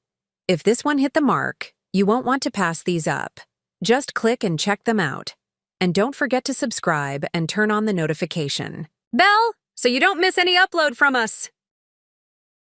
If this one hit the mark, you won't want to pass these up. Just click and check them out. And don't forget to subscribe and turn on the notification bell so you don't miss any upload from us.